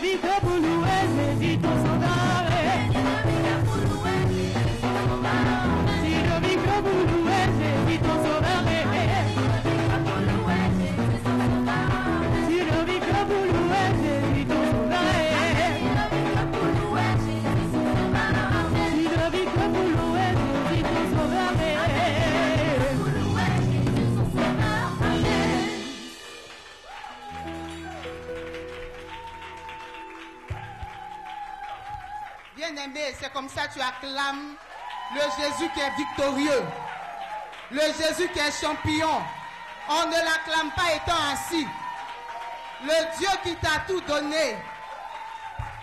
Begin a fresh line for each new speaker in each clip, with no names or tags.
vivre pour louer Jésus ton sauveur. Si je vivre pour louer Jésus ton sauveur. Si je vivre pour louer Jésus ton sauveur. Si je vivre pour louer Jésus ton sauveur.
Bien-aimé, c'est comme ça que tu acclames le Jésus qui est victorieux, le Jésus qui est champion. On ne l'acclame pas étant assis. Le Dieu qui t'a tout donné,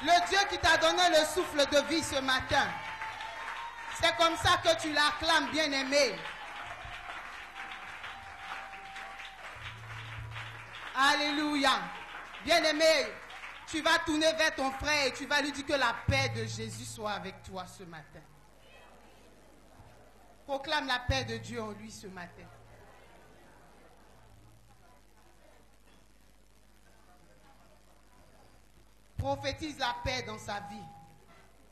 le Dieu qui t'a donné le souffle de vie ce matin. C'est comme ça que tu l'acclames, bien-aimé. Alléluia. Bien-aimé, tu vas tourner vers ton frère et tu vas lui dire que la paix de Jésus soit avec toi ce matin. Proclame la paix de Dieu en lui ce matin. Prophétise la paix dans sa vie.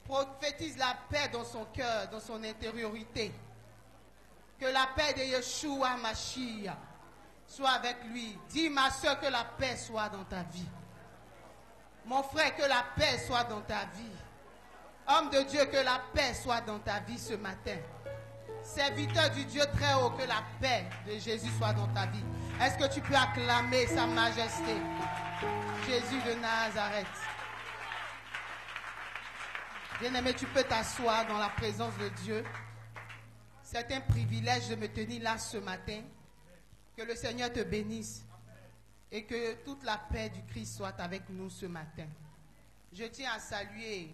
Prophétise la paix dans son cœur, dans son intériorité. Que la paix de Yeshua Mashiach soit avec lui. Dis, ma soeur, que la paix soit dans ta vie. Mon frère, que la paix soit dans ta vie. Homme de Dieu, que la paix soit dans ta vie ce matin. Serviteur du Dieu très haut, que la paix de Jésus soit dans ta vie. Est-ce que tu peux acclamer sa majesté, Jésus de Nazareth? Bien-aimé, tu peux t'asseoir dans la présence de Dieu. C'est un privilège de me tenir là ce matin. Que le Seigneur te bénisse et que toute la paix du Christ soit avec nous ce matin. Je tiens à saluer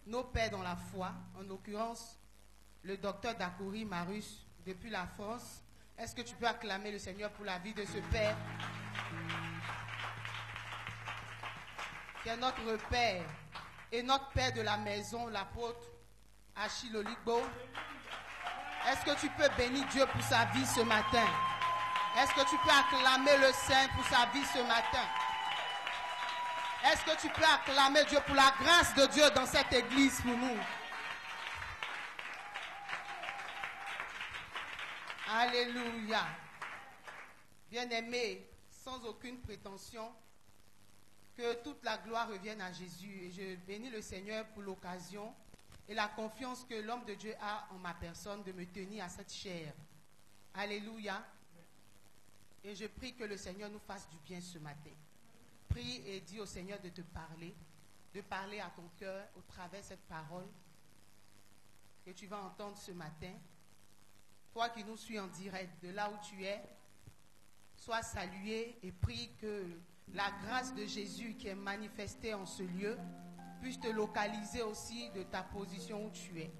nos pères dans la foi, en l'occurrence le docteur Dakouri Marus depuis la France. Est-ce que tu peux acclamer le Seigneur pour la vie de ce père qui est notre père et notre père de la maison, l'apôtre Achille Oligbo? Est-ce que tu peux bénir Dieu pour sa vie ce matin? Est-ce que tu peux acclamer le Saint pour sa vie ce matin? Est-ce que tu peux acclamer Dieu pour la grâce de Dieu dans cette église pour nous? Alléluia. Bien-aimé, sans aucune prétention, que toute la gloire revienne à Jésus. Et je bénis le Seigneur pour l'occasion et la confiance que l'homme de Dieu a en ma personne de me tenir à cette chair. Alléluia. Et je prie que le Seigneur nous fasse du bien ce matin. Prie et dis au Seigneur de te parler, de parler à ton cœur au travers de cette parole que tu vas entendre ce matin. Toi qui nous suis en direct de là où tu es, sois salué et prie que la grâce de Jésus qui est manifestée en ce lieu puisse te localiser aussi de ta position où tu es.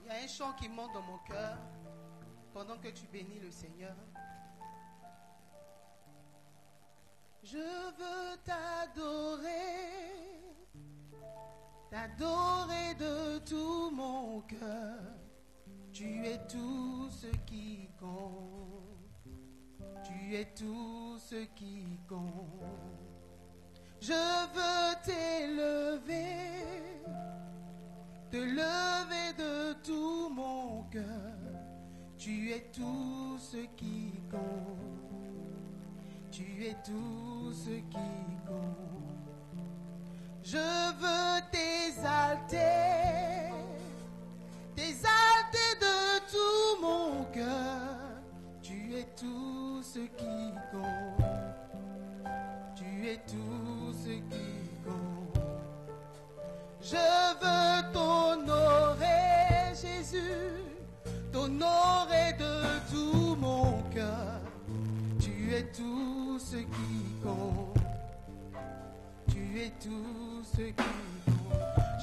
Il y a un chant qui monte dans mon cœur pendant que tu bénis le Seigneur. Je veux t'adorer, t'adorer de tout mon cœur. Tu es tout ce qui compte, tu es tout ce qui compte. Je veux t'élever, te lever de tout mon cœur. Tu es tout ce qui compte. Tu es tout ce qui compte. Je veux t'exalter, t'exalter de tout mon cœur. Tu es tout ce qui compte. Tu es tout ce qui compte. Je veux t'honorer, Jésus, t'honorer de tout mon cœur. Tu es tout ce qui compte. Tu es tout ce qui compte.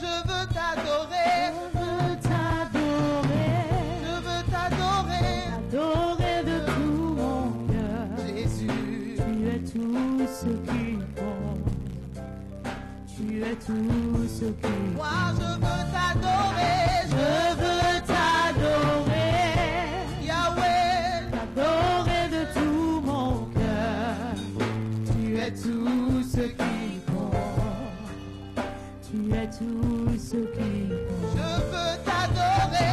Je veux t'adorer.
Je veux t'adorer.
Je veux t'adorer.
Adorer de tout mon cœur.
Jésus.
Tu es tout ce qui compte. Tu es tout ce qui compte.
Moi je veux t'adorer,
Je veux t'adorer,
Yahweh.
t'adorer de tout mon cœur. Tu es tout ce qui compte. Tu es tout ce qui compte.
Je veux t'adorer,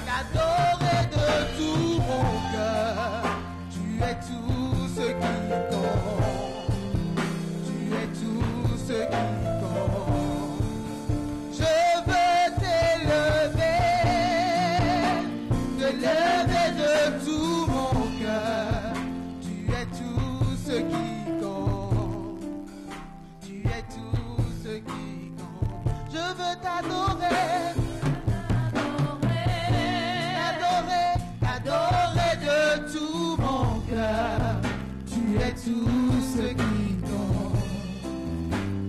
t'adorer de tout mon cœur. Tu es tout ce qui compte. Tu es tout ce qui compte. Je veux t'élever de tout mon cœur. Tu es tout ce qui compte. Tu es tout ce qui compte. Je veux t'adorer, t'adorer de tout mon cœur. Tu es tout ce qui compte.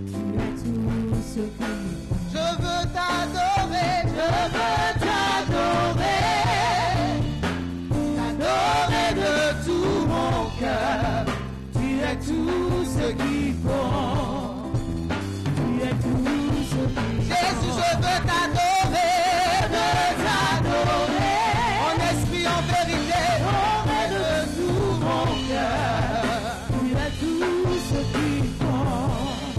Tu es tout ce qui compte.
Je veux t'adorer, t'adorer de tout mon cœur. Tu es tout ce qui compte.
Tu es tout ce qui compte.
Jésus, je veux t'adorer, en esprit, en vérité, de tout mon cœur.
Tu es tout ce qui compte.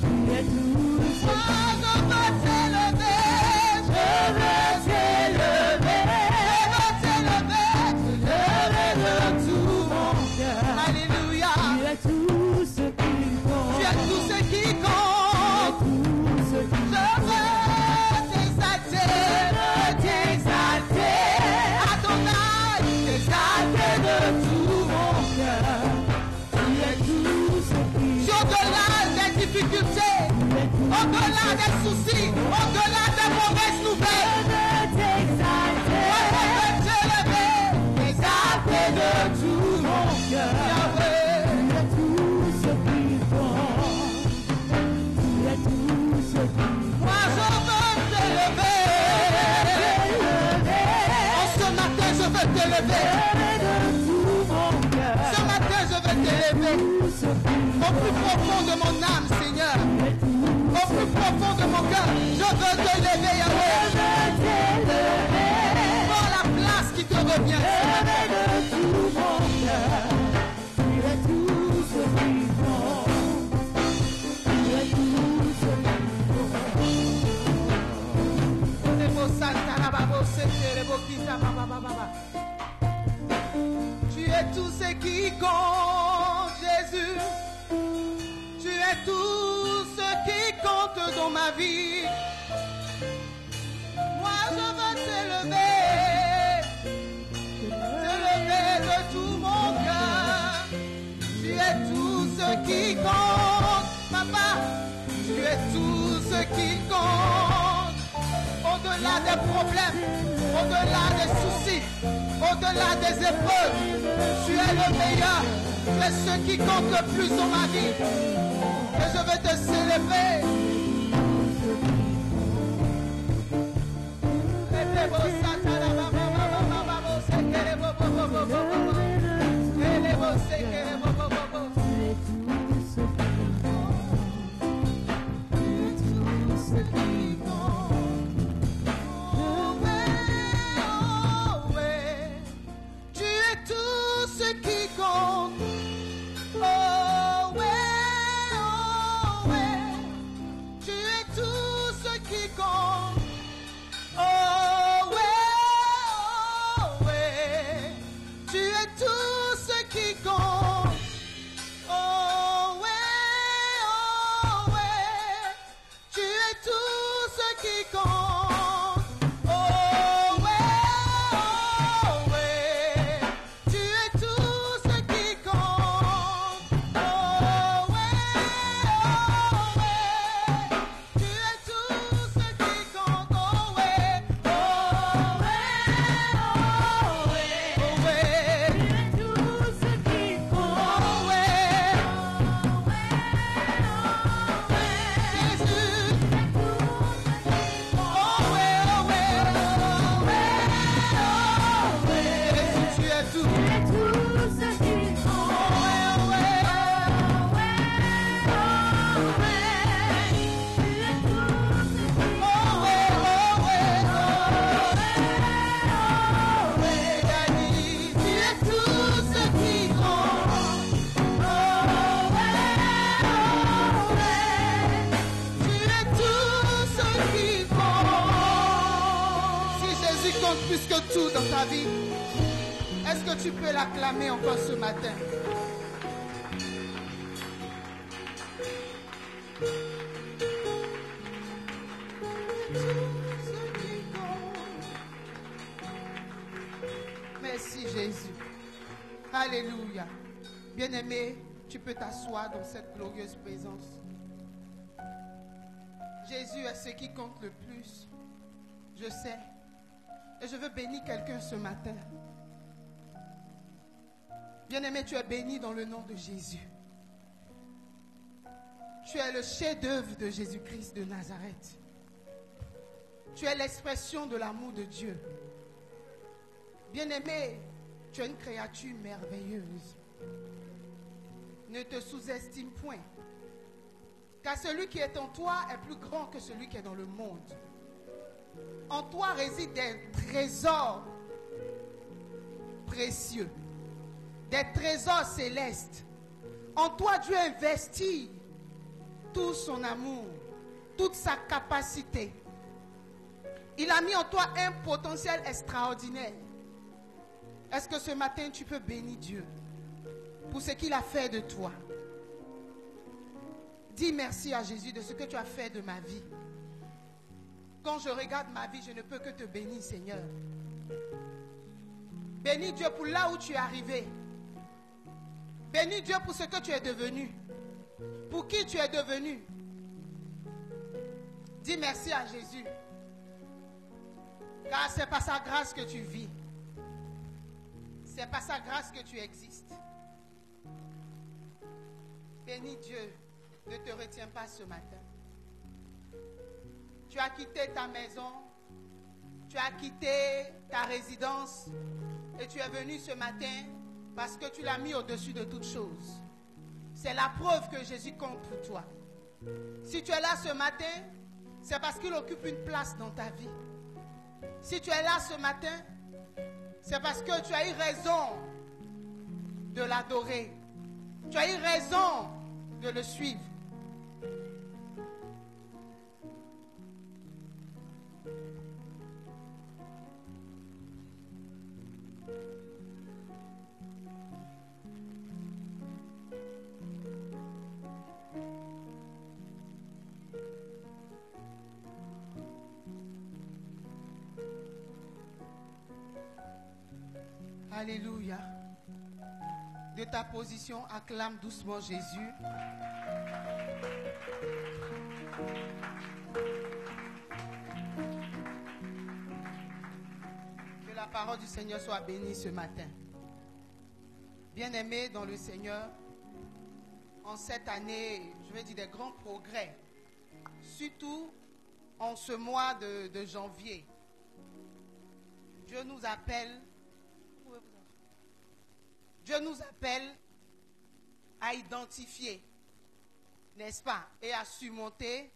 Tu es tout ce qui
Moi, je veux t'élever, t'élever de tout mon cœur. Alléluia.
Tu es tout ce qui compte.
Tu es tout ce qui compte.
Tout ce qui
Je veux t'exalter, Adonai, t'exalter de tout mon cœur.
Tu es tout ce qui
Au-delà des difficultés, au-delà des soucis, au-delà des mauvaises nouvelles, moi je veux t'élever, t'exalter de tout mon cœur. Yahweh.
Tu es tout ce qui compte. Tu es tout ce qui
Moi je veux t'élever. En ce matin je veux t'élever.
de tout mon cœur.
Ce matin je veux t'élever.
Tout ce qui
Au plus profond de mon âme, Seigneur. Au plus profond de mon cœur, je veux t'élever, Yahweh. Prends la place qui te revient.
de tout mon cœur. Tu es tout ce qui compte. Tu es tout ce qui
Tu es tout ce qui compte, Jésus. Tu es tout ce qui compte dans ma vie. Moi, je veux t'élever de tout mon cœur. Tu es tout ce qui compte, papa. Tu es tout ce qui compte. Au-delà des problèmes, au-delà des soucis, au-delà des épreuves, tu es le meilleur. Tu es ce qui compte le plus dans ma vie. Et je vais te célébrer. Tu es tout ce qui compte. Oh ouais, tu es tout ce qui compte. Oh ouais, ta vie. Est-ce que tu peux l'acclamer encore ce matin? Merci Jésus. Alléluia. Bien-aimé, tu peux t'asseoir dans cette glorieuse présence. Jésus est ce qui compte le plus. Je sais. Et je veux bénir quelqu'un ce matin. Bien-aimé, tu es béni dans le nom de Jésus. Tu es le chef-d'œuvre de Jésus-Christ de Nazareth. Tu es l'expression de l'amour de Dieu. Bien-aimé, tu es une créature merveilleuse. Ne te sous-estime point. Car celui qui est en toi est plus grand que celui qui est dans le monde. En toi résident des trésors précieux, des trésors célestes. En toi, Dieu investit tout son amour, toute sa capacité. Il a mis en toi un potentiel extraordinaire. Est-ce que ce matin, tu peux bénir Dieu pour ce qu'il a fait de toi? Dis merci à Jésus de ce que tu as fait de ma vie. Quand je regarde ma vie, je ne peux que te bénir, Seigneur. Bénis Dieu pour là où tu es arrivé. Bénis Dieu pour ce que tu es devenu. Pour qui tu es devenu. Dis merci à Jésus. Car c'est par sa grâce que tu vis. C'est par sa grâce que tu existes. Bénis Dieu. Ne te retiens pas ce matin. Tu as quitté ta maison. Tu as quitté ta résidence. Et tu es venu ce matin parce que tu l'as mis au-dessus de toutes choses. C'est la preuve que Jésus compte pour toi. Si tu es là ce matin, c'est parce qu'il occupe une place dans ta vie. Si tu es là ce matin, c'est parce que tu as eu raison de l'adorer. Tu as eu raison de le suivre. Alléluia. De ta position, acclame doucement Jésus. Que la parole du Seigneur soit bénie ce matin. Bien-aimés dans le Seigneur, en cette année, je vais dire des grands progrès, surtout en ce mois de janvier. Dieu nous appelle à identifier, n'est-ce pas, et à surmonter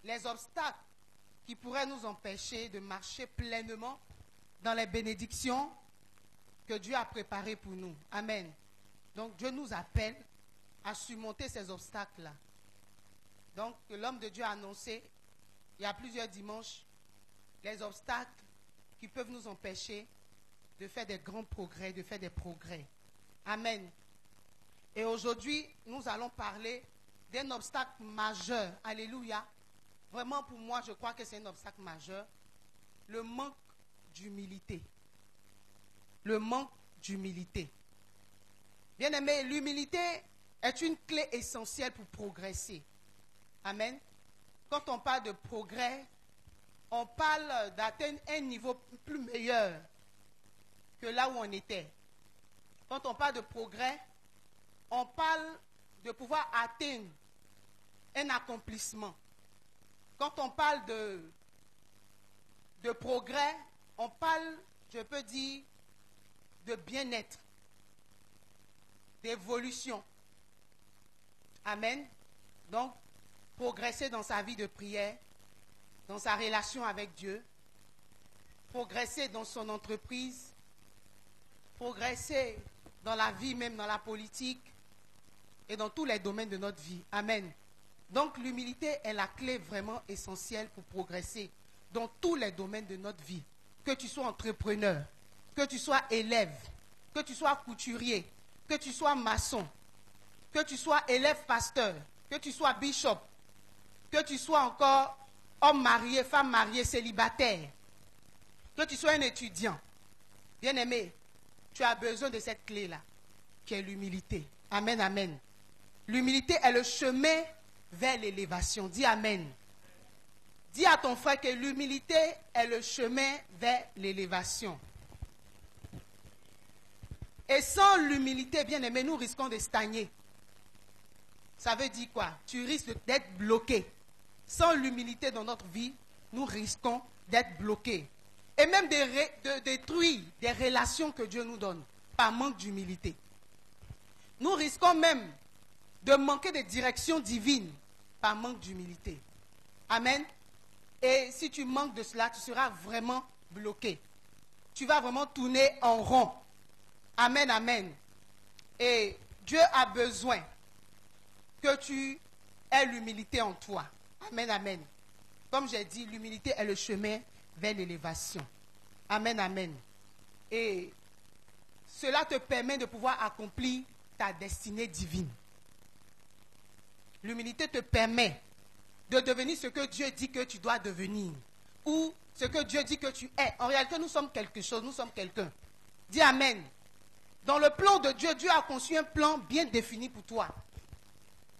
les obstacles qui pourraient nous empêcher de marcher pleinement dans les bénédictions que Dieu a préparées pour nous. Amen. Donc Dieu nous appelle à surmonter ces obstacles-là. Donc l'homme de Dieu a annoncé, il y a plusieurs dimanches, les obstacles qui peuvent nous empêcher de faire des grands progrès, de faire des progrès. Amen. Et aujourd'hui, nous allons parler d'un obstacle majeur. Alléluia. Vraiment, pour moi, je crois que c'est un obstacle majeur. Le manque d'humilité. Le manque d'humilité. Bien-aimé, l'humilité est une clé essentielle pour progresser. Amen. Quand on parle de progrès, on parle d'atteindre un niveau plus meilleur que là où on était. Quand on parle de progrès, on parle de pouvoir atteindre un accomplissement. Quand on parle de progrès, on parle, je peux dire, de bien-être, d'évolution. Amen. Donc, progresser dans sa vie de prière, dans sa relation avec Dieu, progresser dans son entreprise, progresser dans la vie, même dans la politique et dans tous les domaines de notre vie. Amen. Donc l'humilité est la clé vraiment essentielle pour progresser dans tous les domaines de notre vie. Que tu sois entrepreneur, que tu sois élève, que tu sois couturier, que tu sois maçon, que tu sois élève pasteur, que tu sois bishop, que tu sois encore homme marié, femme mariée, célibataire, que tu sois un étudiant, bien-aimé, tu as besoin de cette clé-là, qui est l'humilité. Amen, amen. L'humilité est le chemin vers l'élévation. Dis amen. Dis à ton frère que l'humilité est le chemin vers l'élévation. Et sans l'humilité, bien-aimé, nous risquons de stagner. Ça veut dire quoi? Tu risques d'être bloqué. Sans l'humilité dans notre vie, nous risquons d'être bloqués. Et même de détruire des relations que Dieu nous donne par manque d'humilité. Nous risquons même de manquer de direction divine par manque d'humilité. Amen. Et si tu manques de cela, tu seras vraiment bloqué. Tu vas vraiment tourner en rond. Amen, amen. Et Dieu a besoin que tu aies l'humilité en toi. Amen, amen. Comme j'ai dit, l'humilité est le chemin vers l'élévation. Amen, amen. Et cela te permet de pouvoir accomplir ta destinée divine. L'humilité te permet de devenir ce que Dieu dit que tu dois devenir. Ou ce que Dieu dit que tu es. En réalité, nous sommes quelque chose, nous sommes quelqu'un. Dis amen. Dans le plan de Dieu, Dieu a conçu un plan bien défini pour toi.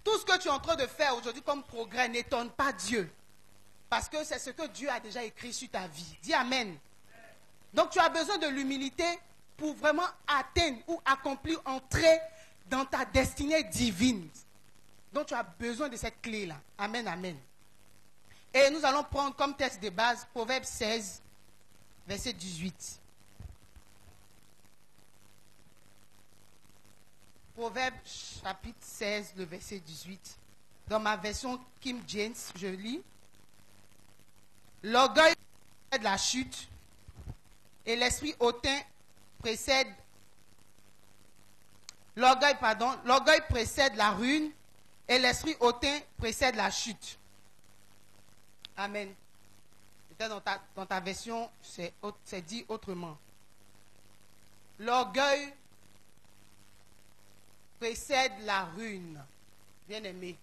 Tout ce que tu es en train de faire aujourd'hui comme progrès n'étonne pas Dieu. Parce que c'est ce que Dieu a déjà écrit sur ta vie. Dis amen. Donc tu as besoin de l'humilité pour vraiment atteindre ou accomplir, entrer dans ta destinée divine. Donc tu as besoin de cette clé-là. Amen, amen. Et nous allons prendre comme texte de base Proverbe 16, verset 18. Proverbe chapitre 16, le verset 18. Dans ma version King James, je lis. L'orgueil précède la chute et l'esprit hautain précède... L'orgueil précède la ruine et l'esprit hautain précède la chute. Amen. Peut-être dans ta version, c'est dit autrement. L'orgueil précède la ruine. Bien aimé.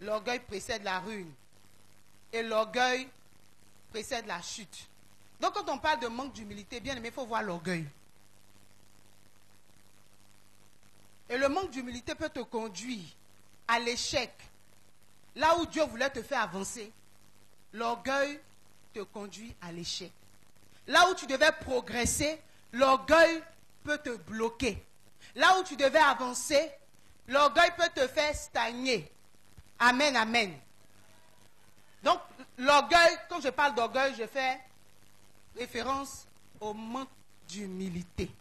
L'orgueil précède la ruine. Et l'orgueil précède la chute. Donc quand on parle de manque d'humilité, bien aimé, il faut voir l'orgueil. Et le manque d'humilité peut te conduire à l'échec. Là où Dieu voulait te faire avancer, l'orgueil te conduit à l'échec. Là où tu devais progresser, l'orgueil peut te bloquer. Là où tu devais avancer, l'orgueil peut te faire stagner. Amen, amen. Donc, l'orgueil, quand je parle d'orgueil, je fais référence au manque d'humilité.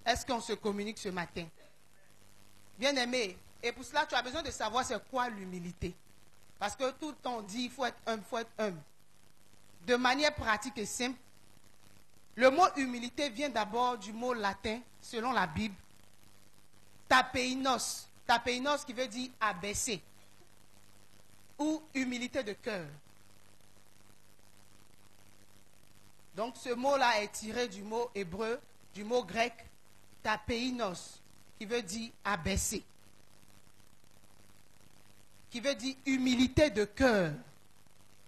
Est-ce qu'on se communique ce matin? Bien aimé, et pour cela, tu as besoin de savoir c'est quoi l'humilité. Parce que tout le temps on dit, il faut être humble, il faut être humble. De manière pratique et simple, le mot humilité vient d'abord du mot latin, selon la Bible, tapeinos. Tapeinos qui veut dire abaisser. Ou humilité de cœur. Donc ce mot-là est tiré du mot hébreu, du mot grec, tapeinos, qui veut dire abaisser. Qui veut dire humilité de cœur.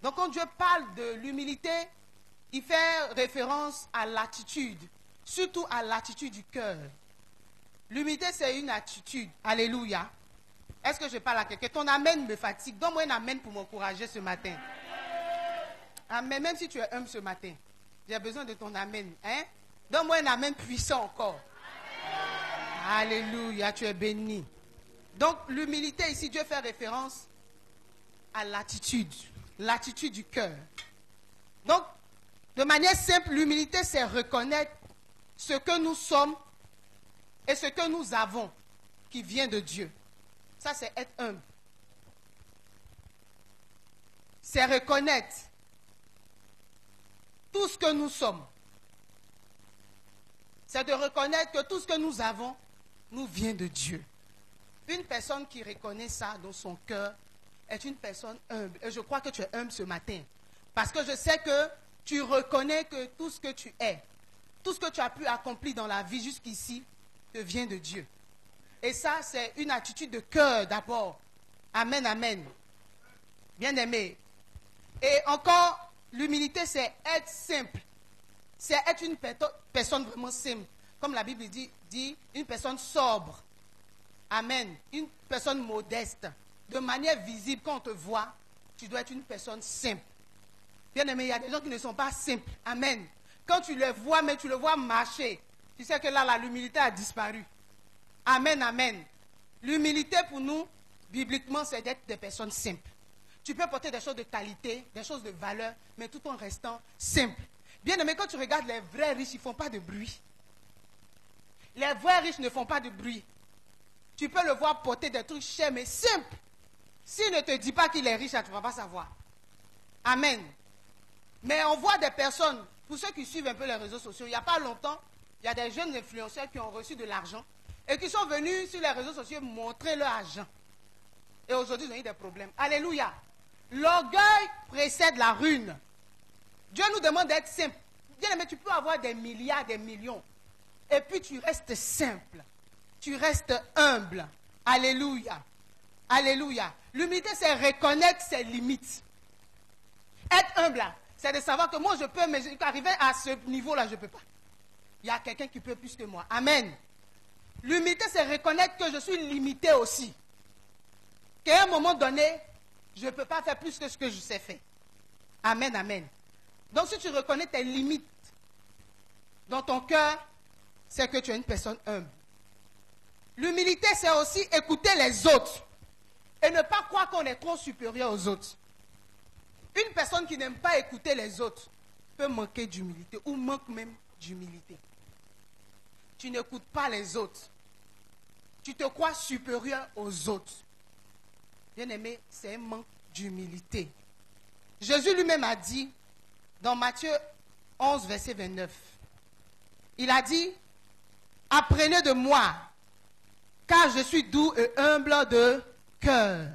Donc quand Dieu parle de l'humilité, il fait référence à l'attitude, surtout à l'attitude du cœur. L'humilité, c'est une attitude. Alléluia. Est-ce que je parle à quelqu'un? Ton amen me fatigue. Donne-moi un amen pour m'encourager ce matin. Amen. Même si tu es humble ce matin, j'ai besoin de ton amen. Hein? Donne-moi un amen puissant encore. Alléluia, tu es béni. Donc, l'humilité, ici, Dieu fait référence à l'attitude du cœur. Donc, de manière simple, l'humilité, c'est reconnaître ce que nous sommes et ce que nous avons qui vient de Dieu. Ça, c'est être humble. C'est reconnaître tout ce que nous sommes. C'est de reconnaître que tout ce que nous avons nous vient de Dieu. Une personne qui reconnaît ça dans son cœur est une personne humble. Et je crois que tu es humble ce matin. Parce que je sais que tu reconnais que tout ce que tu es, tout ce que tu as pu accomplir dans la vie jusqu'ici, te vient de Dieu. Et ça, c'est une attitude de cœur d'abord. Amen, amen. Bien-aimé. Et encore, l'humilité, c'est être simple. C'est être une personne vraiment simple. Comme la Bible dit une personne sobre. Amen. Une personne modeste. De manière visible, quand on te voit, tu dois être une personne simple. Bien-aimé, il y a des gens qui ne sont pas simples. Amen. Quand tu les vois, mais tu le vois marcher, tu sais que là, l'humilité a disparu. Amen, amen. L'humilité pour nous, bibliquement, c'est d'être des personnes simples. Tu peux porter des choses de qualité, des choses de valeur, mais tout en restant simple. Bien-aimé, quand tu regardes les vrais riches, ils ne font pas de bruit. Les vrais riches ne font pas de bruit. Tu peux le voir porter des trucs chers, mais simples. S'il ne te dit pas qu'il est riche, tu ne vas pas savoir. Amen. Mais on voit des personnes, pour ceux qui suivent un peu les réseaux sociaux, il n'y a pas longtemps, il y a des jeunes influenceurs qui ont reçu de l'argent et qui sont venus sur les réseaux sociaux montrer leur argent. Et aujourd'hui, ils ont eu des problèmes. Alléluia. L'orgueil précède la ruine. Dieu nous demande d'être simple. Bien-aimé, tu peux avoir des milliards, des millions. Et puis tu restes simple. Tu restes humble. Alléluia. Alléluia. L'humilité, c'est reconnaître ses limites. Être humble, c'est de savoir que moi, je peux, mais arriver à ce niveau-là, je ne peux pas. Il y a quelqu'un qui peut plus que moi. Amen. L'humilité, c'est reconnaître que je suis limité aussi. Qu'à un moment donné, je ne peux pas faire plus que ce que je sais faire. Amen, amen. Donc, si tu reconnais tes limites dans ton cœur, c'est que tu es une personne humble. L'humilité, c'est aussi écouter les autres et ne pas croire qu'on est trop supérieur aux autres. Une personne qui n'aime pas écouter les autres peut manquer d'humilité ou manque même d'humilité. Tu n'écoutes pas les autres. Tu te crois supérieur aux autres. Bien-aimé, c'est un manque d'humilité. Jésus lui-même a dit, dans Matthieu 11, verset 29, il a dit, « Apprenez de moi, car je suis doux et humble de cœur. »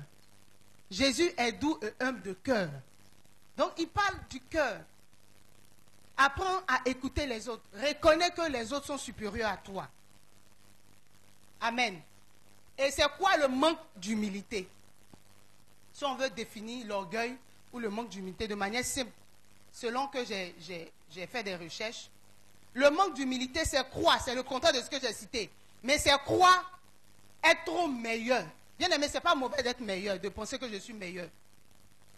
Jésus est doux et humble de cœur. Donc, il parle du cœur. Apprends à écouter les autres. Reconnais que les autres sont supérieurs à toi. Amen. Et c'est quoi le manque d'humilité? Si on veut définir l'orgueil ou le manque d'humilité de manière simple, selon que j'ai fait des recherches, le manque d'humilité, c'est croire, c'est le contraire de ce que j'ai cité. Mais c'est croire être trop meilleur. Bien aimé, ce n'est pas mauvais d'être meilleur, de penser que je suis meilleur.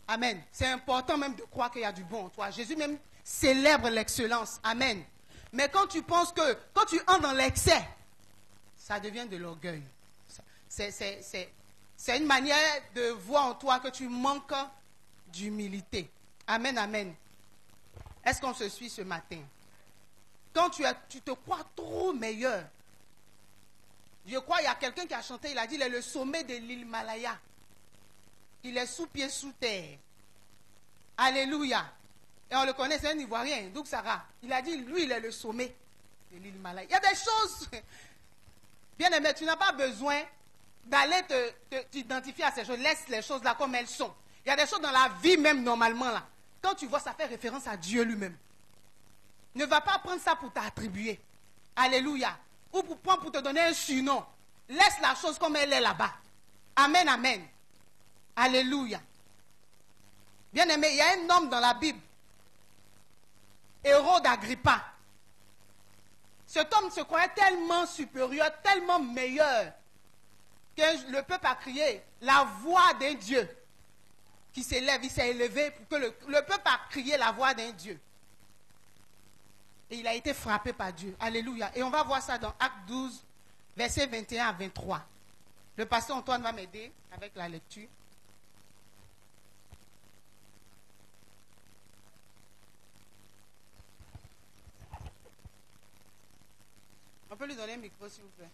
Amen. C'est important même de croire qu'il y a du bon en toi. Jésus même célèbre l'excellence. Amen. Mais quand tu penses que, quand tu entres dans l'excès, ça devient de l'orgueil. C'est une manière de voir en toi que tu manques d'humilité. Amen, amen. Est-ce qu'on se suit ce matin? Quand tu te crois trop meilleur. Je crois qu'il y a quelqu'un qui a chanté, il a dit, il est le sommet de l'île Malaya. Il est sous pied, sous terre. Alléluia. Et on le connaît, c'est un Ivoirien, Doug Sarah. Il a dit, lui, il est le sommet de l'île Malaya. Il y a des choses, bien aimé, tu n'as pas besoin d'aller t'identifier à ces choses. Laisse les choses là comme elles sont. Il y a des choses dans la vie même, normalement, là. Quand tu vois, ça fait référence à Dieu lui-même. Ne va pas prendre ça pour t'attribuer. Alléluia. Ou pour prendre pour te donner un surnom. Laisse la chose comme elle est là-bas. Amen, amen. Alléluia. Bien aimé, il y a un homme dans la Bible. Hérode Agrippa. Cet homme se croyait tellement supérieur, tellement meilleur, que le peuple a crié la voix d'un Dieu qui s'élève. Il s'est élevé pour que le peuple a crié la voix d'un Dieu. Et il a été frappé par Dieu. Alléluia. Et on va voir ça dans Acte 12, versets 21 à 23. Le pasteur Antoine va m'aider avec la lecture. On peut lui donner un micro, s'il vous plaît.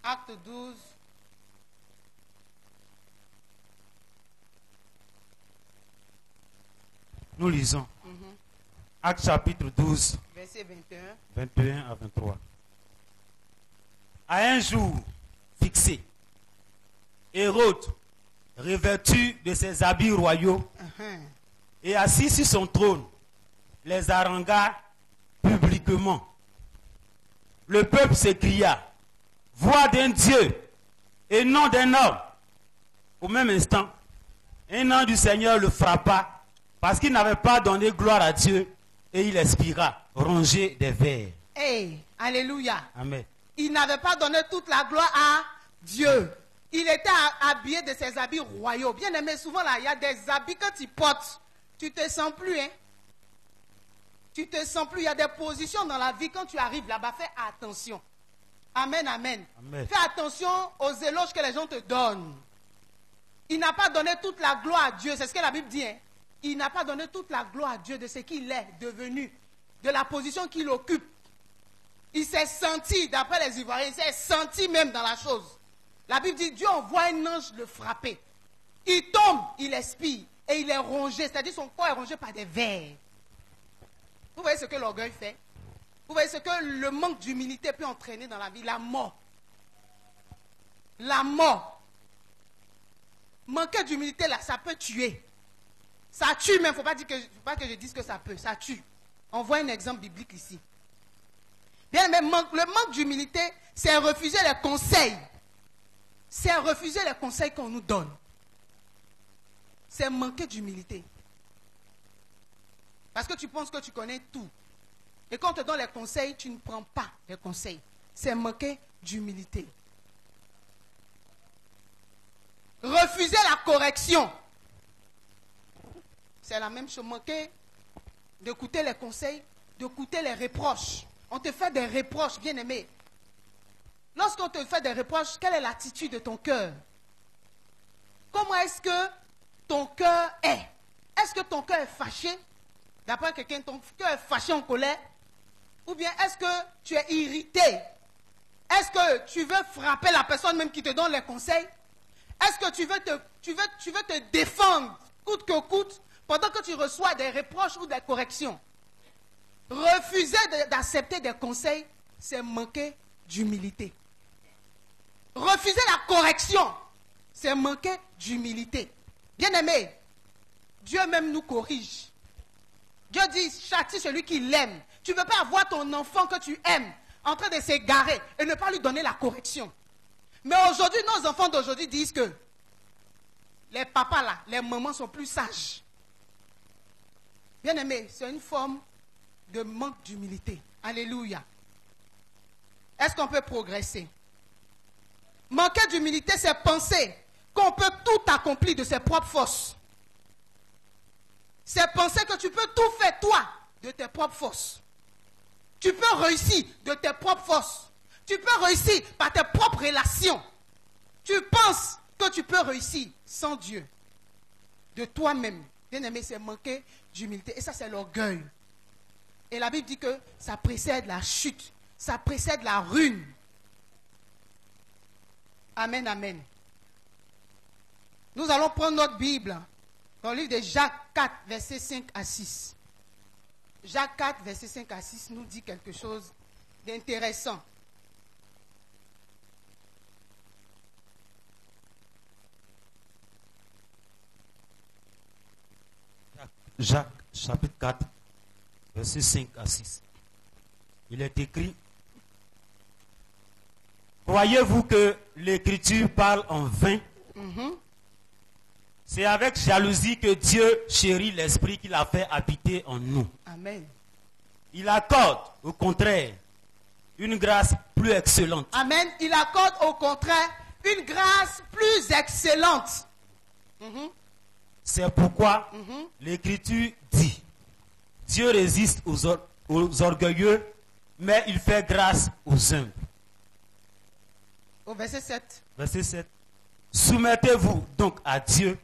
Acte 12.
Nous lisons. Acte chapitre 12.
Verset 21.
21 à 23. À un jour fixé, Hérode revêtu de ses habits royaux et assis sur son trône, les harangua publiquement. Le peuple s'écria, voix d'un Dieu et non d'un homme. Au même instant, un ange du Seigneur le frappa parce qu'il n'avait pas donné gloire à Dieu et il expira, rongé des vers.
Hey, alléluia.
Amen.
Il n'avait pas donné toute la gloire à Dieu. Il était habillé de ses habits royaux. Bien aimé, souvent là, il y a des habits que tu portes. Tu te sens plus, hein. Tu te sens plus. Il y a des positions dans la vie. Quand tu arrives là-bas, fais attention. Amen, amen.
Amen.
Fais attention aux éloges que les gens te donnent. Il n'a pas donné toute la gloire à Dieu. C'est ce que la Bible dit, hein. Il n'a pas donné toute la gloire à Dieu de ce qu'il est devenu, de la position qu'il occupe. Il s'est senti, d'après les Ivoiriens, il s'est senti même dans la chose. La Bible dit, Dieu envoie un ange le frapper. Il tombe, il expire et il est rongé, c'est-à-dire son corps est rongé par des vers. Vous voyez ce que l'orgueil fait? Vous voyez ce que le manque d'humilité peut entraîner dans la vie? La mort. La mort. Manquer d'humilité, là, ça peut tuer. Ça tue, mais il ne faut pas que je dise que ça peut. Ça tue. On voit un exemple biblique ici. Bien, mais le manque d'humilité, c'est refuser les conseils. C'est refuser les conseils qu'on nous donne. C'est manquer d'humilité. Parce que tu penses que tu connais tout. Et quand on te donne les conseils, tu ne prends pas les conseils. C'est manquer d'humilité. Refuser la correction. C'est la même chose. Manquer d'écouter les conseils, d'écouter les reproches. On te fait des reproches, bien aimé. Lorsqu'on te fait des reproches, quelle est l'attitude de ton cœur? Comment est-ce que ton cœur est? Est-ce que ton cœur est fâché? D'après quelqu'un, ton cœur est fâché, en colère? Ou bien est-ce que tu es irrité? Est-ce que tu veux frapper la personne même qui te donne les conseils? Est-ce que tu veux te défendre coûte que coûte pendant que tu reçois des reproches ou des corrections? Refuser d'accepter des conseils, c'est manquer d'humilité. Refuser la correction, c'est manquer d'humilité. Bien aimé, Dieu même nous corrige. Dieu dit, châtie celui qui l'aime. Tu ne peux pas avoir ton enfant que tu aimes en train de s'égarer et ne pas lui donner la correction. Mais aujourd'hui, nos enfants d'aujourd'hui disent que les papas là, les mamans sont plus sages. Bien aimé, c'est une forme de manque d'humilité. Alléluia. Est-ce qu'on peut progresser? Manquer d'humilité, c'est penser qu'on peut tout accomplir de ses propres forces. C'est penser que tu peux tout faire, toi, de tes propres forces. Tu peux réussir de tes propres forces. Tu peux réussir par tes propres relations. Tu penses que tu peux réussir sans Dieu. De toi-même. Bien aimé, c'est manquer d'humilité. Et ça, c'est l'orgueil. Et la Bible dit que ça précède la chute. Ça précède la ruine. Amen, amen. Nous allons prendre notre Bible dans le livre de Jacques 4, versets 5 à 6. Jacques 4, versets 5 à 6 nous dit quelque chose d'intéressant.
Jacques, chapitre 4, versets 5 à 6. Il est écrit, croyez-vous que l'Écriture parle en vain? C'est avec jalousie que Dieu chérit l'Esprit qu'il a fait habiter en nous.
Amen.
Il accorde, au contraire, une grâce plus excellente.
Amen. Il accorde au contraire une grâce plus excellente.
C'est pourquoi l'Écriture dit, Dieu résiste aux orgueilleux, mais il fait grâce aux humbles.
Au verset 7.
Verset 7. Soumettez-vous donc à Dieu,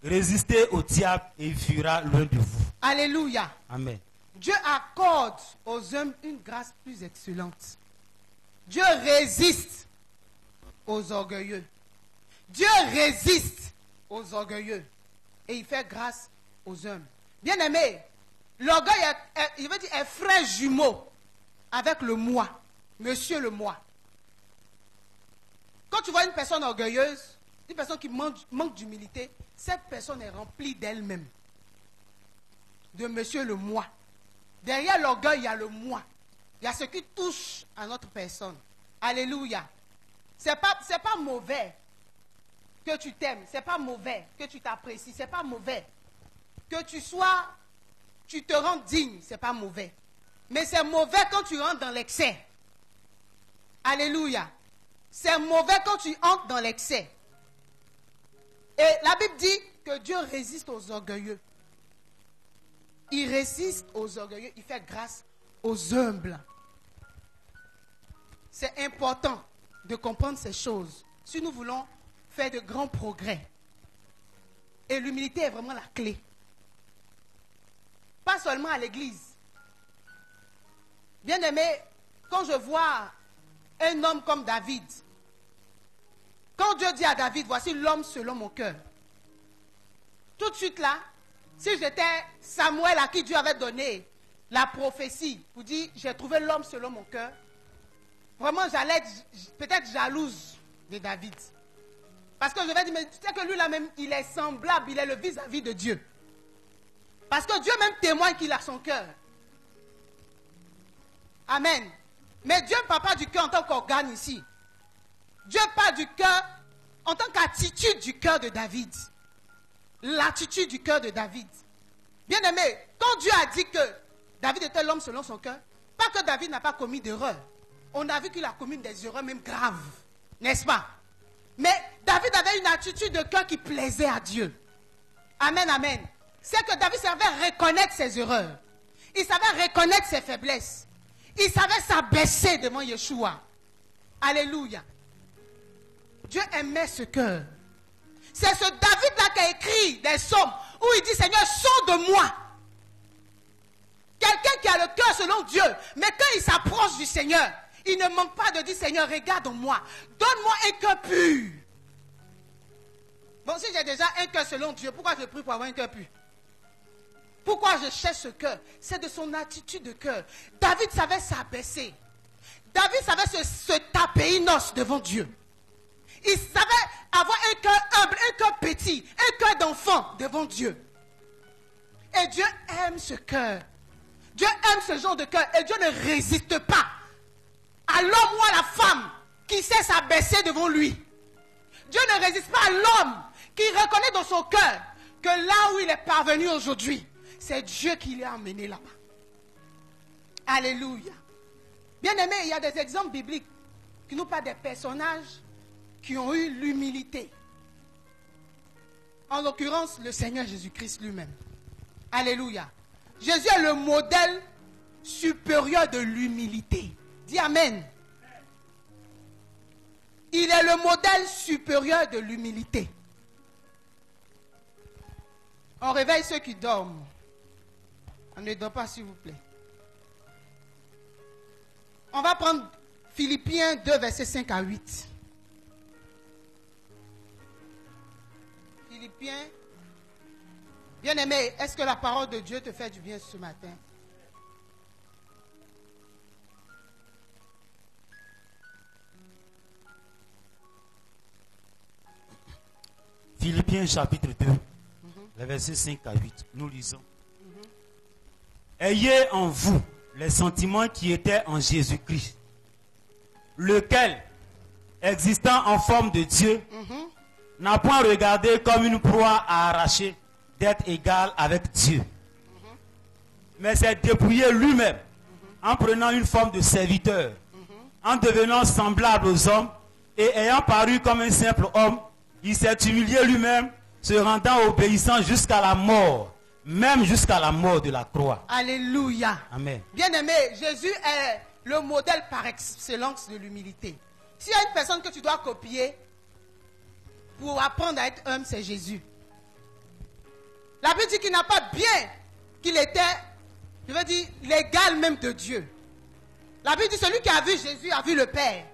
résistez au diable et il fuira loin de vous.
Alléluia.
Amen.
Dieu accorde aux hommes une grâce plus excellente. Dieu résiste aux orgueilleux. Dieu résiste aux orgueilleux. Et il fait grâce aux hommes. Bien aimé, l'orgueil est frère jumeau avec le moi. Monsieur le moi. Quand tu vois une personne orgueilleuse, Une personne qui manque d'humilité, cette personne est remplie d'elle-même. De monsieur le moi. Derrière l'orgueil, il y a le moi. Il y a ce qui touche à notre personne. Alléluia. C'est pas mauvais que tu t'aimes. C'est pas mauvais que tu t'apprécies. C'est pas mauvais que tu te rends digne. C'est pas mauvais. Mais c'est mauvais quand tu rentres dans l'excès. Alléluia. C'est mauvais quand tu entres dans l'excès. Et la Bible dit que Dieu résiste aux orgueilleux. Il résiste aux orgueilleux. Il fait grâce aux humbles. C'est important de comprendre ces choses si nous voulons faire de grands progrès. Et l'humilité est vraiment la clé. Pas seulement à l'église. Bien aimé, quand je vois un homme comme David, quand Dieu dit à David, voici l'homme selon mon cœur. Tout de suite là, si j'étais Samuel à qui Dieu avait donné la prophétie pour dire, j'ai trouvé l'homme selon mon cœur, vraiment j'allais être peut-être jalouse de David. Parce que je vais dire, mais tu sais que lui là même, il est semblable, il est le vis-à-vis de Dieu. Parce que Dieu même témoigne qu'il a son cœur. Amen. Mais Dieu ne parle pas du cœur en tant qu'organe ici. Dieu parle du cœur en tant qu'attitude du cœur de David. L'attitude du cœur de David. Bien aimé, quand Dieu a dit que David était l'homme selon son cœur, pas que David n'a pas commis d'erreur. On a vu qu'il a commis des erreurs même graves. N'est-ce pas? Mais David avait une attitude de cœur qui plaisait à Dieu. Amen, amen. C'est que David savait reconnaître ses erreurs. Il savait reconnaître ses faiblesses. Il savait s'abaisser devant Yeshua. Alléluia. Dieu aimait ce cœur. C'est ce David-là qui a écrit des psaumes où il dit, Seigneur, sors de moi. Quelqu'un qui a le cœur selon Dieu, mais quand il s'approche du Seigneur, il ne manque pas de dire, Seigneur, regarde-moi. Donne-moi un cœur pur. Bon, si j'ai déjà un cœur selon Dieu, pourquoi je prie pour avoir un cœur pur? Pourquoi je cherche ce cœur? C'est de son attitude de cœur. David savait s'abaisser. David savait se taper une os devant Dieu. Il savait avoir un cœur humble, un cœur petit, un cœur d'enfant devant Dieu. Et Dieu aime ce cœur. Dieu aime ce genre de cœur. Et Dieu ne résiste pas à l'homme ou à la femme qui sait s'abaisser devant lui. Dieu ne résiste pas à l'homme qui reconnaît dans son cœur que là où il est parvenu aujourd'hui, c'est Dieu qui l'a amené là-bas. Alléluia. Bien aimé, il y a des exemples bibliques qui nous parlent des personnages qui ont eu l'humilité. En l'occurrence, le Seigneur Jésus-Christ lui-même. Alléluia. Jésus est le modèle supérieur de l'humilité. Dis Amen. Il est le modèle supérieur de l'humilité. On réveille ceux qui dorment. On ne dort pas, s'il vous plaît. On va prendre Philippiens 2, versets 5 à 8. Philippiens. Bien-aimé, est-ce que la parole de Dieu te fait du bien ce matin?
Philippiens chapitre 2, les versets 5 à 8. Nous lisons. Ayez en vous les sentiments qui étaient en Jésus-Christ, lequel, existant en forme de Dieu, n'a point regardé comme une proie à arracher d'être égal avec Dieu, mais s'est dépouillé lui-même en prenant une forme de serviteur, en devenant semblable aux hommes et ayant paru comme un simple homme, il s'est humilié lui-même, se rendant obéissant jusqu'à la mort, même jusqu'à la mort de la croix.
Alléluia.
Amen.
Bien-aimé, Jésus est le modèle par excellence de l'humilité. S'il y a une personne que tu dois copier pour apprendre à être humble, c'est Jésus. La Bible dit qu'il n'a pas bien qu'il était, je veux dire, l'égal même de Dieu. La Bible dit celui qui a vu Jésus a vu le Père.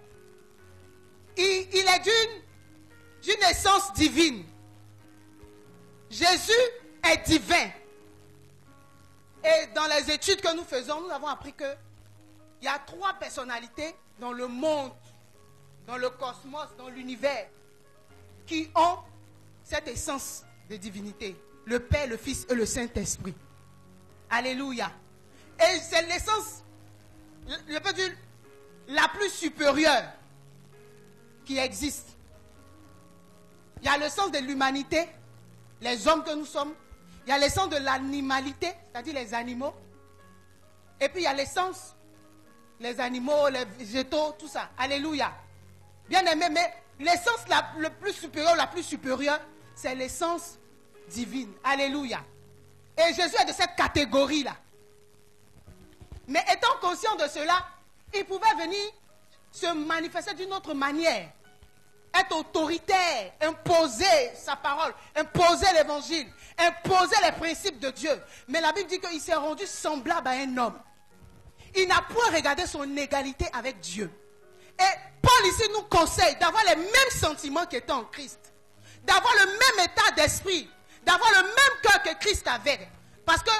Il est d'une essence divine. Jésus est divin. Et dans les études que nous faisons, nous avons appris qu'il y a 3 personnalités dans le monde, dans le cosmos, dans l'univers. qui ont cette essence de divinité. Le Père, le Fils et le Saint-Esprit. Alléluia. Et c'est l'essence, je peux dire, la plus supérieure qui existe. Il y a le sens de l'humanité, les hommes que nous sommes. Il y a l'essence de l'animalité, c'est-à-dire les animaux. Et puis il y a l'essence, les animaux, les végétaux, tout ça. Alléluia. Bien aimé, mais l'essence la plus supérieure, c'est l'essence divine. Alléluia. Et Jésus est de cette catégorie-là. Mais étant conscient de cela, il pouvait venir se manifester d'une autre manière. Être autoritaire, imposer sa parole, imposer l'évangile, imposer les principes de Dieu. Mais la Bible dit qu'il s'est rendu semblable à un homme. Il n'a point regardé son égalité avec Dieu. Et Paul ici nous conseille d'avoir les mêmes sentiments qu'étant en Christ. D'avoir le même état d'esprit. D'avoir le même cœur que Christ avait. Parce que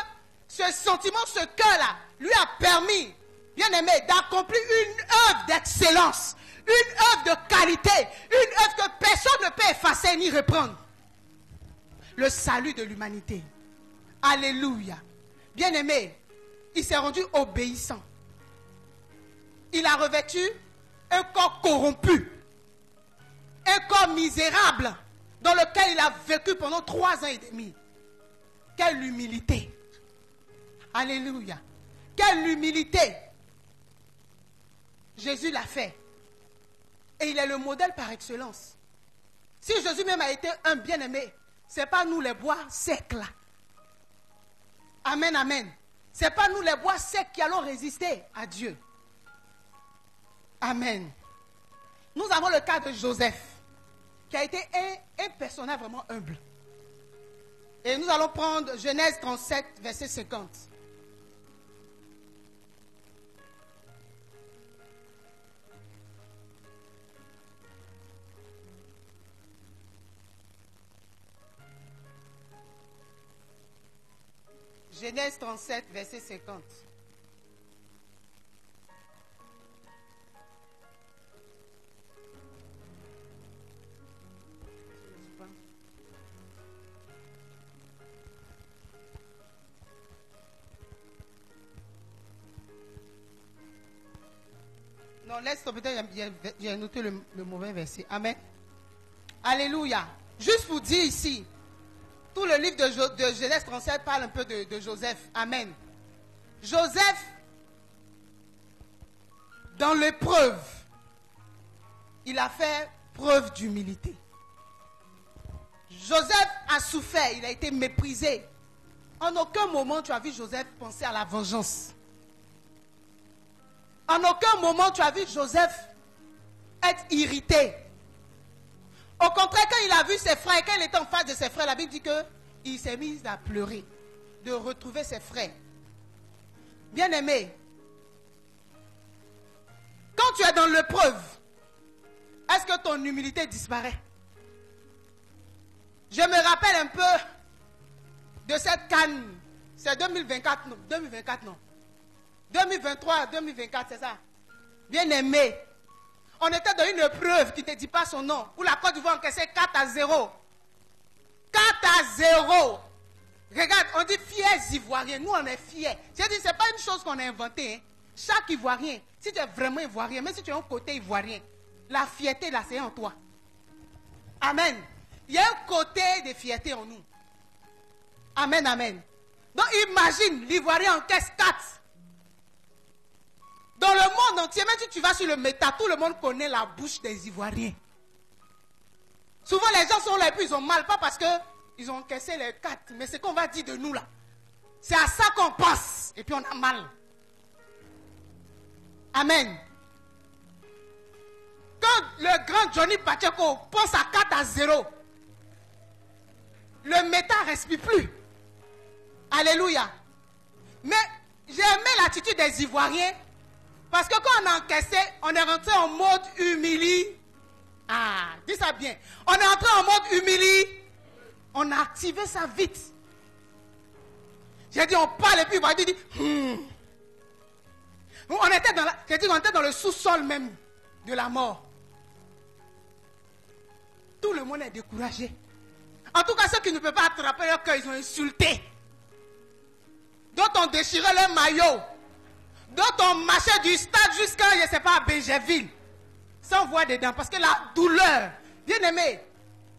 ce sentiment, ce cœur-là, lui a permis, bien aimé, d'accomplir une œuvre d'excellence. Une œuvre de qualité, une œuvre que personne ne peut effacer ni reprendre. Le salut de l'humanité. Alléluia. Bien-aimé, il s'est rendu obéissant. Il a revêtu un corps corrompu, un corps misérable dans lequel il a vécu pendant 3 ans et demi. Quelle humilité. Alléluia. Quelle humilité. Jésus l'a fait. Et il est le modèle par excellence. Si Jésus même a été un bien-aimé, ce n'est pas nous les bois secs là. Amen, amen. Ce n'est pas nous les bois secs qui allons résister à Dieu. Amen. Nous avons le cas de Joseph, qui a été un personnage vraiment humble. Et nous allons prendre Genèse 37, verset 50. Genèse 37, verset 50. Non, laisse tomber, j'ai noté le mauvais verset. Amen. Alléluia. Juste pour dire ici, tout le livre de Genèse 37 parle un peu de Joseph. Amen. Joseph, dans l'épreuve, il a fait preuve d'humilité. Joseph a souffert, il a été méprisé. En aucun moment tu as vu Joseph penser à la vengeance. En aucun moment tu as vu Joseph être irrité. Au contraire, quand il a vu ses frères, quand il était en face de ses frères, la Bible dit qu'il s'est mis à pleurer de retrouver ses frères. Bien-aimé, quand tu es dans l'épreuve, est-ce que ton humilité disparaît? Je me rappelle un peu de cette canne. C'est 2024, non? 2024, non. 2023, 2024, c'est ça. Bien-aimé, on était dans une épreuve qui ne te dit pas son nom, où la Côte d'Ivoire encaissait 4-0. 4-0. Regarde, on dit fiers Ivoiriens. Nous, on est fiers. J'ai dit, ce n'est pas une chose qu'on a inventée. Hein. Chaque Ivoirien, si tu es vraiment Ivoirien, même si tu es un côté Ivoirien, la fierté, là, c'est en toi. Amen. Il y a un côté de fierté en nous. Amen, amen. Donc, imagine, l'Ivoirien encaisse 4. Dans le monde entier, même si tu vas sur le méta, tout le monde connaît la bouche des Ivoiriens. Souvent, les gens sont là et puis ils ont mal, pas parce qu'ils ont encaissé les 4, mais c'est qu'on va dire de nous là. C'est à ça qu'on pense, et puis on a mal. Amen. Quand le grand Johnny Pacheco pense à 4-0, le méta ne respire plus. Alléluia. Mais j'ai aimé l'attitude des Ivoiriens. Parce que quand on a encaissé, on est rentré en mode humili. Ah, dis ça bien. On est rentré en mode humili. On a activé ça vite. J'ai dit, on parle et puis il va dire, On était dans le sous-sol même de la mort. Tout le monde est découragé. En tout cas, ceux qui ne peuvent pas attraper leur cœur, ils ont insulté. D'autres ont déchiré leur maillot. D'autres ont marché du stade jusqu'à, je ne sais pas, à Bégerville. Sans voir dedans. Parce que la douleur, bien aimé,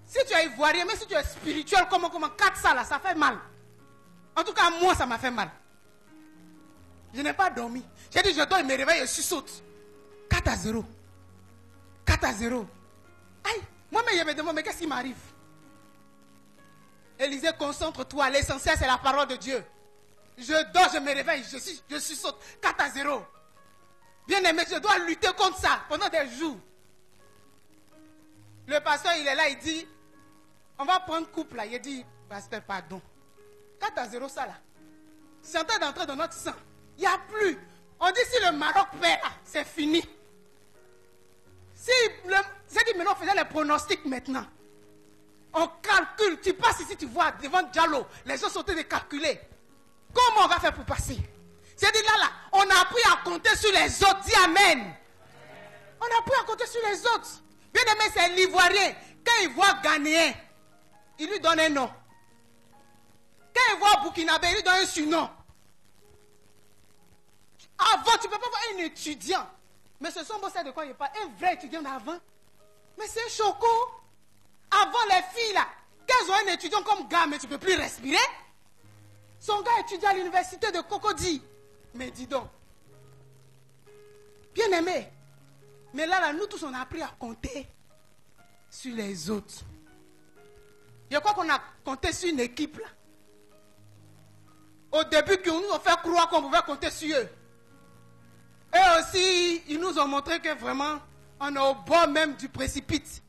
si tu es ivoirien, mais si tu es spirituel, comment 400 là, ça fait mal. En tout cas, moi, ça m'a fait mal. Je n'ai pas dormi. J'ai dit, je dors, il me réveille, je saute. 4-0. 4-0. Aïe, moi-même, je me demande, mais qu'est-ce qui m'arrive? Élisée, concentre-toi. L'essentiel, c'est la parole de Dieu. Je dors, je me réveille, je suis saute. 4-0. Bien aimé, je dois lutter contre ça pendant des jours. Le pasteur, il est là, il dit, on va prendre couple là. Il dit, pasteur, pardon. 4-0 ça là. C'est en train d'entrer dans notre sang. Il n'y a plus. On dit si le Maroc perd là, c'est fini. C'est dit maintenant on faisait les pronostics maintenant. On calcule. Tu passes ici, tu vois devant Diallo. Les gens sont en train de calculer. Comment on va faire pour passer? C'est dit là, on a appris à compter sur les autres. Dis Amen. On a appris à compter sur les autres. Bien aimé, c'est l'Ivoirien. Quand il voit Ghanéen, il lui donne un nom. Quand il voit Burkinabé, il lui donne un surnom. Avant, tu ne peux pas voir un étudiant. Mais ce sont c'est de quoi il parle. Un vrai étudiant d'avant. Mais c'est un choco. Avant les filles là, quand elles ont un étudiant comme gars, mais tu ne peux plus respirer. Son gars étudie à l'université de Cocody. Mais dis donc. Bien aimé. Mais là, nous tous, on a appris à compter sur les autres. Je crois qu'on a compté sur une équipe là. Au début, ils nous ont fait croire qu'on pouvait compter sur eux. Et aussi, ils nous ont montré que vraiment, on est au bord même du précipice.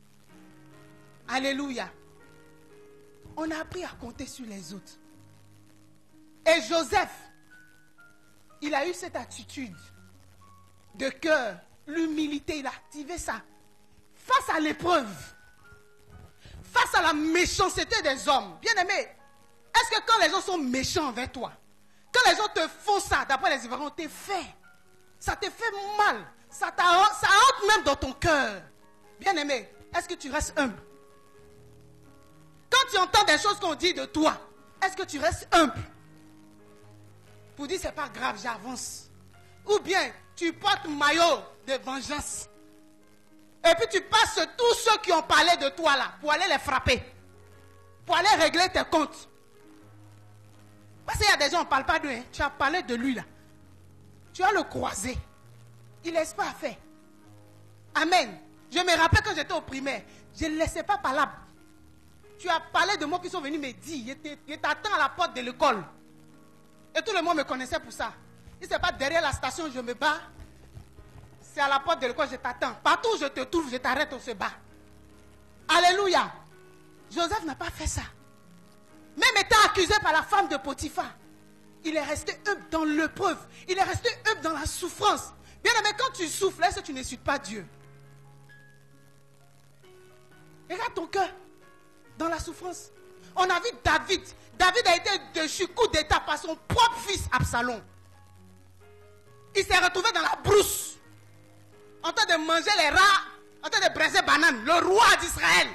Alléluia. On a appris à compter sur les autres. Et Joseph, il a eu cette attitude de cœur, l'humilité, il a activé ça. Face à l'épreuve, face à la méchanceté des hommes, bien aimé, est-ce que quand les gens sont méchants envers toi, quand les gens te font ça, d'après les Ivoiriens, on te fait, ça te fait mal, ça entre même dans ton cœur. Bien aimé, est-ce que tu restes humble? Quand tu entends des choses qu'on dit de toi, est-ce que tu restes humble? Pour dire c'est pas grave, j'avance. Ou bien tu portes maillot de vengeance. Et puis tu passes tous ceux qui ont parlé de toi là, pour aller les frapper. Pour aller régler tes comptes. Parce qu'il y a des gens, on ne parle pas d'eux. Hein. Tu as parlé de lui là. Tu as le croisé. Il ne laisse pas faire. Amen. Je me rappelle quand j'étais au primaire, je ne laissais pas parler. Tu as parlé de moi qui sont venus me dire, je t'attends à la porte de l'école. Et tout le monde me connaissait pour ça. Si ce n'est pas derrière la station, je me bats. C'est à la porte de l'école, je t'attends. Partout où je te trouve, je t'arrête, on se bat. Alléluia. Joseph n'a pas fait ça. Même étant accusé par la femme de Potiphar, il est resté humble dans l'épreuve. Il est resté humble dans la souffrance. Bien aimé, quand tu souffres, est-ce que tu n'insultes pas Dieu? Regarde ton cœur dans la souffrance. On a vu David. David a été déchu coup d'état par son propre fils Absalom. Il s'est retrouvé dans la brousse, en train de manger les rats, en train de braiser bananes, le roi d'Israël.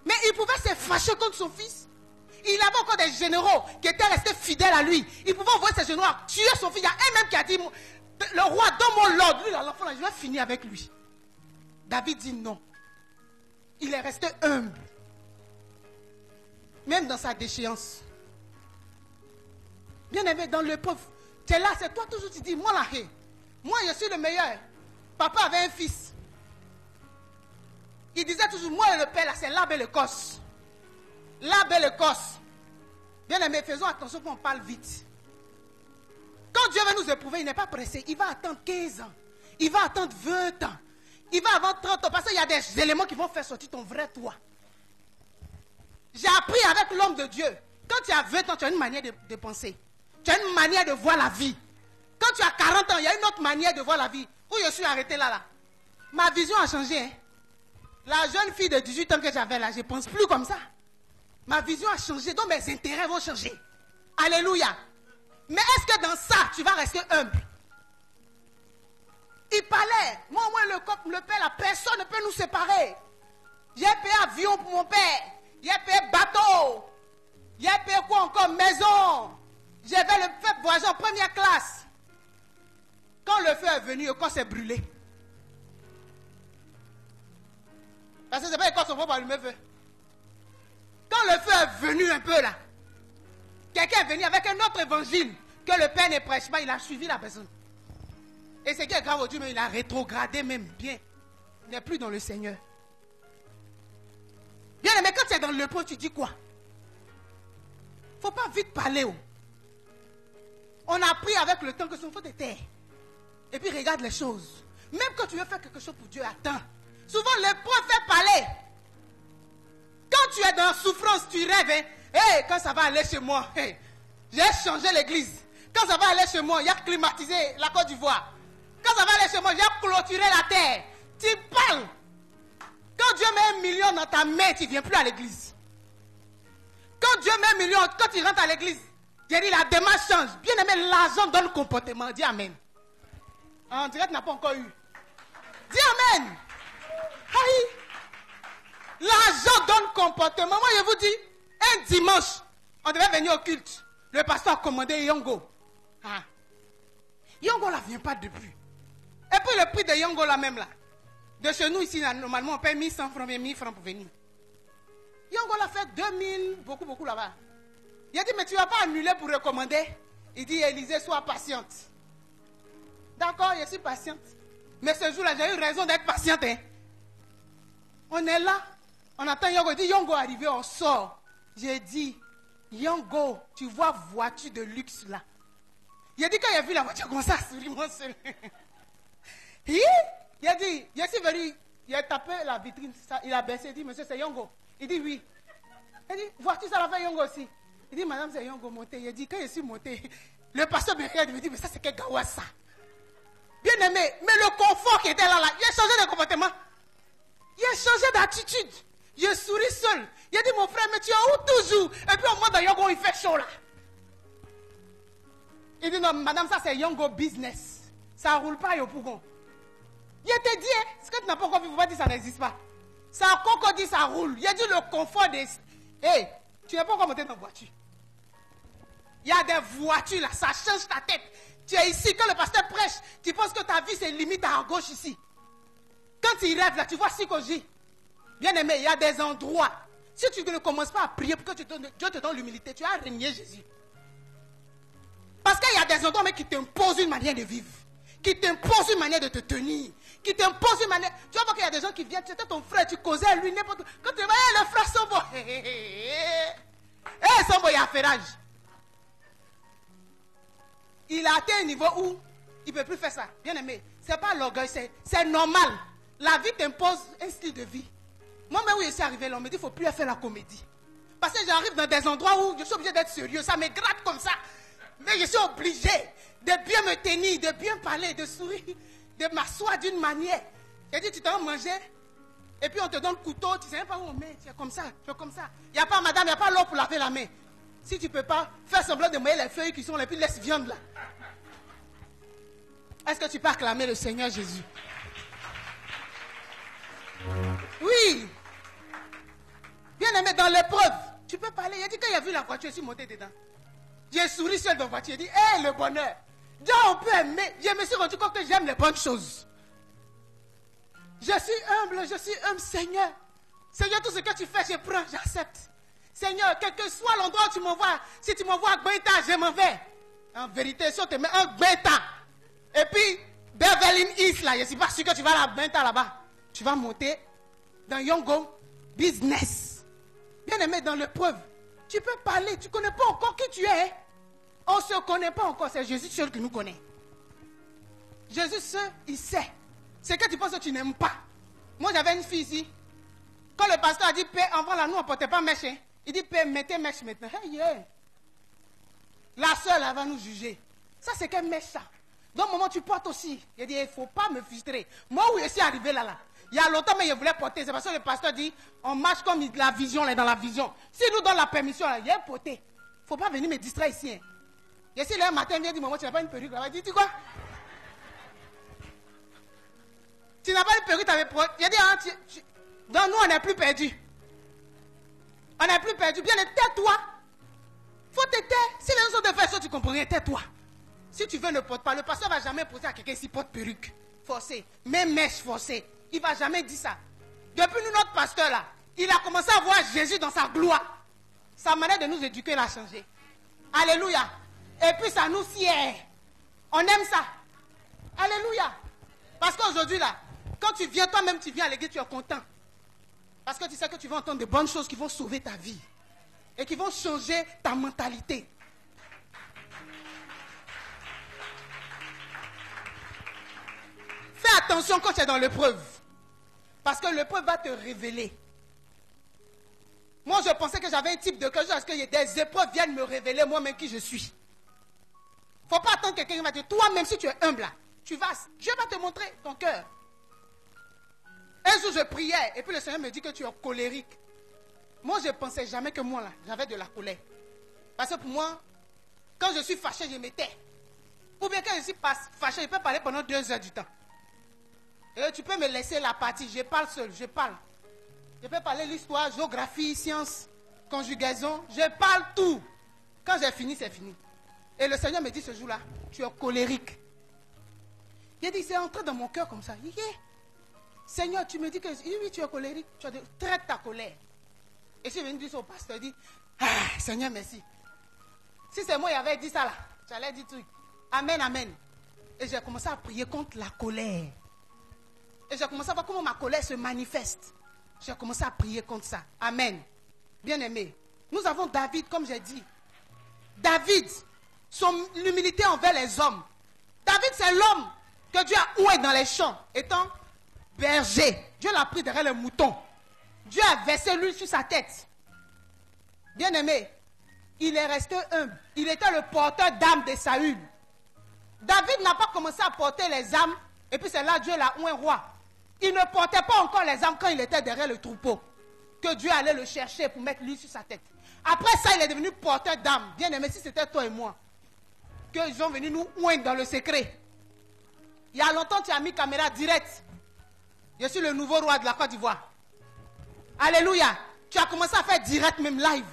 Mais il pouvait se fâcher contre son fils. Il avait encore des généraux qui étaient restés fidèles à lui. Il pouvait envoyer ses généraux à tuer son fils. Il y a un même qui a dit, le roi, donne-moi l'ordre. Lui, l'enfant, je vais finir avec lui. David dit non. Il est resté humble. Même dans sa déchéance. Bien aimé, dans l'épreuve, tu es là, c'est toi toujours, tu dis, moi là, moi je suis le meilleur. Papa avait un fils. Il disait toujours, moi le père là, c'est l'arbre et l'écorce. L'arbre et l'écorce. Bien aimé, faisons attention qu'on parle vite. Quand Dieu va nous éprouver, il n'est pas pressé. Il va attendre 15 ans. Il va attendre 20 ans. Il va avoir 30 ans. Parce qu'il y a des éléments qui vont faire sortir ton vrai toi. J'ai appris avec l'homme de Dieu. Quand tu as 20 ans, tu as une manière de penser. Tu as une manière de voir la vie. Quand tu as 40 ans, il y a une autre manière de voir la vie. Où je suis arrêté là. Ma vision a changé. Hein. La jeune fille de 18 ans que j'avais là, je ne pense plus comme ça. Ma vision a changé, donc mes intérêts vont changer. Alléluia. Mais est-ce que dans ça, tu vas rester humble? Il parlait. Moi, le père, la personne ne peut nous séparer. J'ai payé avion pour mon père. J'ai payé bateau. J'ai payé quoi encore? Maison. J'avais le fait voyager en première classe. Quand le feu est venu, le corps s'est brûlé. Parce que c'est pas le corps sont pour allumer le feu. Quand le feu est venu un peu là, quelqu'un est venu avec un autre évangile que le père ne prêche pas, il a suivi la personne. Et c'est qui est grave au Dieu, mais il a rétrogradé même bien. Il n'est plus dans le Seigneur. Bien, mais quand tu es dans le point, tu dis quoi? Il ne faut pas vite parler. Oh. On a appris avec le temps que ce faut des terres. Et puis regarde les choses. Même quand tu veux faire quelque chose pour Dieu, attends. Souvent, l'épreuve fait parler. Quand tu es dans la souffrance, tu rêves. Hein? Hey, quand ça va aller chez moi, hey, j'ai changé l'église. Quand ça va aller chez moi, il y a climatisé la Côte d'Ivoire. Quand ça va aller chez moi, il y a clôturé la terre. Tu parles. Quand Dieu met 1 million dans ta main, tu ne viens plus à l'église. Quand Dieu met 1 million, quand tu rentres à l'église, j'ai dit la démarche change. Bien aimé, l'argent donne comportement. Dis Amen. En direct, tu n'as pas encore eu. Dis Amen. Aïe. L'argent donne comportement. Moi, je vous dis, un dimanche, on devait venir au culte. Le pasteur a commandé Yongo. Ah. Yongo là ne vient pas depuis. Et puis le prix de Yongo là même là. De chez nous ici, là, normalement, on paye 1100 francs, 1000 francs pour venir. Yongo l'a fait 2000, beaucoup là-bas. Il a dit, mais tu ne vas pas annuler pour recommander. Il dit, Élisée, sois patiente. D'accord, je suis patiente. Mais ce jour-là, j'ai eu raison d'être patiente. Hein. On est là, on attend Yongo. Il dit, Yongo arrivé, on sort. J'ai dit, Yongo, tu vois voiture de luxe là. Il a dit, quand il a vu la voiture comme ça, souris mon seul. Il a dit, je suis venu, il a tapé la vitrine, ça, il a baissé, il dit, monsieur, c'est Yongo. Il dit, oui. Il dit, voiture, ça l'a fait Yongo aussi. Il dit, madame, c'est Yongo monté. Il a dit, quand je suis monté, le pasteur me regarde, il me dit, mais ça, c'est quel gawa ça? Bien aimé, mais le confort qui était là, il a changé de comportement. Il a changé d'attitude. Je souris seul. Il a dit, mon frère, mais tu es où toujours? Et puis au moins dans Yongo, il fait chaud là. Il dit, non, madame, ça c'est Yongo business. Ça ne roule pas au Pougon. Il a dit, hein, ce que tu n'as pas encore vu, il ne faut pas dire que ça n'existe pas. Ça a encore dit ça roule. Il a dit le confort des... Hey, tu n'es pas encore monté dans la voiture. Il y a des voitures là, ça change ta tête. Tu es ici, quand le pasteur prêche, tu penses que ta vie c'est limite à gauche ici. Quand tu rêves là, tu vois psychologie. Bien aimé, il y a des endroits. Si tu ne commences pas à prier pour que Dieu te donne l'humilité, tu as régné Jésus. Parce qu'il y a des endroits mais qui t'imposent une manière de vivre. Qui t'imposent une manière de te tenir. Qui t'imposent une manière... Tu vas voir qu'il y a des gens qui viennent, c'était ton frère, tu causais à lui, n'importe quoi. Quand tu vas, le frère Sambo. Sambo, il y a ferrage. Il a atteint un niveau où il ne peut plus faire ça. Bien aimé, ce n'est pas l'orgueil, c'est normal. La vie t'impose un style de vie. Moi-même, où je suis arrivé là, on me dit qu'il ne faut plus faire la comédie. Parce que j'arrive dans des endroits où je suis obligé d'être sérieux. Ça me gratte comme ça. Mais je suis obligé de bien me tenir, de bien parler, de sourire, de m'asseoir d'une manière. J'ai dit, tu t'en manger, et puis on te donne le couteau, tu ne sais même pas où on met, tu es comme ça, tu es comme ça. Il n'y a pas, madame, il n'y a pas l'eau pour laver la main. Si tu ne peux pas faire semblant de mouiller les feuilles qui sont là, puis laisse viande là. Est-ce que tu peux acclamer le Seigneur Jésus? Oui. Bien aimé, dans l'épreuve, tu peux parler. Il a dit, quand il a vu la voiture, je suis monté dedans. J'ai souri seul dans la voiture. Il a dit, hé, le bonheur. Dieu, on peut aimer. Je me suis rendu compte que j'aime les bonnes choses. Je suis humble, Seigneur. Seigneur, tout ce que tu fais, je prends, j'accepte. Seigneur, quel que soit l'endroit où tu m'envoies, si tu m'envoies à Gbenta, je m'en vais. En vérité, si on te met un Gbenta, et puis, Beverly Hills, là, je ne suis pas sûr que tu vas à Gbenta là-bas. Tu vas monter dans Yongo Business. Bien aimé, dans l'épreuve, tu peux parler, tu ne connais pas encore qui tu es. On ne se connaît pas encore, c'est Jésus seul qui nous connaît. Jésus seul, il sait. C'est que tu penses que tu n'aimes pas. Moi, j'avais une fille ici. Quand le pasteur a dit, paix, avant là, nous, on ne portait pas mèche. Hein. Il dit, paix, mettez mèche maintenant. Hey, yeah. La seule, elle va nous juger. Ça, c'est qu'elle mèche ça. Donc, moment, tu portes aussi. Il dit, il ne faut pas me frustrer. Moi, où je suis arrivé là, il y a longtemps, mais je voulais porter. C'est parce que le pasteur dit, on marche comme la vision, là, dans la vision. S'il nous donne la permission, là, il y a un porté. Il ne faut pas venir me distraire ici. Hein. Je suis là un matin, il vient dire, maman, tu n'as pas une perruque là. Il dit, tu quoi? Tu n'as pas une perruque, tu avais... Il a dit, hein, Donc nous, on n'est plus perdus. On n'est plus perdus. Bien, tais-toi. Faut te taire. Si les gens sont de faire ça, tu comprends rien, tais-toi. Si tu veux, ne porte pas. Le pasteur ne va jamais poser à quelqu'un s'il porte perruque forcée, même mèche forcée. Il ne va jamais dire ça. Depuis nous, notre pasteur là, il a commencé à voir Jésus dans sa gloire. Sa manière de nous éduquer l'a changé. Alléluia. Et puis ça nous fière. On aime ça. Alléluia. Parce qu'aujourd'hui là, quand tu viens, toi-même tu viens à l'église, tu es content. Parce que tu sais que tu vas entendre de bonnes choses qui vont sauver ta vie. Et qui vont changer ta mentalité. Fais attention quand tu es dans l'épreuve. Parce que l'épreuve va te révéler. Moi, je pensais que j'avais un type de cœur parce que des épreuves viennent me révéler moi-même qui je suis. Il ne faut pas attendre quelqu'un qui va te dire, toi-même si tu es humble là, Dieu va te montrer ton cœur. Un jour, je priais et puis le Seigneur me dit que tu es colérique. Moi, je ne pensais jamais que moi là, j'avais de la colère. Parce que pour moi, quand je suis fâché, je m'étais. Ou bien quand je suis fâché, je peux parler pendant 2 heures du temps. Et tu peux me laisser la partie, je parle seul, je parle. Je peux parler l'histoire, géographie, sciences, conjugaison, je parle tout. Quand j'ai fini, c'est fini. Et le Seigneur me dit ce jour-là, tu es colérique. Il a dit, c'est entré dans mon cœur comme ça. Yeah. Seigneur, tu me dis que oui, tu es colérique, tu as traite ta colère. Et je suis venu dire au pasteur, il dit, Seigneur, merci. Si c'est moi qui avais dit ça là, j'allais dire tout. Amen, amen. Et j'ai commencé à prier contre la colère. Et j'ai commencé à voir comment ma colère se manifeste. J'ai commencé à prier contre ça. Amen. Bien-aimé, nous avons David, comme j'ai dit. David, son humilité envers les hommes. David, c'est l'homme que Dieu a oué dans les champs, étant berger. Dieu l'a pris derrière les moutons. Dieu a versé l'huile sur sa tête. Bien-aimé, il est resté humble. Il était le porteur d'âmes de Saül. David n'a pas commencé à porter les âmes, et puis c'est là Dieu l'a oué roi. Il ne portait pas encore les âmes quand il était derrière le troupeau, que Dieu allait le chercher pour mettre l'huile sur sa tête. Après ça, il est devenu porteur d'âmes. Bien-aimé, si c'était toi et moi, qu'ils sont venus nous oindre dans le secret. Il y a longtemps, tu as mis caméra directe. Je suis le nouveau roi de la Côte d'Ivoire. Alléluia. Tu as commencé à faire direct, même live.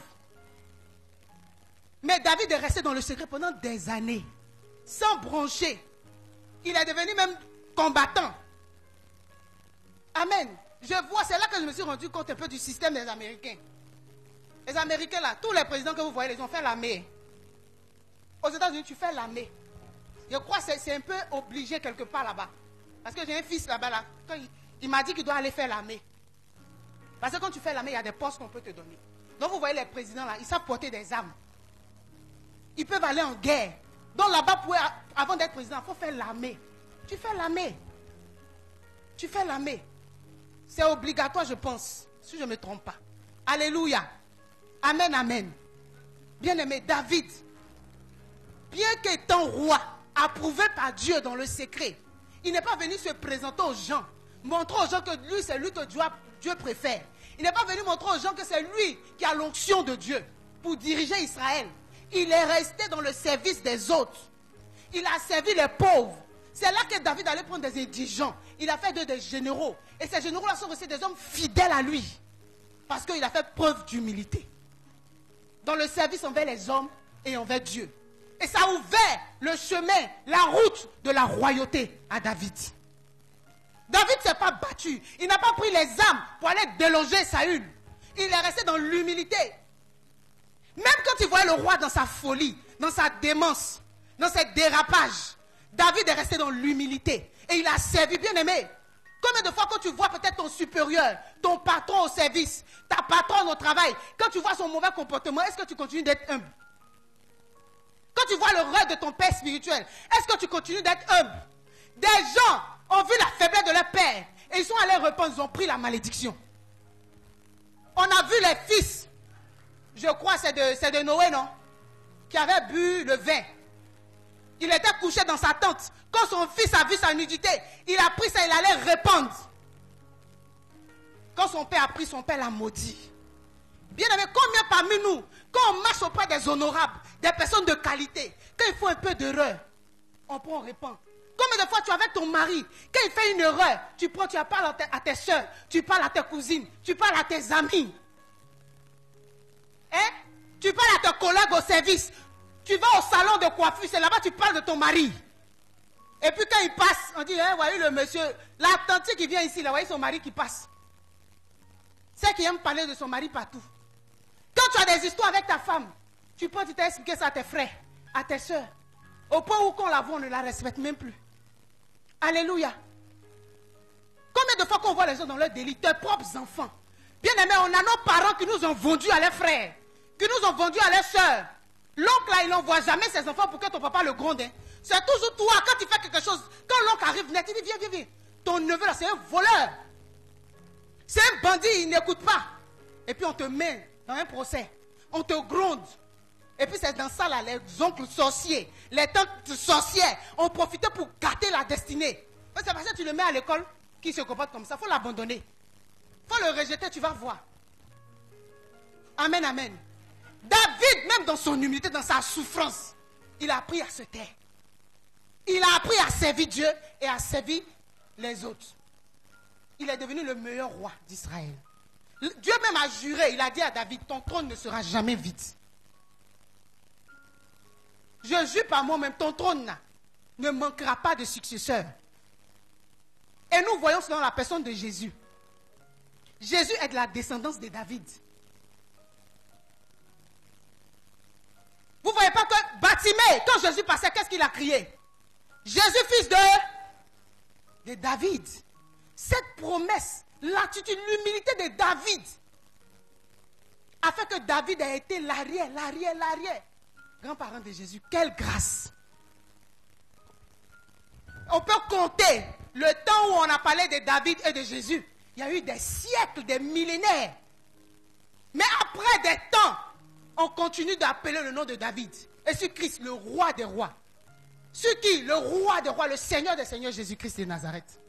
Mais David est resté dans le secret pendant des années, sans broncher. Il est devenu même combattant. Amen. Je vois, c'est là que je me suis rendu compte un peu du système des Américains. Les Américains là, tous les présidents que vous voyez, ils ont fait l'armée. Aux États-Unis, tu fais l'armée. Je crois que c'est un peu obligé quelque part là-bas. Parce que j'ai un fils là-bas là. Quand il m'a dit qu'il doit aller faire l'armée. Parce que quand tu fais l'armée, il y a des postes qu'on peut te donner. Donc vous voyez les présidents là, ils savent porter des armes. Ils peuvent aller en guerre. Donc là-bas, avant d'être président, il faut faire l'armée. Tu fais l'armée. Tu fais l'armée. C'est obligatoire, je pense, si je ne me trompe pas. Alléluia. Amen, amen. Bien-aimé, David, bien qu'étant roi, approuvé par Dieu dans le secret, il n'est pas venu se présenter aux gens, montrer aux gens que lui, c'est lui que Dieu préfère. Il n'est pas venu montrer aux gens que c'est lui qui a l'onction de Dieu pour diriger Israël. Il est resté dans le service des autres. Il a servi les pauvres. C'est là que David allait prendre des indigents. Il a fait des généraux. Et ces généraux-là sont aussi des hommes fidèles à lui. Parce qu'il a fait preuve d'humilité. Dans le service envers les hommes et envers Dieu. Et ça a ouvert le chemin, la route de la royauté à David. David ne s'est pas battu. Il n'a pas pris les armes pour aller déloger Saül. Il est resté dans l'humilité. Même quand il voyait le roi dans sa folie, dans sa démence, dans ses dérapages, David est resté dans l'humilité. Et il a servi, bien aimé. Combien de fois quand tu vois peut-être ton supérieur, ton patron au service, ta patronne au travail, quand tu vois son mauvais comportement, est-ce que tu continues d'être humble? Quand tu vois le rôle de ton père spirituel, est-ce que tu continues d'être humble? Des gens ont vu la faiblesse de leur père et ils sont allés répondre, ils ont pris la malédiction. On a vu les fils, je crois c'est de Noé, non? Qui avait bu le vin. Il était couché dans sa tente. Quand son fils a vu sa nudité, il a pris ça, il allait répandre. Quand son père a pris, son père l'a maudit. Bien aimé, combien parmi nous, quand on marche auprès des honorables, des personnes de qualité, quand il faut un peu d'erreur, on prend, on répand. Combien de fois tu es avec ton mari, quand il fait une erreur, tu parles à tes soeurs, tu parles à tes cousines, tu parles à tes amis. Hein? Tu parles à tes collègues au service. Tu vas au salon de coiffure, c'est là-bas tu parles de ton mari. Et puis quand il passe, on dit, hein, voyez le monsieur, la tante qui vient ici, là, voyez son mari qui passe. C'est qui aime parler de son mari partout. Quand tu as des histoires avec ta femme, tu t'as expliqué ça à tes frères, à tes soeurs. Au point où quand on la voit, on ne la respecte même plus. Alléluia. Combien de fois qu'on voit les gens dans leur délit, tes propres enfants. Bien aimé, on a nos parents qui nous ont vendus à leurs frères, qui nous ont vendus à leurs soeurs. L'oncle là, il n'envoie jamais ses enfants pour que ton papa le gronde. Hein. C'est toujours toi, quand tu fais quelque chose, quand l'oncle arrive net, il dit viens. Ton neveu là, c'est un voleur. C'est un bandit, il n'écoute pas. Et puis on te met dans un procès. On te gronde. Et puis c'est dans ça là, les oncles sorciers, les tantes sorcières ont profité pour gâter la destinée. C'est parce que tu le mets à l'école qui se comporte comme ça. Il faut l'abandonner. Il faut le rejeter, tu vas voir. Amen, amen. David, même dans son humilité, dans sa souffrance, il a appris à se taire. Il a appris à servir Dieu et à servir les autres. Il est devenu le meilleur roi d'Israël. Dieu même a juré, il a dit à David, ton trône ne sera jamais vide. Je jure par moi-même, ton trône là, ne manquera pas de successeurs. Et nous voyons cela dans la personne de Jésus. Jésus est de la descendance de David. Vous ne voyez pas que Bartimée, quand Jésus passait, qu'est-ce qu'il a crié? Jésus, fils de David. Cette promesse, l'attitude, l'humilité de David a fait que David a été l'arrière grand-parent de Jésus. Quelle grâce! On peut compter le temps où on a parlé de David et de Jésus. Il y a eu des siècles, des millénaires. Mais après des temps, on continue d'appeler le nom de David. Et sur Christ, le roi des rois. Sur qui? Le roi des rois, le Seigneur des seigneurs, Jésus-Christ de Nazareth.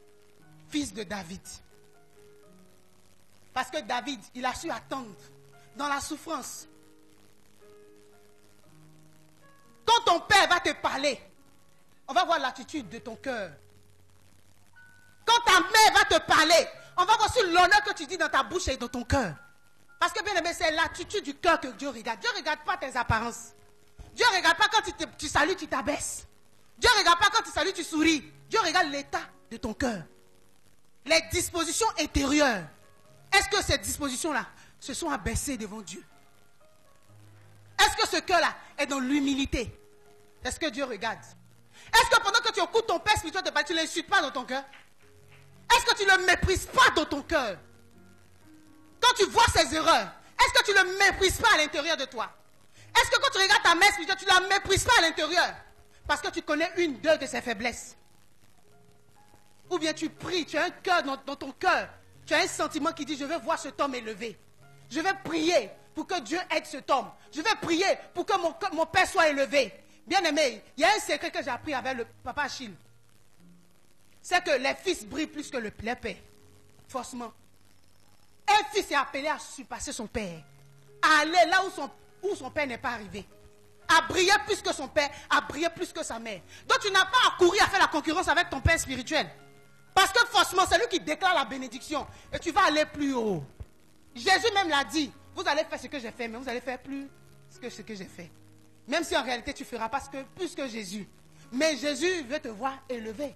Fils de David. Parce que David, il a su attendre dans la souffrance. Quand ton père va te parler, on va voir l'attitude de ton cœur. Quand ta mère va te parler, on va voir sur l'honneur que tu dis dans ta bouche et dans ton cœur. Parce que bien aimé, c'est l'attitude du cœur que Dieu regarde. Dieu ne regarde pas tes apparences. Dieu ne regarde pas quand tu salues, tu t'abaisses. Dieu ne regarde pas quand tu salues, tu souris. Dieu regarde l'état de ton cœur. Les dispositions intérieures. Est-ce que ces dispositions-là se sont abaissées devant Dieu? Est-ce que ce cœur-là est dans l'humilité? Est-ce que Dieu regarde? Est-ce que pendant que tu écoutes ton père spirituel te parler, tu ne l'insultes pas dans ton cœur? Est-ce que tu ne le méprises pas dans ton cœur? Quand tu vois ses erreurs, est-ce que tu ne le méprises pas à l'intérieur de toi? Est-ce que quand tu regardes ta mère spirituelle, tu ne la méprises pas à l'intérieur? Parce que tu connais deux de ses faiblesses. Ou bien tu pries, tu as un cœur dans ton cœur. Tu as un sentiment qui dit, je veux voir cet homme élevé. Je vais prier pour que Dieu aide cet homme. Je vais prier pour que mon père soit élevé. Bien aimé, il y a un secret que j'ai appris avec le papa Achille. C'est que les fils brillent plus que les pères. Forcément. Un fils est appelé à surpasser son père. À aller là où son père n'est pas arrivé. À briller plus que son père, à briller plus que sa mère. Donc tu n'as pas à courir à faire la concurrence avec ton père spirituel. Parce que forcément, c'est lui qui déclare la bénédiction. Et tu vas aller plus haut. Jésus même l'a dit. Vous allez faire ce que j'ai fait, mais vous allez faire plus que ce que j'ai fait. Même si en réalité tu ne feras pas plus que Jésus. Mais Jésus veut te voir élevé.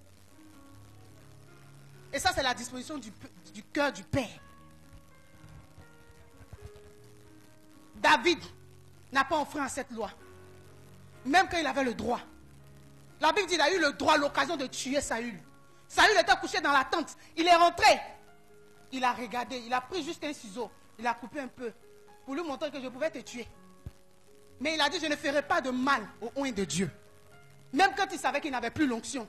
Et ça, c'est la disposition du cœur du Père. David n'a pas enfreint cette loi. Même quand il avait le droit. La Bible dit qu'il a eu le droit, l'occasion de tuer Saül. Saül était couché dans la tente. Il est rentré. Il a regardé. Il a pris juste un ciseau. Il a coupé un peu. Pour lui montrer que je pouvais te tuer. Mais il a dit, je ne ferai pas de mal au oint de Dieu. Même quand il savait qu'il n'avait plus l'onction.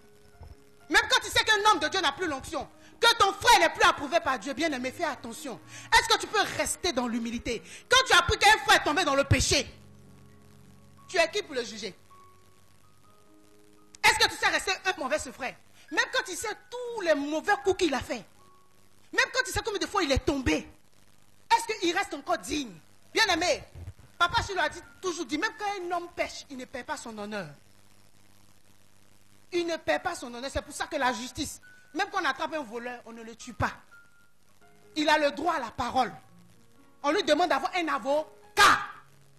Même quand il sait qu'un homme de Dieu n'a plus l'onction. Que ton frère n'est plus approuvé par Dieu. Bien aimé, fais attention. Est-ce que tu peux rester dans l'humilité? Quand tu as appris qu'un frère est tombé dans le péché, tu es qui pour le juger? Est-ce que tu sais rester un mauvais frère? Même quand tu sais tous les mauvais coups qu'il a fait. Même quand tu sais combien de fois il est tombé. Est-ce qu'il reste encore digne? Bien aimé, papa Chilo a toujours dit, même quand un homme pêche, il ne perd pas son honneur. Il ne perd pas son honneur. C'est pour ça que la justice, même quand on attrape un voleur, on ne le tue pas. Il a le droit à la parole. On lui demande d'avoir un avocat.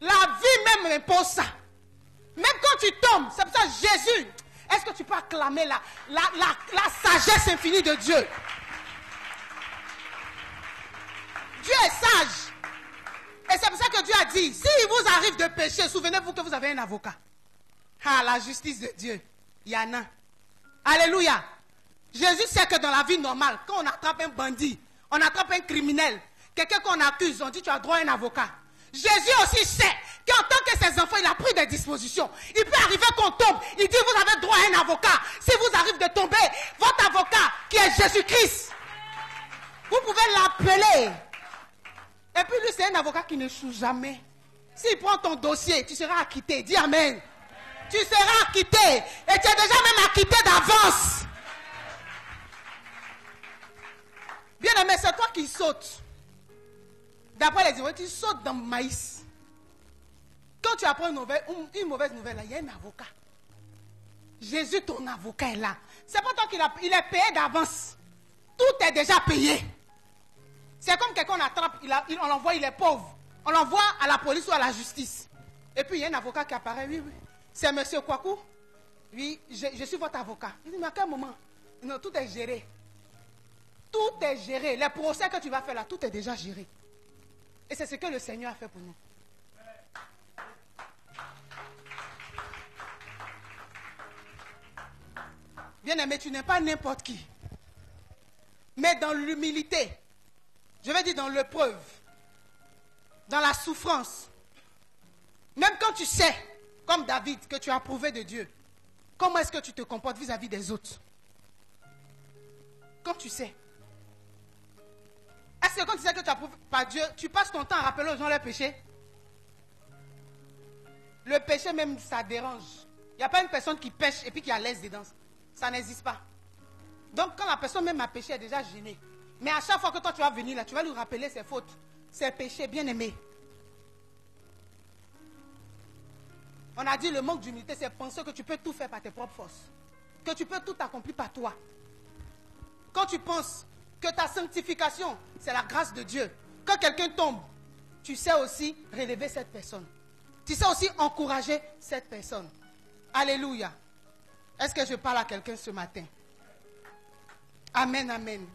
La vie même impose ça. Même quand tu tombes, c'est pour ça Jésus, est-ce que tu peux acclamer la sagesse infinie de Dieu? Dieu est sage. Et c'est pour ça que Dieu a dit, s'il vous arrive de pécher, souvenez-vous que vous avez un avocat. Ah, la justice de Dieu, il y en a. Alléluia. Jésus sait que dans la vie normale, quand on attrape un bandit, on attrape un criminel, quelqu'un qu'on accuse, on dit tu as droit à un avocat. Jésus aussi sait qu'en tant que ses enfants, il a pris des dispositions. Il peut arriver qu'on tombe, il dit vous avez droit à un avocat. Si vous arrive de tomber, votre avocat qui est Jésus-Christ, vous pouvez l'appeler. Et puis lui, c'est un avocat qui n'échoue jamais. S'il prend ton dossier, tu seras acquitté. Dis Amen. Tu seras acquitté. Et tu es déjà même acquitté d'avance. Bien aimé, c'est toi qui sautes. D'après les Hébreux, tu sautes dans le maïs. Quand tu apprends une mauvaise nouvelle, là, il y a un avocat. Jésus, ton avocat est là. C'est pas toi qu'il est payé d'avance. Tout est déjà payé. C'est comme quelqu'un qu'on attrape, on l'envoie, il est pauvre. On l'envoie à la police ou à la justice. Et puis il y a un avocat qui apparaît, oui. C'est monsieur Kwaku. Oui, je suis votre avocat. Il dit, mais à quel moment? Non, tout est géré. Tout est géré. Les procès que tu vas faire là, tout est déjà géré. Et c'est ce que le Seigneur a fait pour nous. Bien-aimé, tu n'es pas n'importe qui. Mais dans l'humilité, je vais dire dans l'épreuve, dans la souffrance, même quand tu sais, comme David, que tu as approuvé de Dieu, comment est-ce que tu te comportes vis-à-vis des autres? Quand tu sais. Est-ce que quand tu sais que tu approuves par Dieu, tu passes ton temps à rappeler aux gens leurs péchés? Le péché même, ça dérange. Il n'y a pas une personne qui pêche et puis qui est à l'aise dedans. Ça n'existe pas. Donc quand la personne même a péché, elle est déjà gênée. Mais à chaque fois que toi tu vas venir là, tu vas lui rappeler ses fautes, ses péchés, bien aimés. On a dit le manque d'humilité, c'est penser que tu peux tout faire par tes propres forces. Que tu peux tout accomplir par toi. Quand tu penses que ta sanctification, c'est la grâce de Dieu. Quand quelqu'un tombe, tu sais aussi relever cette personne. Tu sais aussi encourager cette personne. Alléluia. Est-ce que je parle à quelqu'un ce matin? Amen, amen.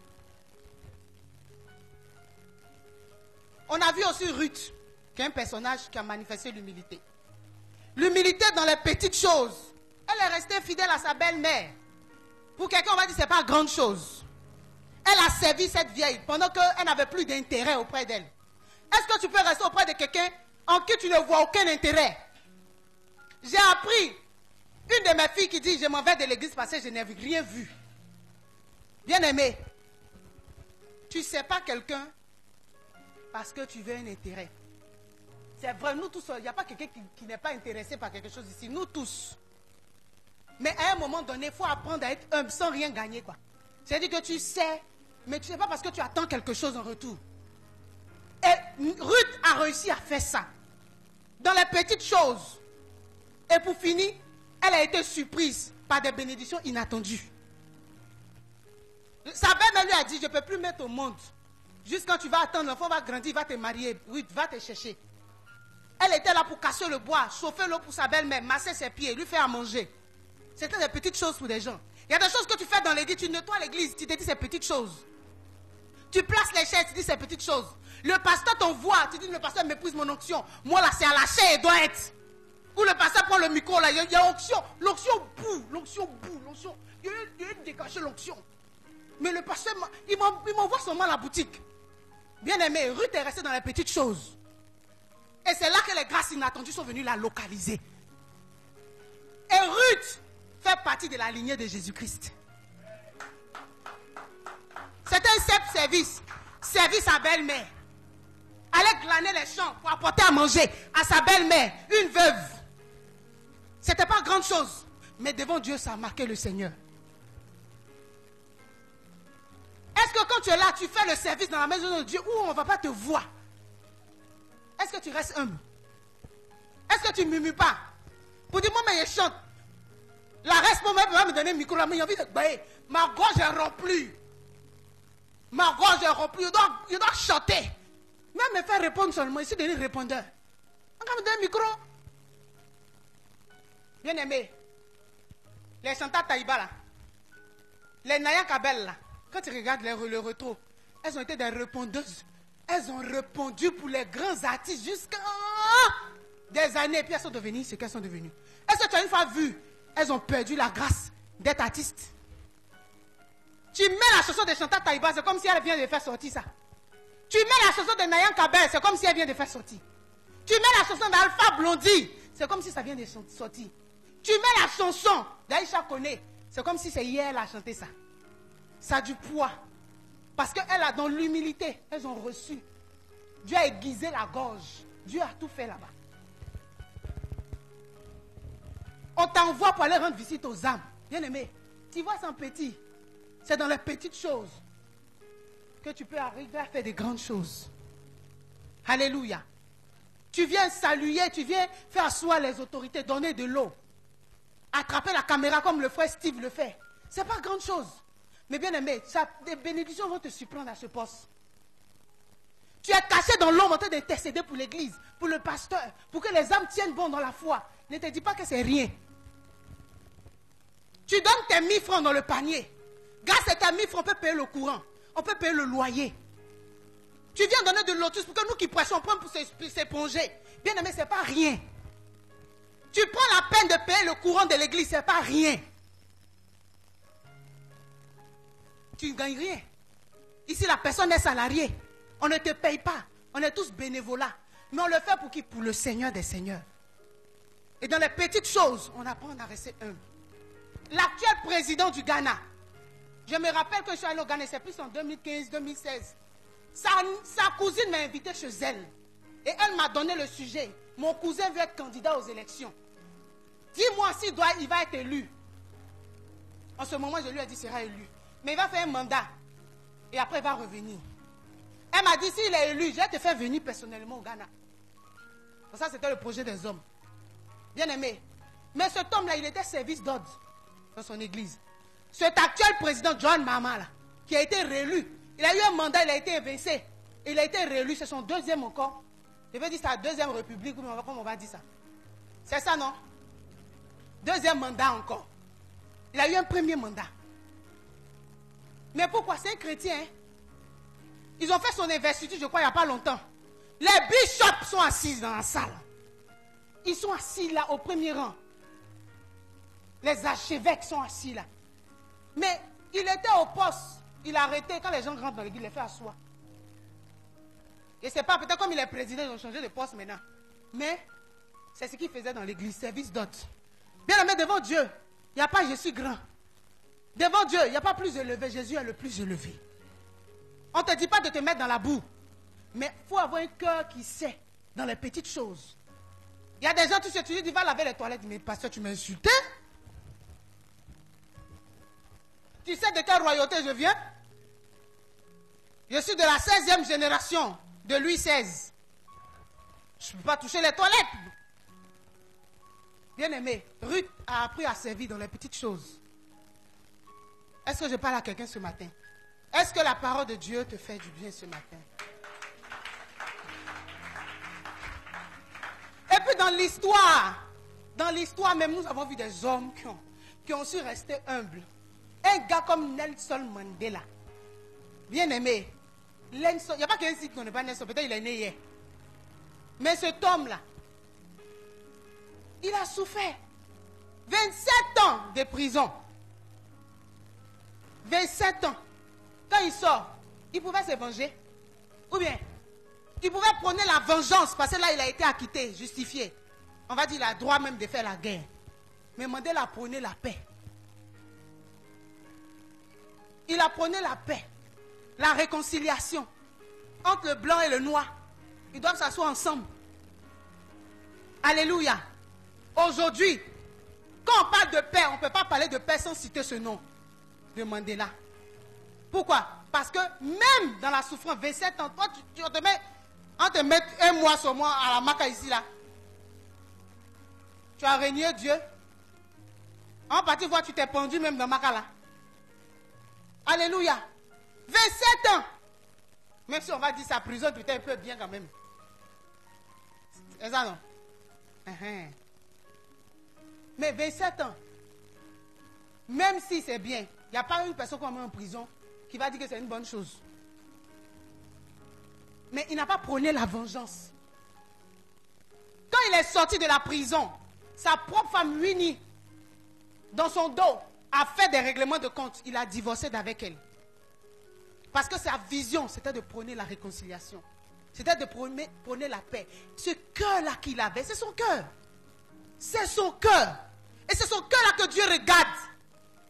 On a vu aussi Ruth, qui est un personnage qui a manifesté l'humilité. L'humilité dans les petites choses. Elle est restée fidèle à sa belle-mère. Pour quelqu'un, on va dire que ce n'est pas grande chose. Elle a servi cette vieille pendant qu'elle n'avait plus d'intérêt auprès d'elle. Est-ce que tu peux rester auprès de quelqu'un en qui tu ne vois aucun intérêt? J'ai appris une de mes filles qui dit, je m'en vais de l'église parce que je n'ai rien vu. Bien aimé, tu ne sais pas quelqu'un parce que tu veux un intérêt. C'est vrai, nous tous, il n'y a pas quelqu'un qui n'est pas intéressé par quelque chose ici, nous tous. Mais à un moment donné, il faut apprendre à être humble sans rien gagner, quoi. C'est-à-dire que tu sais, mais tu ne sais pas parce que tu attends quelque chose en retour. Et Ruth a réussi à faire ça. Dans les petites choses. Et pour finir, elle a été surprise par des bénédictions inattendues. Sa belle-mère lui a dit, je ne peux plus mettre au monde. Juste quand tu vas attendre, l'enfant va grandir, il va te marier. Ruth va te chercher. Elle était là pour casser le bois, chauffer l'eau pour sa belle-mère, masser ses pieds, lui faire à manger. C'était des petites choses pour des gens. Il y a des choses que tu fais dans l'église, tu nettoies l'église, tu te dis ces petites choses. Tu places les chaises, tu dis ces petites choses. Le pasteur t'envoie, tu dis le pasteur méprise mon onction. Moi là c'est à la chair, il doit être. Ou le pasteur prend le micro là, il y a onction. L'onction boue, l'onction. Il y a eu décaché l'onction. Mais le pasteur, il m'envoie seulement à la boutique. Bien aimé, Ruth est restée dans les petites choses. Et c'est là que les grâces inattendues sont venues la localiser. Et Ruth fait partie de la lignée de Jésus-Christ. C'était un simple service. Service à belle-mère. Aller glaner les champs pour apporter à manger à sa belle-mère, une veuve. C'était pas grande chose. Mais devant Dieu, ça a marqué le Seigneur. Est-ce que quand tu es là, tu fais le service dans la maison de Dieu où on ne va pas te voir? Est-ce que tu restes humble? Est-ce que tu ne murmures pas? Pour dire, moi, mais je chante. La responsable va me donner le micro, mais j'ai envie de bailler. Ma gorge est remplie. Ma gorge est remplie. Je dois chanter. Même me faire répondre seulement. Je suis devenu répondeur. On va me donner le micro. Bien aimé. Les Santa Taïba là. Les Naya Kabel là. Quand tu regardes le retour, elles ont été des répondeuses. Elles ont répondu pour les grands artistes jusqu'à des années. Et puis elles sont devenues ce qu'elles sont devenues. Est-ce que tu as une fois vu? Elles ont perdu la grâce d'être artistes. Tu mets la chanson de Chantal Taïba, c'est comme si elle vient de faire sortir ça. Tu mets la chanson de Nayan Kabel, c'est comme si elle vient de faire sortir. Tu mets la chanson d'Alpha Blondy, c'est comme si ça vient de sortir. Tu mets la chanson d'Aïcha Koné, c'est comme si c'est hier elle a chanté ça. Ça a du poids. Parce qu'elle a dans l'humilité, elles ont reçu. Dieu a aiguisé la gorge. Dieu a tout fait là-bas. On t'envoie pour aller rendre visite aux âmes. Bien aimé, tu vois c'est un petit. C'est dans les petites choses que tu peux arriver à faire des grandes choses. Alléluia. Tu viens saluer, tu viens faire asseoir les autorités, donner de l'eau. Attraper la caméra comme le frère Steve le fait. Ce n'est pas grande chose. Mais bien aimé, des bénédictions vont te surprendre à ce poste. Tu es caché dans l'ombre en train d'intercéder pour l'église, pour le pasteur, pour que les âmes tiennent bon dans la foi. Ne te dis pas que c'est rien. Tu donnes tes 1000 francs dans le panier. Grâce à tes 1000 francs, on peut payer le courant. On peut payer le loyer. Tu viens donner de lotus pour que nous qui prêchons, on prenne pour s'éponger. Bien aimé, ce n'est pas rien. Tu prends la peine de payer le courant de l'église, ce n'est pas rien. Tu ne gagnes rien. Ici, la personne est salariée. On ne te paye pas. On est tous bénévolats. Mais on le fait pour qui? Pour le Seigneur des Seigneurs. Et dans les petites choses, on apprend à rester humble. L'actuel président du Ghana, je me rappelle que je suis allé au Ghana, c'est plus en 2015-2016. Sa cousine m'a invité chez elle. Et elle m'a donné le sujet. Mon cousin veut être candidat aux élections. Dis-moi s'il va être élu. En ce moment, je lui ai dit qu'il sera élu. Mais il va faire un mandat. Et après, il va revenir. Elle m'a dit, s'il est élu, je vais te faire venir personnellement au Ghana. Donc ça, c'était le projet des hommes. Bien aimé. Mais cet homme-là, il était service d'ordre dans son église. Cet actuel président, John Mahama, là, qui a été réélu, il a eu un mandat, il a été évincé. Il a été réélu, c'est son deuxième encore. Je veux dire, c'est la deuxième république, comme on va dire ça. C'est ça, non? Deuxième mandat encore. Il a eu un premier mandat. Mais pourquoi? C'est un chrétien. Hein? Ils ont fait son investiture, je crois, il n'y a pas longtemps. Les bishops sont assis dans la salle. Ils sont assis là, au premier rang. Les archevêques sont assis là. Mais il était au poste. Il a arrêté. Quand les gens rentrent dans l'église, il les fait asseoir. Et c'est pas, peut-être comme il est président, ils ont changé de poste maintenant. Mais c'est ce qu'il faisait dans l'église, service d'hôte. Bien aimé, devant Dieu, il n'y a pas je suis grand. Devant Dieu, il n'y a pas plus élevé. Jésus est le plus élevé. On ne te dit pas de te mettre dans la boue. Mais il faut avoir un cœur qui sait dans les petites choses. Il y a des gens, tu sais, tu dis, va laver les toilettes. Mais pasteur, tu m'as insulté. Tu sais de quelle royauté je viens? Je suis de la 16e génération de Louis XVI. Je ne peux pas toucher les toilettes. Bien aimé, Ruth a appris à servir dans les petites choses. Est-ce que je parle à quelqu'un ce matin? Est-ce que la parole de Dieu te fait du bien ce matin? Et puis dans l'histoire même, nous avons vu des hommes qui ont su rester humbles. Un gars comme Nelson Mandela, bien aimé, il n'y a pas qu'un site qui ne connaît pas Nelson, peut-être il est né hier. Mais cet homme-là, il a souffert 27 ans de prison. 27 ans. Quand il sort, il pouvait se venger. Ou bien, il pouvait prendre la vengeance parce que là, il a été acquitté, justifié. On va dire, il a le droit même de faire la guerre. Mais Mandela prenait la paix. Il apprenait la paix, la réconciliation entre le blanc et le noir. Ils doivent s'asseoir ensemble. Alléluia. Aujourd'hui, quand on parle de paix, on ne peut pas parler de paix sans citer ce nom de Mandela. Pourquoi? Parce que même dans la souffrance, 27 ans, toi, on te met un mois sur moi à la maca ici, là. Tu as régné Dieu. En partie voir, tu t'es pendu même dans Makala. Alléluia. 27 ans. Même si on va dire sa prison, peut-être un peu bien quand même. C'est ça, non? Mais 27 ans. Même si c'est bien, il n'y a pas une personne qu'on met en prison qui va dire que c'est une bonne chose. Mais il n'a pas prôné la vengeance. Quand il est sorti de la prison, sa propre femme Winnie, dans son dos, a fait des règlements de compte. Il a divorcé d'avec elle. Parce que sa vision, c'était de prôner la réconciliation. C'était de prôner la paix. Ce cœur-là qu'il avait, c'est son cœur. C'est son cœur. Et c'est son cœur-là que Dieu regarde.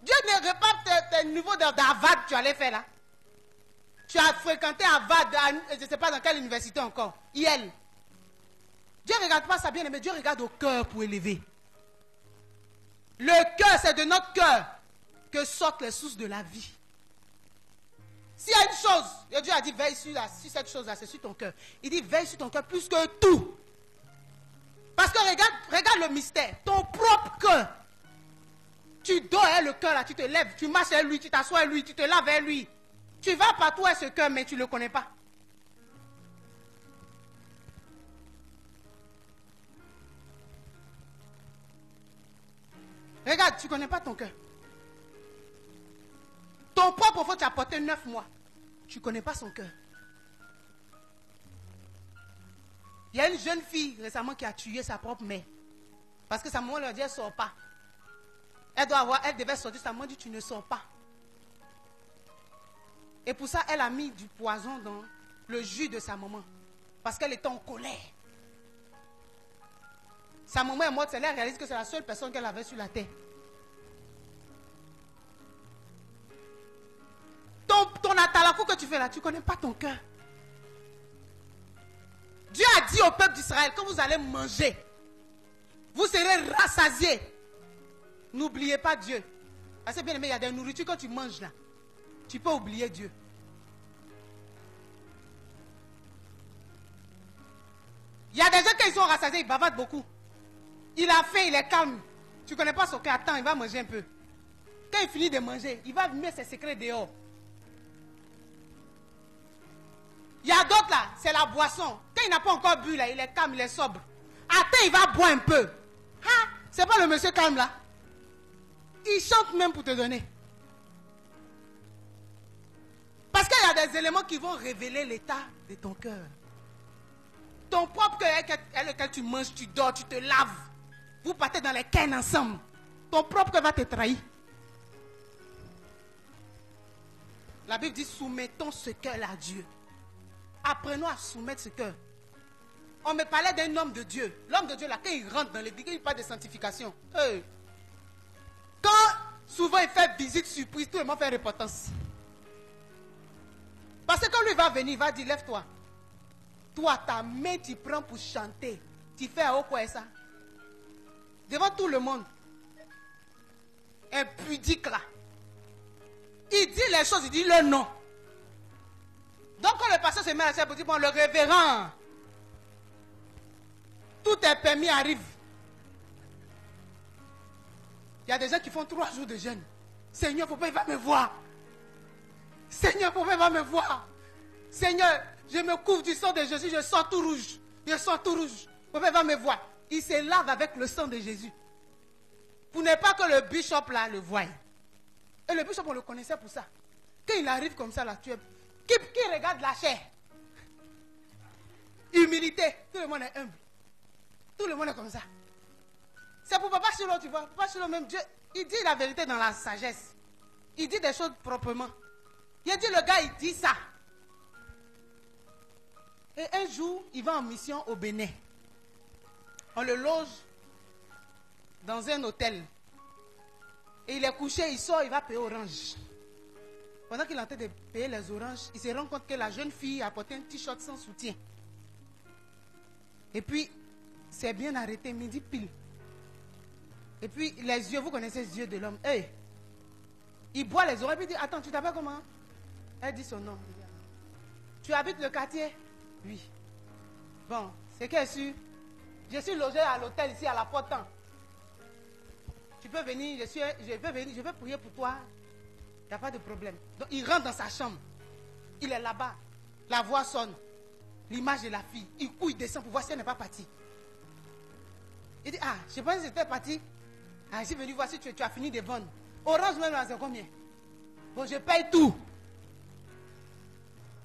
Dieu ne regarde pas tes niveaux d'Harvard que tu allais faire là. Tu as fréquenté Harvard, je ne sais pas dans quelle université encore. Yale. Dieu ne regarde pas ça bien, mais Dieu regarde au cœur pour élever. Le cœur, c'est de notre cœur que sortent les sources de la vie. S'il y a une chose, et Dieu a dit veille sur cette chose-là, c'est sur ton cœur. Il dit veille sur ton cœur plus que tout. Parce que regarde le mystère. Ton propre cœur. Tu dors avec le cœur là, tu te lèves, tu marches avec lui, tu t'assois avec lui, tu te laves avec lui. Tu vas partout avec ce cœur, mais tu ne le connais pas. Regarde, tu ne connais pas ton cœur. Ton propre enfant t'a porté 9 mois. Tu ne connais pas son cœur. Il y a une jeune fille récemment qui a tué sa propre mère. Parce que sa maman lui a dit, elle ne sort pas. Elle devait sortir, sa maman dit, tu ne sors pas. Et pour ça, elle a mis du poison dans le jus de sa maman. Parce qu'elle était en colère. Sa maman est morte, elle réalise que c'est la seule personne qu'elle avait sur la terre. Ton atalakou que tu fais là, tu ne connais pas ton cœur. Dieu a dit au peuple d'Israël, quand vous allez manger, vous serez rassasiés. N'oubliez pas Dieu. Parce que bien aimé, il y a des nourritures quand tu manges là. Tu peux oublier Dieu. Il y a des gens qui sont rassasiés, ils bavardent beaucoup. Il a fait, il est calme. Tu ne connais pas son cœur, attends, il va manger un peu. Quand il finit de manger, il va mettre ses secrets dehors. Il y a d'autres là, c'est la boisson. Quand il n'a pas encore bu là, il est calme, il est sobre. Attends, il va boire un peu. Ah, c'est pas le monsieur calme là. Il chante même pour te donner. Parce qu'il y a des éléments qui vont révéler l'état de ton cœur. Ton propre cœur avec lequel tu manges, tu dors, tu te laves. Vous partez dans les cannes ensemble. Ton propre cœur va te trahir. La Bible dit soumettons ce cœur à Dieu. Apprenons à soumettre ce cœur. On me parlait d'un homme de Dieu. L'homme de Dieu là, quand il rentre dans l'église, il parle de sanctification. Quand souvent il fait visite surprise, tout le monde fait repentance. Parce que quand lui va venir, il va dire lève-toi. Toi, ta main, tu prends pour chanter. Tu fais à quoi ça? Devant tout le monde. Impudique là. Il dit les choses, il dit le nom. Donc quand le pasteur se met à la pour dire, bon, le révérend, tout est permis, arrive. Il y a des gens qui font 3 jours de jeûne. Seigneur, pourquoi il va me voir? Seigneur, pourquoi il va me voir? Seigneur, je me couvre du sang de Jésus, je sens tout rouge. Je sens tout rouge. Pourquoi il va me voir? Il se lave avec le sang de Jésus. Pour ne pas que le bishop là le voie. Et le bishop, on le connaissait pour ça. Quand il arrive comme ça là, tu es... Qui regarde la chair? Humilité. Tout le monde est humble. Tout le monde est comme ça. C'est pour Papa Chilo, tu vois. Papa Chilo, même Dieu, il dit la vérité dans la sagesse. Il dit des choses proprement. Il a dit, le gars, il dit ça. Et un jour, il va en mission au Bénin. On le loge dans un hôtel. Et il est couché, il sort, il va payer orange. Pendant qu'il est en train de payer les oranges, il se rend compte que la jeune fille a porté un t-shirt sans soutien. Et puis, c'est bien arrêté, midi pile. Et puis, les yeux, vous connaissez les yeux de l'homme. Hey, il boit les oranges, et puis il dit, attends, tu t'appelles comment? Elle dit son nom. Tu habites le quartier? Oui. Bon, c'est qu'elle est sûre. Je suis logé à l'hôtel ici, à la porte. tu peux venir, je vais prier pour toi. Il n'y a pas de problème. Donc il rentre dans sa chambre. Il est là-bas. La voix sonne. L'image de la fille. Il court, il descend pour voir si elle n'est pas partie. Il dit, ah, je pense que c'était parti. Ah, je suis venu voir si tu as fini de vendre. Orange même, c'est combien? Bon, je paye tout.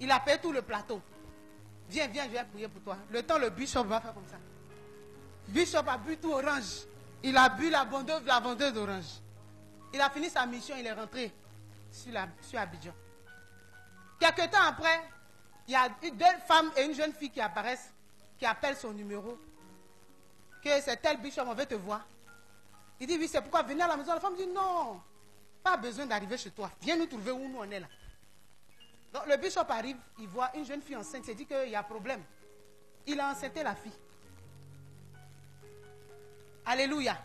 Il a payé tout le plateau. Viens, je vais prier pour toi. Le temps, le bishop va faire comme ça. Bishop a bu tout orange. Il a bu la vendeuse d'orange. Il a fini sa mission, il est rentré sur Abidjan. Quelques temps après, il y a 2 femmes et une jeune fille qui apparaissent, qui appellent son numéro. Que c'est tel bishop, on veut te voir. Il dit, oui, c'est pourquoi venez à la maison. La femme dit, non, pas besoin d'arriver chez toi. Viens nous trouver où nous on est là. Donc le bishop arrive, il voit une jeune fille enceinte, il s'est dit qu'il y a problème. Il a enceinté la fille. Alléluia.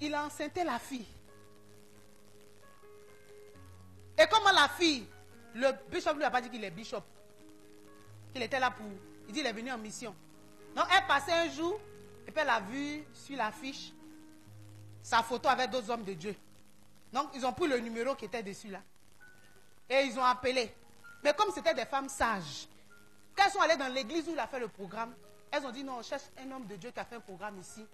Il a enceinté la fille. Et comment la fille, le bishop lui a pas dit qu'il est bishop. Qu'il était là pour... Il dit qu'il est venu en mission. Donc elle passait un jour, et puis elle a vu sur l'affiche sa photo avec d'autres hommes de Dieu. Donc ils ont pris le numéro qui était dessus là. Et ils ont appelé. Mais comme c'était des femmes sages, quand elles sont allées dans l'église où il a fait le programme, elles ont dit non, on cherche un homme de Dieu qui a fait un programme ici.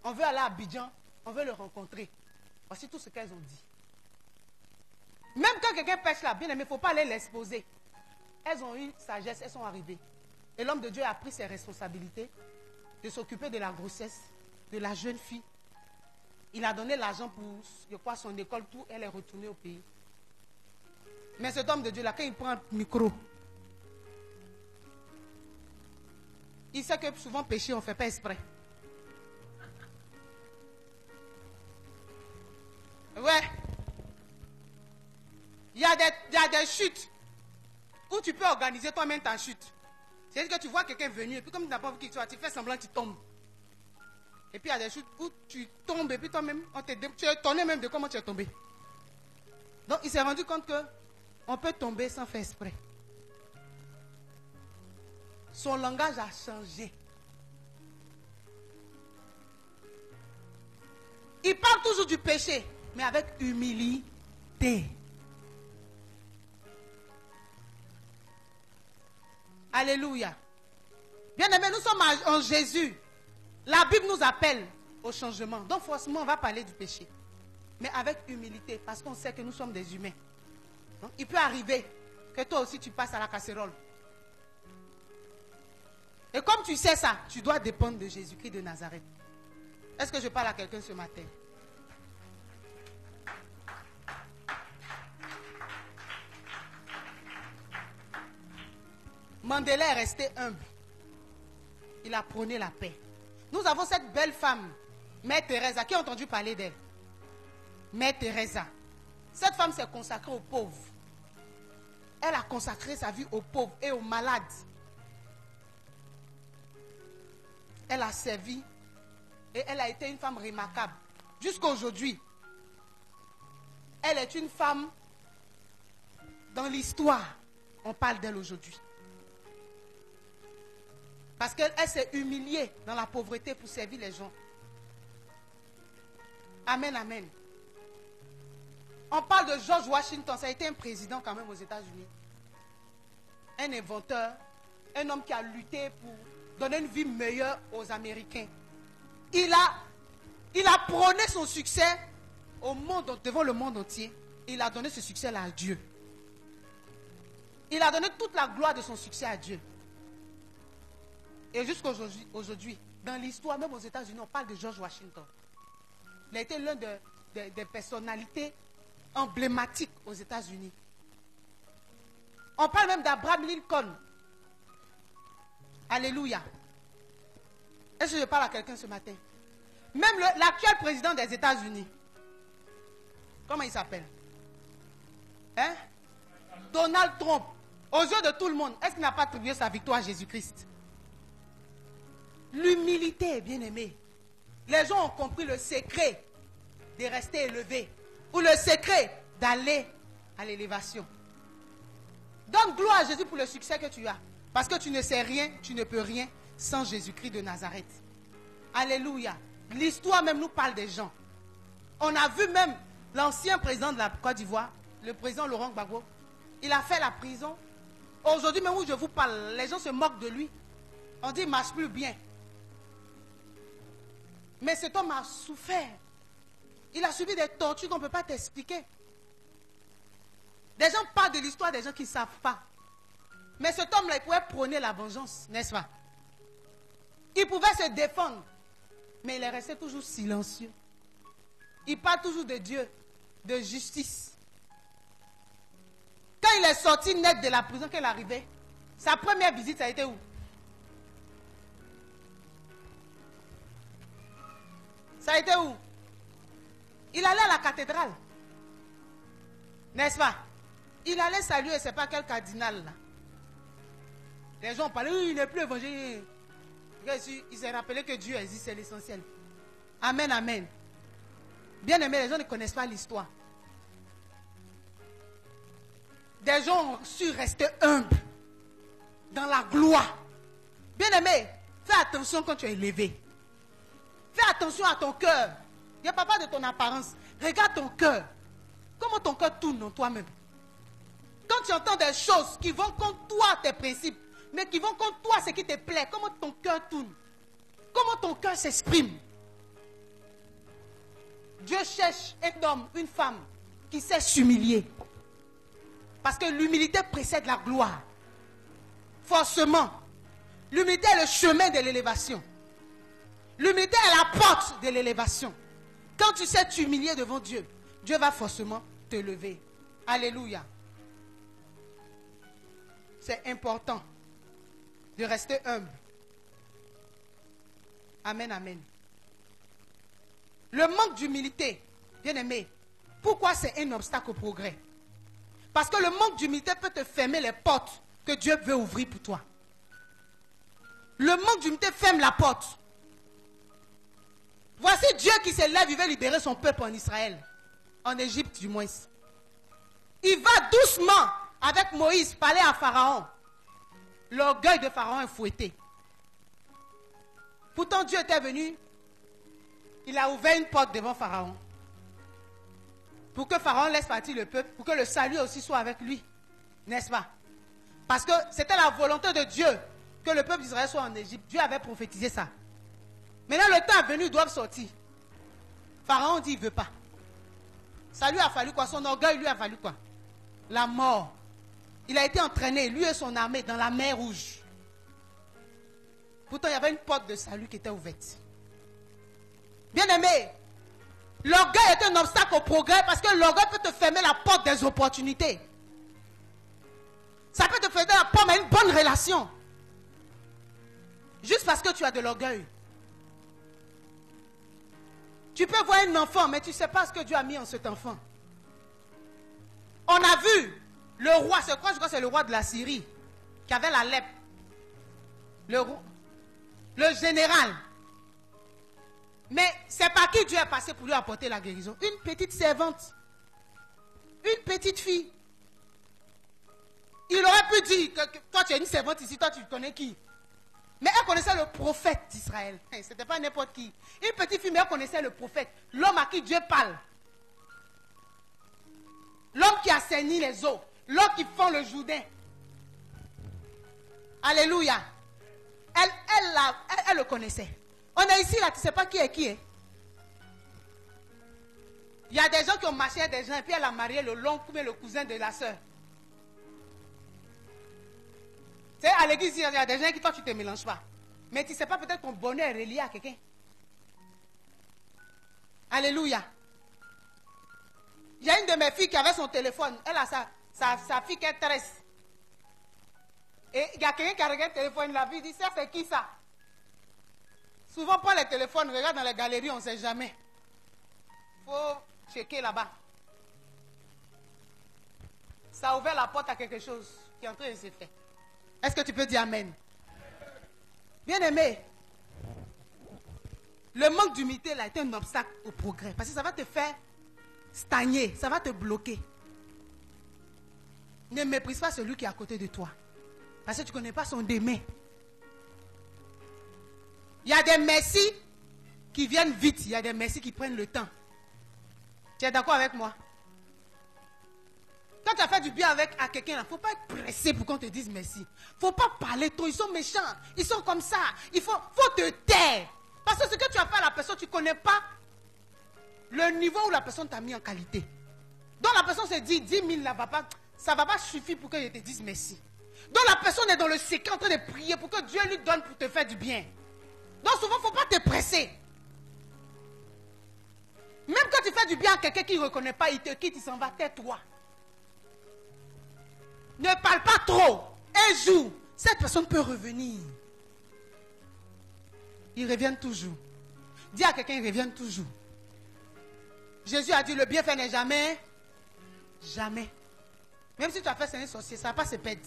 On veut aller à Abidjan, on veut le rencontrer. Voici tout ce qu'elles ont dit. Même quand quelqu'un pêche là, bien aimé, il ne faut pas aller l'exposer. Elles ont eu sagesse, elles sont arrivées. Et l'homme de Dieu a pris ses responsabilités de s'occuper de la grossesse de la jeune fille. Il a donné l'argent pour son école, tout, elle est retournée au pays. Mais cet homme de Dieu là, quand il prend un micro, il sait que souvent pécher, on ne fait pas exprès. Ouais. Il y a des chutes où tu peux organiser toi-même ta chute. C'est-à-dire que tu vois quelqu'un venir, et puis comme tu n'as pas vu qui tu as, tu fais semblant que tu tombes. Et puis il y a des chutes où tu tombes, et puis toi-même, tu es étonné même de comment tu es tombé. Donc il s'est rendu compte que on peut tomber sans faire exprès. Son langage a changé. Il parle toujours du péché, mais avec humilité. Alléluia. Bien aimé, nous sommes en Jésus. La Bible nous appelle au changement. Donc forcément, on va parler du péché. Mais avec humilité, parce qu'on sait que nous sommes des humains. Donc, il peut arriver que toi aussi tu passes à la casserole. Et comme tu sais ça, tu dois dépendre de Jésus-Christ de Nazareth. Est-ce que je parle à quelqu'un ce matin? Mandela est resté humble. Il a prôné la paix. Nous avons cette belle femme, Mère Teresa. Qui a entendu parler d'elle? Mère Teresa. Cette femme s'est consacrée aux pauvres. Elle a consacré sa vie aux pauvres et aux malades. Elle a servi et elle a été une femme remarquable. Jusqu'à aujourd'hui, elle est une femme dans l'histoire. On parle d'elle aujourd'hui. Parce qu'elle s'est humiliée dans la pauvreté pour servir les gens. Amen, amen. On parle de George Washington, ça a été un président quand même aux États-Unis. Un inventeur, un homme qui a lutté pour donner une vie meilleure aux Américains. Il a prôné son succès au monde, devant le monde entier. Il a donné ce succès-là à Dieu. Il a donné toute la gloire de son succès à Dieu. Et jusqu'à aujourd'hui, dans l'histoire, même aux États-Unis, on parle de George Washington. Il a été l'un des personnalités emblématiques aux États-Unis. On parle même d'Abraham Lincoln. Alléluia. Est-ce que je parle à quelqu'un ce matin? Même l'actuel président des États-Unis. Comment il s'appelle? Hein? Donald Trump. Aux yeux de tout le monde, est-ce qu'il n'a pas attribué sa victoire à Jésus-Christ? L'humilité, bien aimé. Les gens ont compris le secret de rester élevé. Ou le secret d'aller à l'élévation. Donne gloire à Jésus pour le succès que tu as. Parce que tu ne sais rien, tu ne peux rien sans Jésus-Christ de Nazareth. Alléluia. L'histoire même nous parle des gens. On a vu même l'ancien président de la Côte d'Ivoire, le président Laurent Gbagbo, il a fait la prison. Aujourd'hui, même où je vous parle, les gens se moquent de lui. On dit qu'il ne marche plus bien. Mais cet homme a souffert. Il a subi des tortures qu'on ne peut pas t'expliquer. Des gens parlent de l'histoire des gens qui ne savent pas. Mais cet homme-là, il pouvait prôner la vengeance, n'est-ce pas? Il pouvait se défendre. Mais il est resté toujours silencieux. Il parle toujours de Dieu, de justice. Quand il est sorti net de la prison, qu'il est arrivé, sa première visite, ça a été où? Ça a été où? Il allait à la cathédrale. N'est-ce pas? Il allait saluer, je ne sais pas quel cardinal là. Les gens parlaient, oui, il n'est plus évangélique. Il s'est rappelé que Dieu existe, c'est l'essentiel. Amen, amen. Bien aimé, les gens ne connaissent pas l'histoire. Des gens ont su rester humbles dans la gloire. Bien aimé, fais attention quand tu es élevé. Fais attention à ton cœur. Ne parle pas de ton apparence. Regarde ton cœur. Comment ton cœur tourne en toi-même. Quand tu entends des choses qui vont contre toi, tes principes, mais qui vont contre toi, ce qui te plaît, comment ton cœur tourne? Comment ton cœur s'exprime? Dieu cherche un homme, une femme qui sait s'humilier. Parce que l'humilité précède la gloire. Forcément. L'humilité est le chemin de l'élévation. L'humilité est la porte de l'élévation. Quand tu sais t'humilier devant Dieu, Dieu va forcément te lever. Alléluia. C'est important de rester humble. Amen, amen. Le manque d'humilité, bien aimé, pourquoi c'est un obstacle au progrès? Parce que le manque d'humilité peut te fermer les portes que Dieu veut ouvrir pour toi. Le manque d'humilité ferme la porte. Voici Dieu qui se lève, il veut libérer son peuple en Israël. En Égypte du moins. Il va doucement avec Moïse parler à Pharaon. L'orgueil de Pharaon est fouetté. Pourtant Dieu était venu. Il a ouvert une porte devant Pharaon. Pour que Pharaon laisse partir le peuple. Pour que le salut aussi soit avec lui. N'est-ce pas? Parce que c'était la volonté de Dieu que le peuple d'Israël soit en Égypte. Dieu avait prophétisé ça. Maintenant le temps est venu, ils doivent sortir. Pharaon dit il ne veut pas. Ça lui a fallu quoi? Son orgueil lui a fallu quoi? La mort. Il a été entraîné, lui et son armée, dans la mer Rouge. Pourtant, il y avait une porte de salut qui était ouverte. Bien aimé, l'orgueil est un obstacle au progrès parce que l'orgueil peut te fermer la porte des opportunités. Ça peut te fermer la porte à une bonne relation. Juste parce que tu as de l'orgueil. Tu peux voir un enfant, mais tu ne sais pas ce que Dieu a mis en cet enfant. On a vu le roi, je crois que c'est le roi de la Syrie, qui avait la lèpre. Le général. Mais c'est par qui Dieu est passé pour lui apporter la guérison? Une petite servante. Une petite fille. Il aurait pu dire que toi tu es une servante ici, toi tu connais qui? Mais elle connaissait le prophète d'Israël. Ce n'était pas n'importe qui. Une petite fille, mais elle connaissait le prophète. L'homme à qui Dieu parle. L'homme qui a saigné les eaux. L'homme qui fend le Jourdain. Alléluia. Elle le connaissait. On est ici, là, tu ne sais pas qui est qui. Il y a des gens qui ont marché avec des gens et puis elle a marié l'oncle ou le cousin de la soeur. Tu sais, à l'église, il y a des gens qui, toi, tu ne te mélanges pas. Mais tu ne sais pas, peut-être ton bonheur est relié à quelqu'un. Alléluia. Il y a une de mes filles qui avait son téléphone. Elle a sa fille qui est tresse. Et il y a quelqu'un qui a regardé le téléphone, la vie dit, ça c'est qui ça? Souvent, pour les téléphones, regarde dans les galeries, on ne sait jamais. Il faut checker là-bas. Ça a ouvert la porte à quelque chose qui est en train de se faire. Est-ce que tu peux dire amen? Bien aimé, le manque d'humilité là est un obstacle au progrès. Parce que ça va te faire stagner, ça va te bloquer. Ne méprise pas celui qui est à côté de toi. Parce que tu ne connais pas son démé. Il y a des messies qui viennent vite, il y a des messies qui prennent le temps. Tu es d'accord avec moi? Quand tu as fait du bien à quelqu'un, il ne faut pas être pressé pour qu'on te dise merci. Il ne faut pas parler trop. Ils sont méchants. Ils sont comme ça. Il faut te taire. Parce que ce que tu as fait à la personne, tu ne connais pas le niveau où la personne t'a mis en qualité. Donc la personne se dit 10 000 ça ne va pas suffire pour que je te dise merci. Donc la personne est dans le secret en train de prier pour que Dieu lui donne pour te faire du bien. Donc souvent, il ne faut pas te presser. Même quand tu fais du bien à quelqu'un qui ne reconnaît pas, il te quitte, il s'en va, tais-toi. Ne parle pas trop. Un jour, cette personne peut revenir. Ils reviennent toujours. Dis à quelqu'un, ils reviennent toujours. Jésus a dit, le bienfait n'est jamais. Même si tu as fait c'est un sorcier, ça ne va pas se perdre.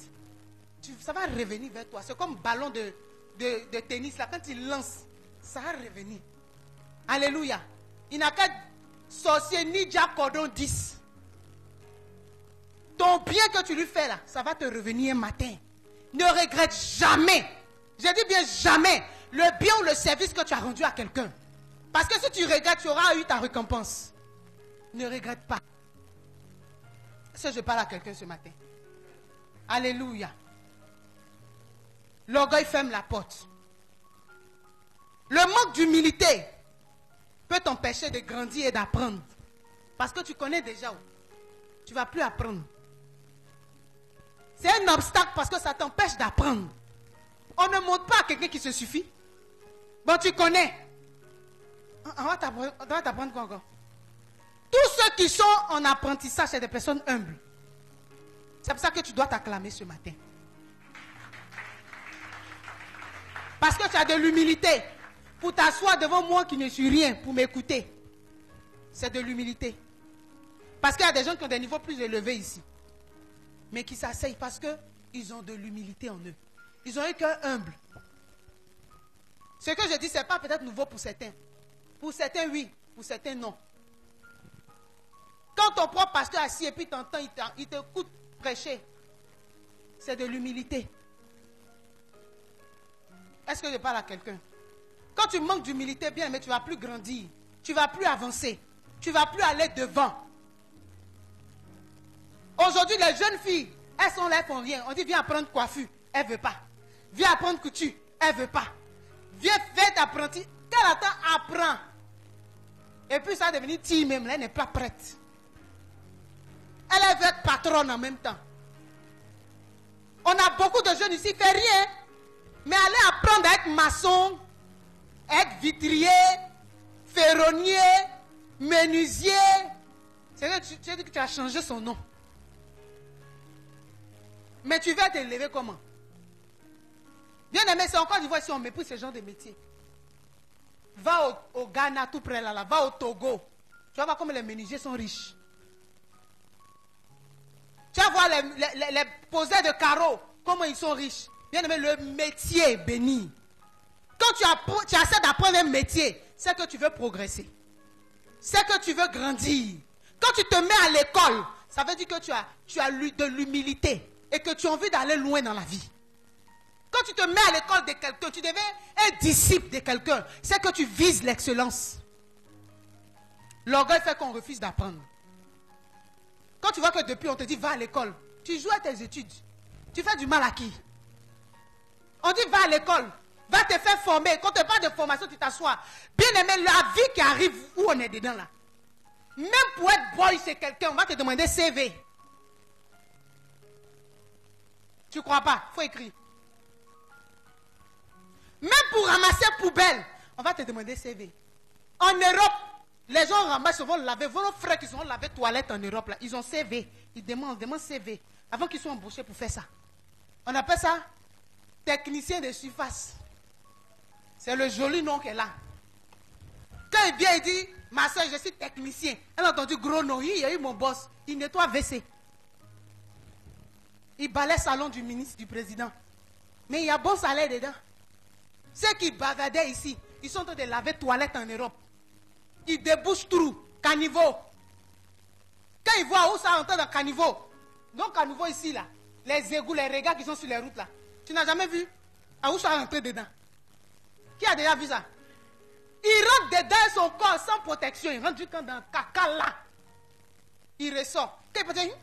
Ça va revenir vers toi. C'est comme un ballon de tennis. Là, quand il lance, ça va revenir. Alléluia. Il n'a qu'à sorcier ni diable cordon 10. Ton bien que tu lui fais là, ça va te revenir un matin. Ne regrette jamais. Je dis bien jamais le bien ou le service que tu as rendu à quelqu'un. Parce que si tu regrettes, tu auras eu ta récompense. Ne regrette pas. Est-ce que je parle à quelqu'un ce matin? Alléluia. L'orgueil ferme la porte. Le manque d'humilité peut t'empêcher de grandir et d'apprendre. Parce que tu connais déjà où. Tu ne vas plus apprendre. C'est un obstacle parce que ça t'empêche d'apprendre. On ne montre pas à quelqu'un qui se suffit. Bon, tu connais. On va t'apprendre quoi encore? Tous ceux qui sont en apprentissage, c'est des personnes humbles. C'est pour ça que tu dois t'acclamer ce matin. Parce que tu as de l'humilité. Pour t'asseoir devant moi qui ne suis rien, pour m'écouter. C'est de l'humilité. Parce qu'il y a des gens qui ont des niveaux plus élevés ici. Mais qui s'asseyent parce qu'ils ont de l'humilité en eux. Ils ont un cœur humble. Ce que je dis, ce n'est pas peut-être nouveau pour certains. Pour certains, oui. Pour certains, non. Quand ton propre pasteur est assis et puis t'entends, il t'écoute prêcher. C'est de l'humilité. Est-ce que je parle à quelqu'un? Quand tu manques d'humilité, bien, mais tu ne vas plus grandir. Tu ne vas plus avancer. Tu ne vas plus aller devant. Aujourd'hui, les jeunes filles, elles sont là, elles font rien. On dit, viens apprendre coiffure. Elle ne veut pas. Viens apprendre couture. Elle ne veut pas. Viens faire t'apprenti. Quand elle apprend. Et puis ça va devenir tille même. Là, elle n'est pas prête. Elle veut être patronne en même temps. On a beaucoup de jeunes ici qui ne font rien. Mais aller apprendre à être maçon, être vitrier, ferronnier, menuisier. C'est que tu as dit que tu as changé son nom. Mais tu vas t'élever comment? Bien aimé, c'est encore du voix si on méprise ce genre de métier. Va au Ghana, tout près là, va au Togo. Tu vas voir comme les menuisiers sont riches. Tu vas voir les poseurs de carreaux, comment ils sont riches. Bien aimé, le métier est béni. Quand tu essaies d'apprendre un métier, c'est que tu veux progresser. C'est que tu veux grandir. Quand tu te mets à l'école, ça veut dire que tu as de l'humilité et que tu as envie d'aller loin dans la vie. Quand tu te mets à l'école de quelqu'un, tu deviens un disciple de quelqu'un. C'est que tu vises l'excellence. L'orgueil fait qu'on refuse d'apprendre. Quand tu vois que depuis on te dit va à l'école, tu joues à tes études. Tu fais du mal à qui? On dit va à l'école, va te faire former. Quand tu parles de formation, tu t'assois. Bien aimé, la vie qui arrive où on est dedans là. Même pour être boy chez quelqu'un, on va te demander CV. Tu ne crois pas? Il faut écrire. Même pour ramasser poubelle, on va te demander CV. En Europe, les gens ramassent, vont laver. Vos frères qui sont laver toilettes en Europe, là, ils ont CV. Ils demandent CV. Avant qu'ils soient embauchés pour faire ça. On appelle ça technicien de surface. C'est le joli nom qu'elle a. Quand il vient, il dit, ma soeur, je suis technicien. Elle a entendu gros nom. Il y a eu mon boss. Il nettoie WC. Il balaie le salon du ministre, du président. Mais il y a bon salaire dedans. Ceux qui bavadaient ici, ils sont en train de laver toilettes en Europe. Ils débouchent trou, caniveau. Quand ils voient où ça rentre dans caniveau, donc caniveau ici, là, les égouts, les regards qui sont sur les routes, là. Tu n'as jamais vu? À où ça rentre dedans? Qui a déjà vu ça? Il rentre dedans son corps sans protection. Il rentre jusqu'à dans le caca là. Il ressort. Quand il peut dire,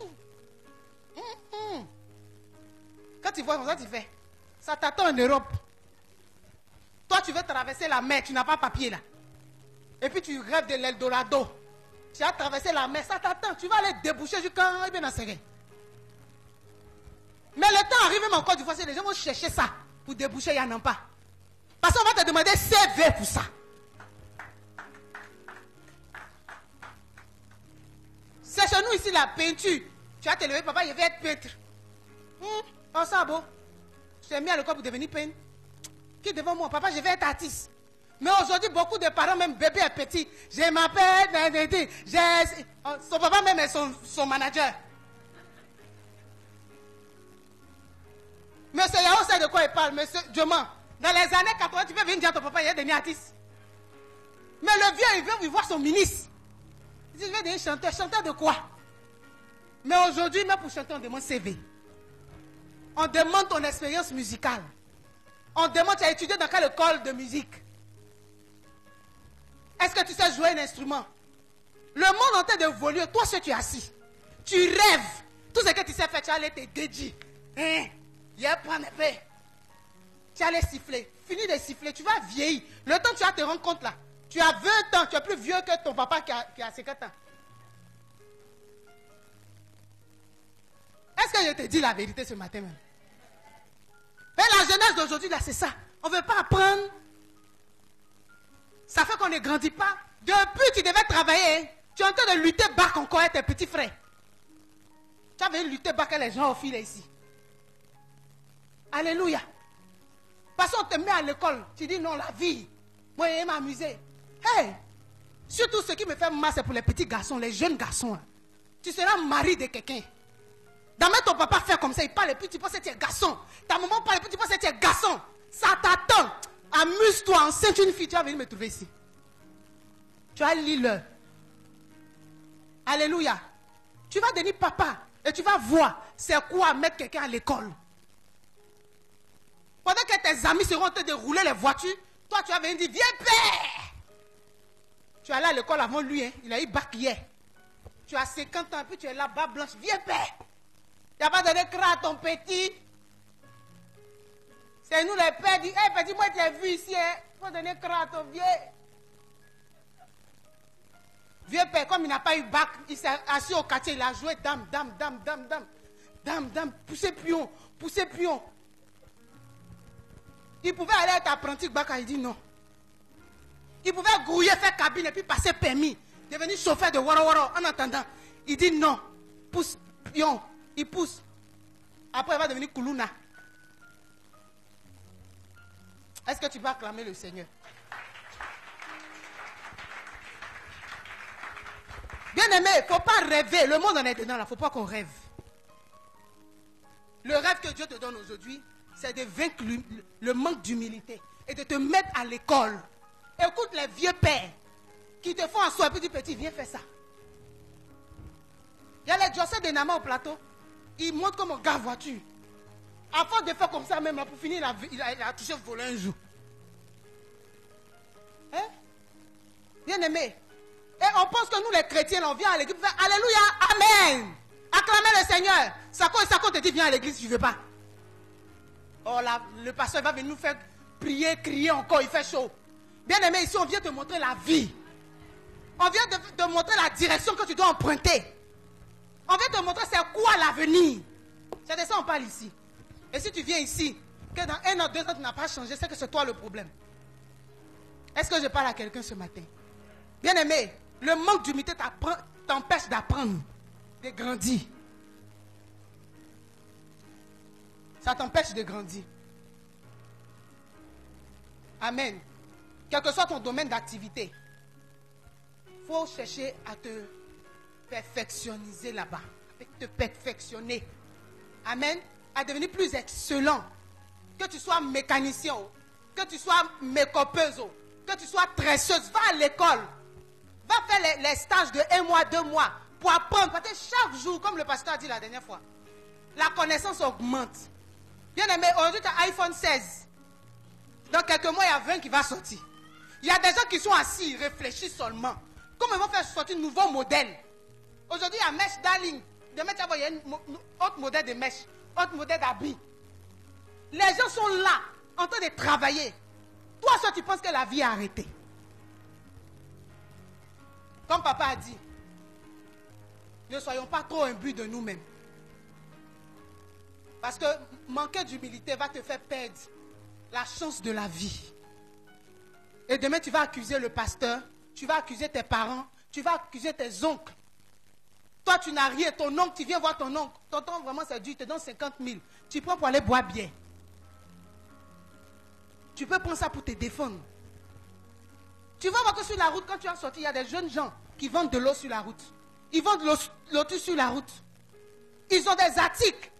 quand tu vois comme ça, tu fais. Ça t'attend en Europe. Toi, tu veux traverser la mer, tu n'as pas papier là. Et puis tu rêves de l'Eldorado. Tu as traversé la mer, ça t'attend. Tu vas aller déboucher jusqu'à bien dans Ségué. Mais le temps arrive même encore du fois, les gens vont chercher ça pour déboucher, il n'y en a pas. Parce qu'on va te demander CV pour ça. C'est chez nous ici la peinture. Tu as te levé, papa, je vais être peintre. Oh, ça beau. Je t'ai mis à l'école pour devenir peintre. Qui est devant moi? Papa, je vais être artiste. Mais aujourd'hui, beaucoup de parents, même bébé est petit. Je m'appelle, son papa même est son manager. Monsieur Yao sait de quoi il parle, monsieur Dioman. Dans les années 80, tu peux venir dire à ton papa, il est devenu artiste. Mais le vieux, il veut voir son ministre. Il dit, je vais devenir chanteur. Chanteur de quoi? Mais aujourd'hui, même pour chanter, on demande CV. On demande ton expérience musicale. On demande, tu as étudié dans quelle école de musique? Est-ce que tu sais jouer un instrument? Le monde en train d'évoluer. Toi, si tu es assis, tu rêves. Tout ce que tu sais faire, tu allais te dédier. Il y a pas de paix. Tu allais siffler. Fini de siffler, tu vas vieillir. Le temps que tu vas te rendre compte là, tu as 20 ans, tu es plus vieux que ton papa qui a 50 ans. Est-ce que je te dis la vérité ce matin même? Mais la jeunesse d'aujourd'hui là, c'est ça. On ne veut pas apprendre. Ça fait qu'on ne grandit pas. Depuis que tu devais travailler, tu es en train de lutter back encore avec tes petits frères. Tu avais lutté back avec les gens au fil ici. Alléluia. Parce qu'on te met à l'école, tu dis non, la vie. Moi, je vais m'amuser. Hey! Surtout ce qui me fait mal, c'est pour les petits garçons, les jeunes garçons. Hein. Tu seras mari de quelqu'un. D'abord, ton papa fait comme ça, il parle et puis tu penses que tu es garçon. Ta maman parle et puis tu penses que tu es garçon. Ça t'attend. Amuse-toi, enceinte une fille, tu vas venir me trouver ici. Tu vas lire. Alléluia. Tu vas devenir papa et tu vas voir c'est quoi mettre quelqu'un à l'école. Pendant que tes amis seront en train de rouler les voitures, toi tu vas venir dire, viens père. Tu es allé à l'école avant lui, hein? Il a eu bac hier. Tu as 50 ans, puis tu es là, bas blanche, viens père. Tu n'as pas donné cra à ton petit. C'est nous les pères, dit, hey petit, moi tu as vu ici, hein? Il faut donner cra à ton vieux. Vieux père, comme il n'a pas eu bac, il s'est assis au quartier, il a joué dame, dame, dame, dame, dame. Dame, dame, poussez pion, poussez pion. Il pouvait aller être apprenti bac, il dit non. Il pouvait grouiller, faire cabine et puis passer permis. Devenir chauffeur de Waro Waro en attendant. Il dit non. Pousse pion. Il pousse. Après, il va devenir Koulouna. Est-ce que tu vas acclamer le Seigneur? Bien aimé, il ne faut pas rêver. Le monde en est dedans, il ne faut pas qu'on rêve. Le rêve que Dieu te donne aujourd'hui, c'est de vaincre le manque d'humilité et de te mettre à l'école. Écoute les vieux pères qui te font asseoir et puis du petit, viens faire ça. Il y a les Joseph de Nama au plateau. Il montre comme un gars voiture. À force de faire comme ça même, pour finir, il a touché voler un jour. Hein? Bien aimé. Et on pense que nous les chrétiens, on vient à l'église, on fait Alléluia, Amen. Acclamez le Seigneur. Sako te dit, viens à l'église, tu ne veux pas. Oh là, le pasteur va venir nous faire prier, crier encore, il fait chaud. Bien aimé, ici on vient te montrer la vie. On vient te montrer la direction que tu dois emprunter. On vient te montrer c'est quoi l'avenir. C'est de ça qu'on parle ici. Et si tu viens ici, que dans 1 an, 2 ans, tu n'as pas changé, c'est que c'est toi le problème. Est-ce que je parle à quelqu'un ce matin? Bien aimé, le manque d'humilité t'empêche d'apprendre, de grandir. Ça t'empêche de grandir. Amen. Quel que soit ton domaine d'activité, il faut chercher à te perfectionner là-bas. Te perfectionner. Amen. À devenir plus excellent. Que tu sois mécanicien, que tu sois make-upeuse, que tu sois tresseuse. Va à l'école. Va faire les stages de 1 mois, 2 mois pour apprendre. Parce que chaque jour, comme le pasteur a dit la dernière fois, la connaissance augmente. Bien aimé, aujourd'hui tu as iPhone 16. Dans quelques mois, il y a 20 qui va sortir. Il y a des gens qui sont assis, ils réfléchissent seulement. Comment ils vont faire sortir un nouveau modèle? Aujourd'hui, il y a mèche darling. Demain, tu vas voir, il y a un autre modèle de mèche, autre modèle d'habit. Les gens sont là, en train de travailler. Toi, ça, tu penses que la vie est arrêtée. Comme papa a dit, ne soyons pas trop imbus de nous-mêmes. Parce que manquer d'humilité va te faire perdre la chance de la vie. Et demain, tu vas accuser le pasteur, tu vas accuser tes parents, tu vas accuser tes oncles. Toi, tu n'as rien. Ton oncle, tu viens voir ton oncle. Tonton, vraiment, c'est dur, il te donne 50 000. Tu prends pour aller boire bien. Tu peux prendre ça pour te défendre. Tu vas voir que sur la route, quand tu as sorti, il y a des jeunes gens qui vendent de l'eau sur la route. Ils vendent de l'eau sur la route. Ils ont des articles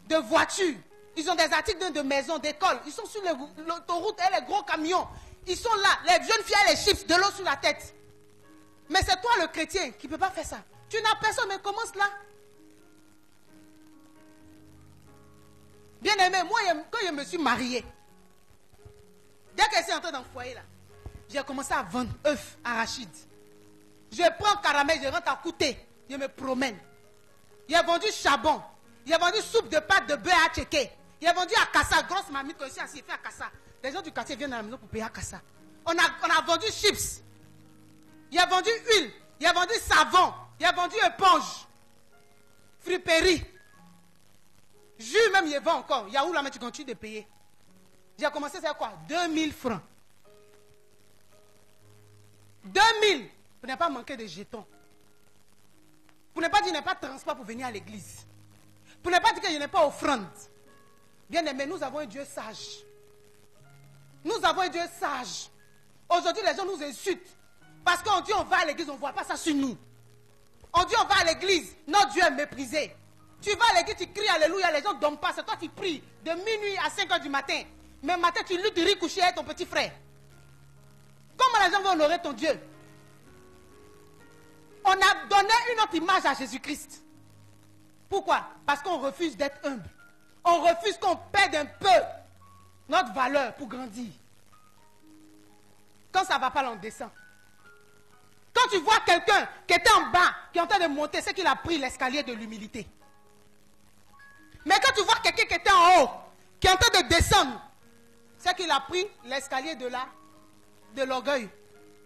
de voitures. Ils ont des articles de maisons, d'écoles. Ils sont sur l'autoroute et les gros camions. Ils sont là. Les jeunes filles, les chips, de l'eau sur la tête. Mais c'est toi le chrétien qui ne peut pas faire ça. Tu n'as personne, mais commence là. Bien aimé, moi, quand je me suis marié, dès que je suis entré dans le foyer là, j'ai commencé à vendre œufs, arachides. Je prends caramel, je rentre à Kouté, je me promène. J'ai vendu charbon, j'ai vendu soupe de pâte de beurre à checker. J'ai vendu à Kassa, grosse mamie quand je suis assis, fait à Kassa. Les gens du quartier viennent à la maison pour payer à Kassa. On a vendu chips. J'ai vendu huile, j'ai vendu savon, j'ai vendu éponge, friperie. Jus même, il vend encore. Il y a où là, mais tu continues de payer. J'ai commencé, c'est quoi? 2000 francs. 2000. Pour ne pas manquer de jetons. Pour ne pas dire qu'il n'y a pas de transport pour venir à l'église. Pour ne pas dire qu'il n'y a pas offrande. Bien aimé, nous avons un Dieu sage. Nous avons un Dieu sage. Aujourd'hui, les gens nous insultent. Parce qu'on dit on va à l'église, on ne voit pas ça sur nous. On dit on va à l'église, notre Dieu est méprisé. Tu vas à l'église, tu cries alléluia, les gens ne dorment pas. C'est toi qui pries de minuit à 5 h du matin. Mais matin, tu luttes, tu ris couché avec ton petit frère. Comment les gens vont honorer ton Dieu? On a donné une autre image à Jésus-Christ. Pourquoi? Parce qu'on refuse d'être humble. On refuse qu'on perde un peu notre valeur pour grandir. Quand ça ne va pas, là, on descend. Quand tu vois quelqu'un qui était en bas, qui est en train de monter, c'est qu'il a pris l'escalier de l'humilité. Mais quand tu vois quelqu'un qui était en haut, qui est en train de descendre, c'est qu'il a pris l'escalier de l'orgueil.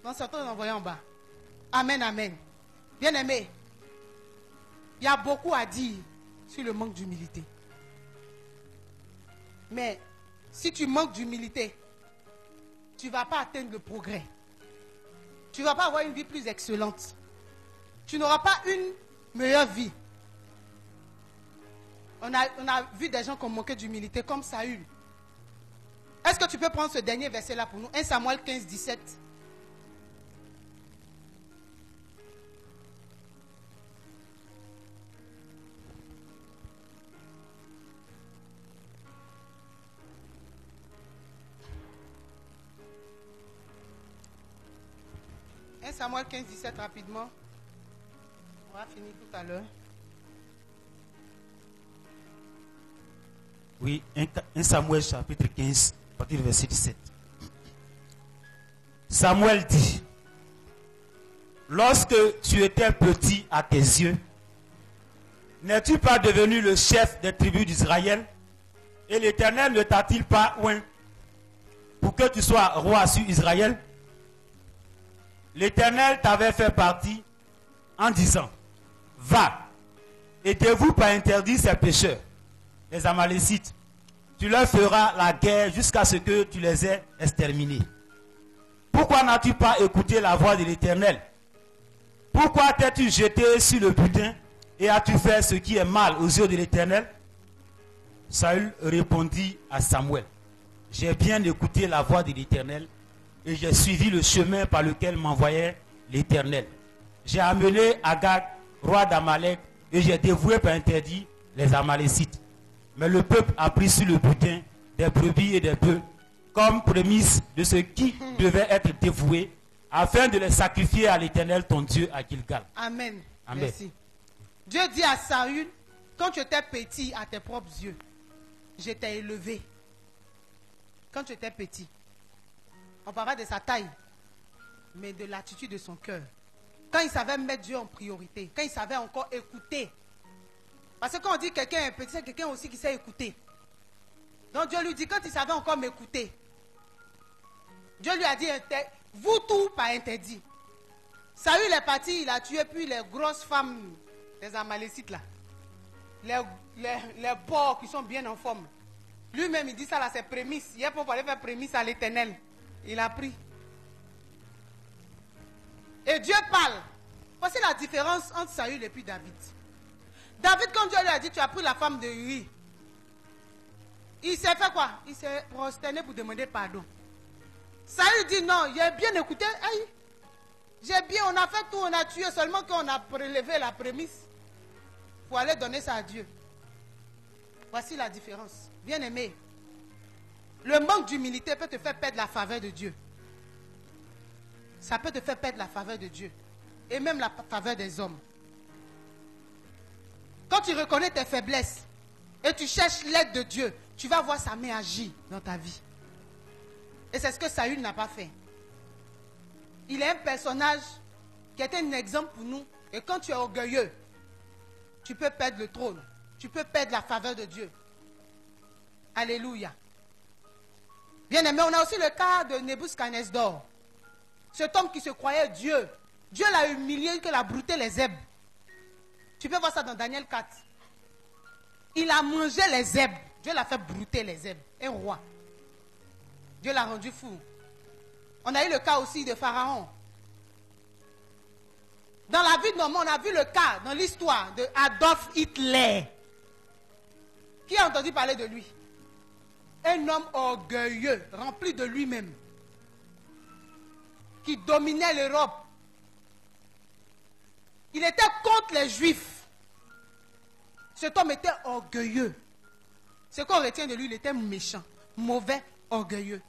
Donc certains l'envoyer en bas. Amen, amen. Bien aimé, il y a beaucoup à dire sur le manque d'humilité. Mais si tu manques d'humilité, tu ne vas pas atteindre le progrès. Tu ne vas pas avoir une vie plus excellente. Tu n'auras pas une meilleure vie. On a vu des gens qui ont manqué d'humilité, comme Saül. Est-ce que tu peux prendre ce dernier verset-là pour nous? 1 Samuel 15, 17. Samuel 15, 17 rapidement. On va finir tout à l'heure.
Oui, 1 Samuel chapitre 15, à partir du verset 17. Samuel dit: lorsque tu étais petit à tes yeux, n'es-tu pas devenu le chef des tribus d'Israël? Et l'Éternel ne t'a-t-il pas oint pour que tu sois roi sur Israël? L'Éternel t'avait fait partie en disant: va, aidez-vous par interdire ces pécheurs, les Amalécites. Tu leur feras la guerre jusqu'à ce que tu les aies exterminés. Pourquoi n'as-tu pas écouté la voix de l'Éternel? Pourquoi t'es-tu jeté sur le butin et as-tu fait ce qui est mal aux yeux de l'Éternel? Saül répondit à Samuel: j'ai bien écouté la voix de l'Éternel et j'ai suivi le chemin par lequel m'envoyait l'Éternel. J'ai amené Agag, roi d'Amalek, et j'ai dévoué par interdit les Amalécites. Mais le peuple a pris sur le butin des brebis et des bœufs, comme prémisse de ce qui devait être dévoué, afin de les sacrifier à l'Éternel ton Dieu à Gilgal.
Amen.
Amen.
Merci. Dieu dit à Saül: quand tu étais petit à tes propres yeux, je t'ai élevé. Quand tu étais petit. On parle pas de sa taille, mais de l'attitude de son cœur. Quand il savait mettre Dieu en priorité, quand il savait encore écouter. Parce que quand on dit quelqu'un est petit, c'est quelqu'un aussi qui sait écouter. Donc Dieu lui dit, quand il savait encore m'écouter, Dieu lui a dit, vous tout pas interdit. Saül est parti, il a tué puis les grosses femmes, les Amalécites là. Les porcs qui sont bien en forme. Lui-même il dit ça là, c'est prémisse. Hier pour aller faire prémisse à l'Éternel. Il a pris. Et Dieu parle. Voici la différence entre Saül et puis David. David, quand Dieu lui a dit, tu as pris la femme de Uri, il s'est fait quoi? Il s'est prosterné pour demander pardon. Saül dit non, j'ai bien écouté. Aïe, j'ai bien, on a fait tout, on a tué, seulement qu'on a prélevé la prémisse pour aller donner ça à Dieu. Voici la différence. Bien aimé, le manque d'humilité peut te faire perdre la faveur de Dieu. Ça peut te faire perdre la faveur de Dieu. Et même la faveur des hommes. Quand tu reconnais tes faiblesses et tu cherches l'aide de Dieu, tu vas voir sa main agir dans ta vie. Et c'est ce que Saül n'a pas fait. Il est un personnage qui était un exemple pour nous. Et quand tu es orgueilleux, tu peux perdre le trône. Tu peux perdre la faveur de Dieu. Alléluia. Bien aimé, on a aussi le cas de Nebuchadnezzar. Cet homme qui se croyait Dieu. Dieu l'a humilié, qu'il a brouté les zèbres. Tu peux voir ça dans Daniel 4. Il a mangé les zèbres. Dieu l'a fait brouter les zèbres. Un roi. Dieu l'a rendu fou. On a eu le cas aussi de Pharaon. Dans la vie de nos on a vu le cas, dans l'histoire de Adolf Hitler. Qui a entendu parler de lui? Un homme orgueilleux, rempli de lui-même, qui dominait l'Europe. Il était contre les Juifs. Cet homme était orgueilleux. Ce qu'on retient de lui, il était méchant, mauvais, orgueilleux.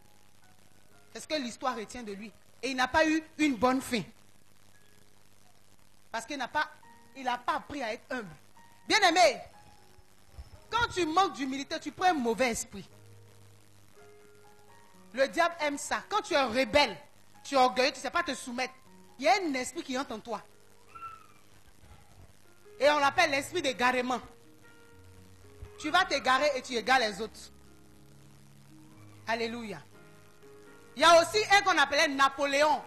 C'est ce que l'histoire retient de lui. Et il n'a pas eu une bonne fin. Parce qu'il n'a pas appris à être humble. Bien aimé, quand tu manques d'humilité, tu prends un mauvais esprit. Le diable aime ça. Quand tu es rebelle, tu es orgueilleux, tu ne sais pas te soumettre. Il y a un esprit qui entre en toi. Et on l'appelle l'esprit d'égarement. Tu vas t'égarer et tu égales les autres. Alléluia. Il y a aussi un qu'on appelait Napoléon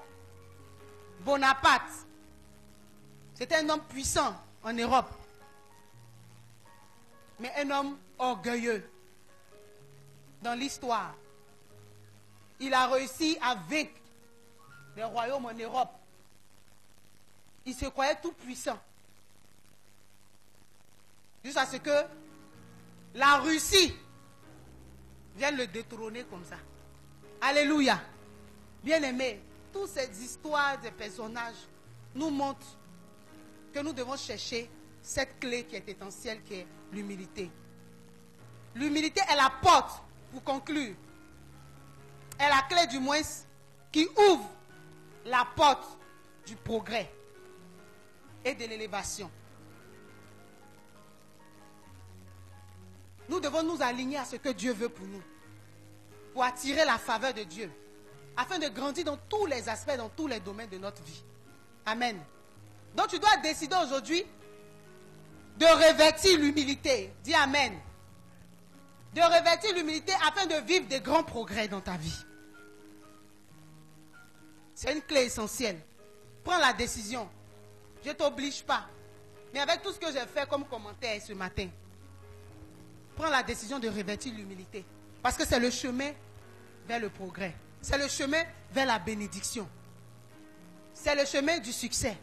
Bonaparte. C'était un homme puissant en Europe. Mais un homme orgueilleux. Dans l'histoire, il a réussi à vaincre les royaumes en Europe. Il se croyait tout puissant. Jusqu'à ce que la Russie vienne le détrôner comme ça. Alléluia. Bien aimé, toutes ces histoires de personnages nous montrent que nous devons chercher cette clé qui est essentielle, qui est l'humilité. L'humilité est la porte, pour conclure, est la clé du moins qui ouvre la porte du progrès et de l'élévation. Nous devons nous aligner à ce que Dieu veut pour nous, pour attirer la faveur de Dieu, afin de grandir dans tous les aspects, dans tous les domaines de notre vie. Amen. Donc tu dois décider aujourd'hui de revêtir l'humilité. Dis Amen. De revêtir l'humilité afin de vivre des grands progrès dans ta vie. C'est une clé essentielle. Prends la décision. Je ne t'oblige pas. Mais avec tout ce que j'ai fait comme commentaire ce matin, prends la décision de revêtir l'humilité. Parce que c'est le chemin vers le progrès. C'est le chemin vers la bénédiction. C'est le chemin du succès.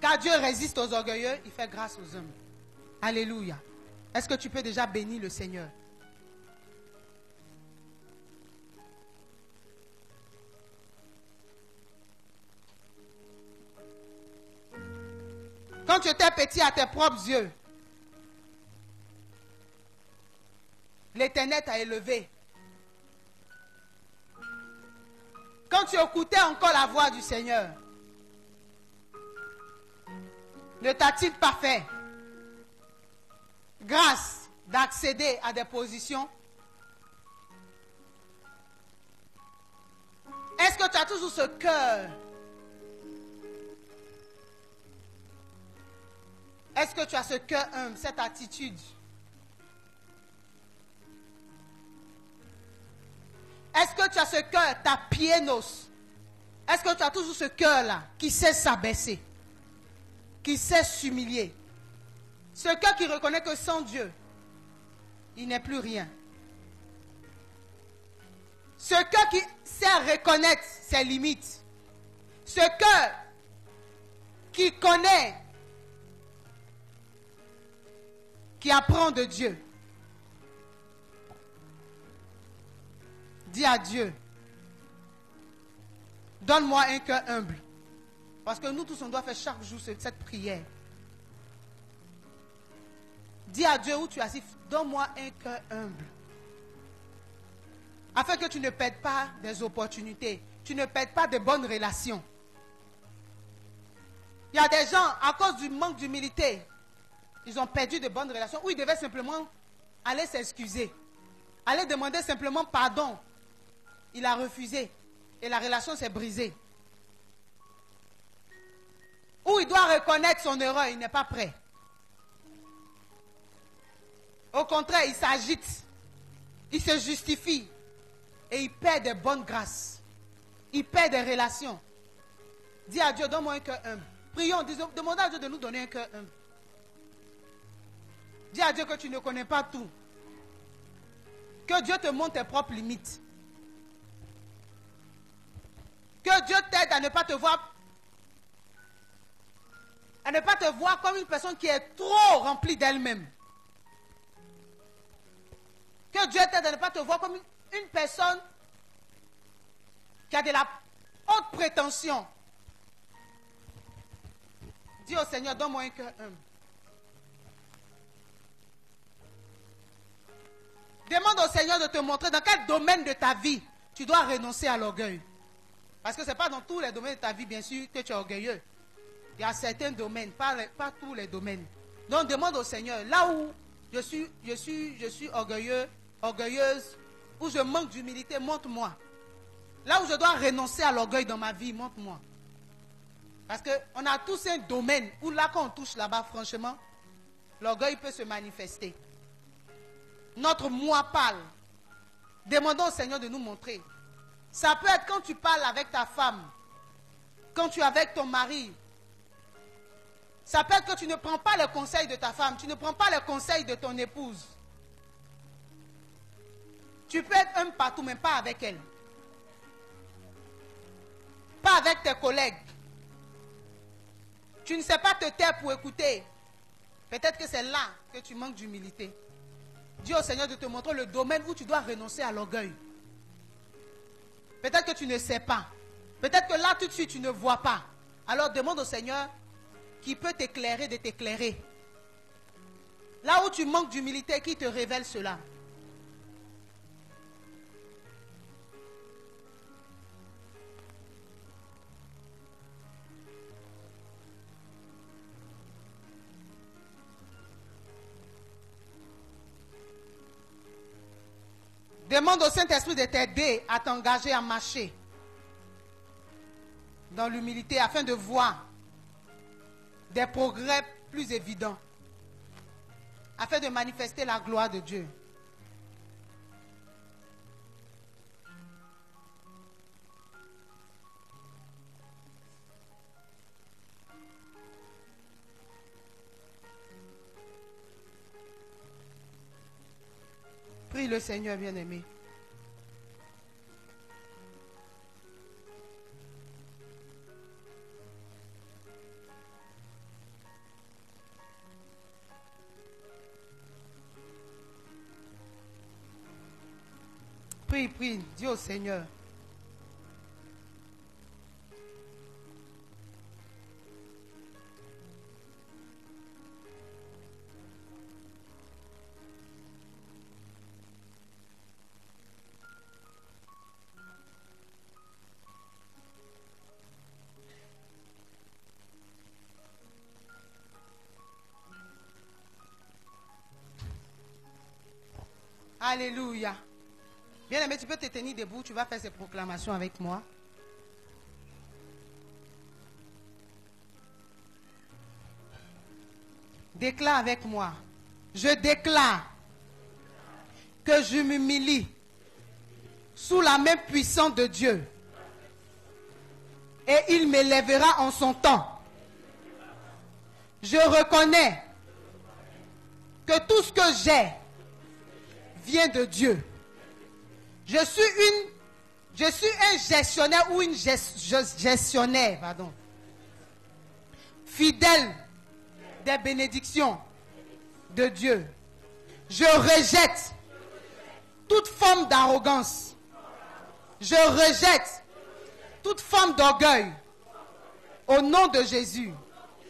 Car Dieu résiste aux orgueilleux, il fait grâce aux hommes. Alléluia. Est-ce que tu peux déjà bénir le Seigneur? Quand tu étais petit à tes propres yeux, l'Éternel t'a élevé. Quand tu écoutais encore la voix du Seigneur, ne t'a-t-il pas fait grâce d'accéder à des positions? Est-ce que tu as toujours ce cœur Est-ce que tu as ce cœur humble, cette attitude? Est-ce que tu as ce cœur, ta piénos? Est-ce que tu as toujours ce cœur-là qui sait s'abaisser, qui sait s'humilier? Ce cœur qui reconnaît que sans Dieu, il n'est plus rien. Ce cœur qui sait reconnaître ses limites. Ce cœur qui connaît, qui apprend de Dieu. Dis à Dieu, donne-moi un cœur humble. Parce que nous tous, on doit faire chaque jour cette prière. Dis à Dieu où tu es assis, donne-moi un cœur humble. Afin que tu ne perdes pas des opportunités. Tu ne perdes pas de bonnes relations. Il y a des gens, à cause du manque d'humilité, ils ont perdu de bonnes relations où ils devaient simplement aller s'excuser. Aller demander simplement pardon. Il a refusé. Et la relation s'est brisée. Où il doit reconnaître son erreur, il n'est pas prêt. Au contraire, il s'agite. Il se justifie. Et il perd de bonnes grâces. Il perd des relations. Dis à Dieu, donne-moi un cœur humble. Prions, demandons à Dieu de nous donner un cœur humble. Dis à Dieu que tu ne connais pas tout. Que Dieu te montre tes propres limites. Que Dieu t'aide à ne pas te voir. À ne pas te voir comme une personne qui est trop remplie d'elle-même. Que Dieu t'aide à ne pas te voir comme une personne qui a de la haute prétention. Dis au Seigneur, donne-moi un cœur humble. Demande au Seigneur de te montrer dans quel domaine de ta vie tu dois renoncer à l'orgueil. Parce que ce n'est pas dans tous les domaines de ta vie, bien sûr, que tu es orgueilleux. Il y a certains domaines, pas tous les domaines. Donc demande au Seigneur, là où je suis orgueilleux, orgueilleuse, où je manque d'humilité, montre-moi. Là où je dois renoncer à l'orgueil dans ma vie, montre-moi. Parce qu'on a tous un domaine où là, quand on touche là-bas, franchement, l'orgueil peut se manifester. Notre moi parle. Demandons au Seigneur de nous montrer. Ça peut être quand tu parles avec ta femme, quand tu es avec ton mari. Ça peut être que tu ne prends pas le conseil de ta femme, tu ne prends pas le conseil de ton épouse. Tu peux être un partout, mais pas avec elle. Pas avec tes collègues. Tu ne sais pas te taire pour écouter. Peut-être que c'est là que tu manques d'humilité. Dis au Seigneur de te montrer le domaine où tu dois renoncer à l'orgueil. Peut-être que tu ne sais pas. Peut-être que là tout de suite tu ne vois pas. Alors demande au Seigneur qui peut t'éclairer de t'éclairer. Là où tu manques d'humilité, qui te révèle cela. Demande au Saint-Esprit de t'aider à t'engager à marcher dans l'humilité afin de voir des progrès plus évidents, afin de manifester la gloire de Dieu. Prie le Seigneur bien-aimé. Prie, dis au Seigneur. Alléluia. Bien-aimé, tu peux te tenir debout, tu vas faire ces proclamations avec moi. Déclare avec moi. Je déclare que je m'humilie sous la main puissante de Dieu. Et il m'élèvera en son temps. Je reconnais que tout ce que j'ai vient de Dieu. Je suis un gestionnaire ou une gestionnaire, fidèle des bénédictions de Dieu. Je rejette toute forme d'arrogance. Je rejette toute forme d'orgueil. Au nom de Jésus,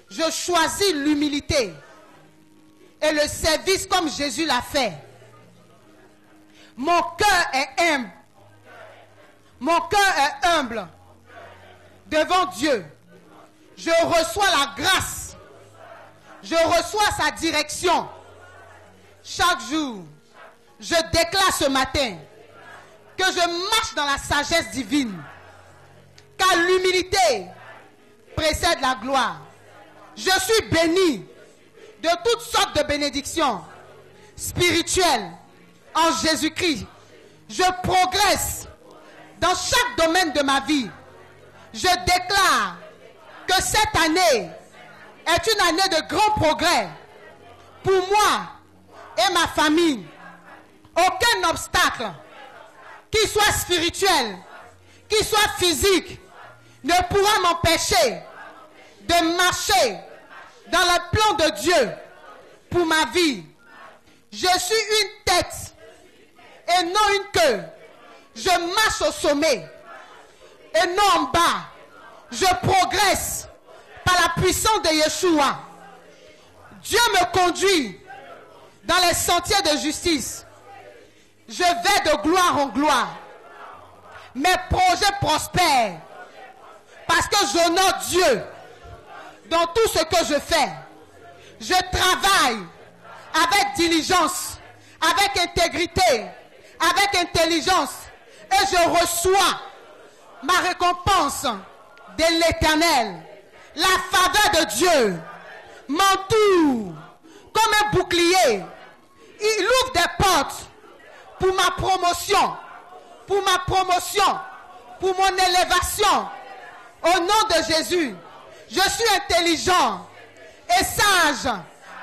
je choisis l'humilité et le service comme Jésus l'a fait. Mon cœur est humble. Mon cœur est humble devant Dieu. Je reçois la grâce. Je reçois sa direction. Chaque jour, je déclare ce matin que je marche dans la sagesse divine. Car l'humilité précède la gloire. Je suis béni de toutes sortes de bénédictions spirituelles en Jésus-Christ. Je progresse dans chaque domaine de ma vie. Je déclare que cette année est une année de grand progrès pour moi et ma famille. Aucun obstacle, qu'il soit spirituel, qu'il soit physique, ne pourra m'empêcher de marcher dans le plan de Dieu pour ma vie. Je suis une tête et non une queue. Je marche au sommet et non en bas. Je progresse par la puissance de Yeshua. Dieu me conduit dans les sentiers de justice. Je vais de gloire en gloire. Mes projets prospèrent parce que j'honore Dieu dans tout ce que je fais. Je travaille avec diligence, avec intégrité, avec intelligence et je reçois ma récompense de l'Éternel. La faveur de Dieu m'entoure comme un bouclier. Il ouvre des portes pour ma promotion, pour mon élévation. Au nom de Jésus, je suis intelligent et sage,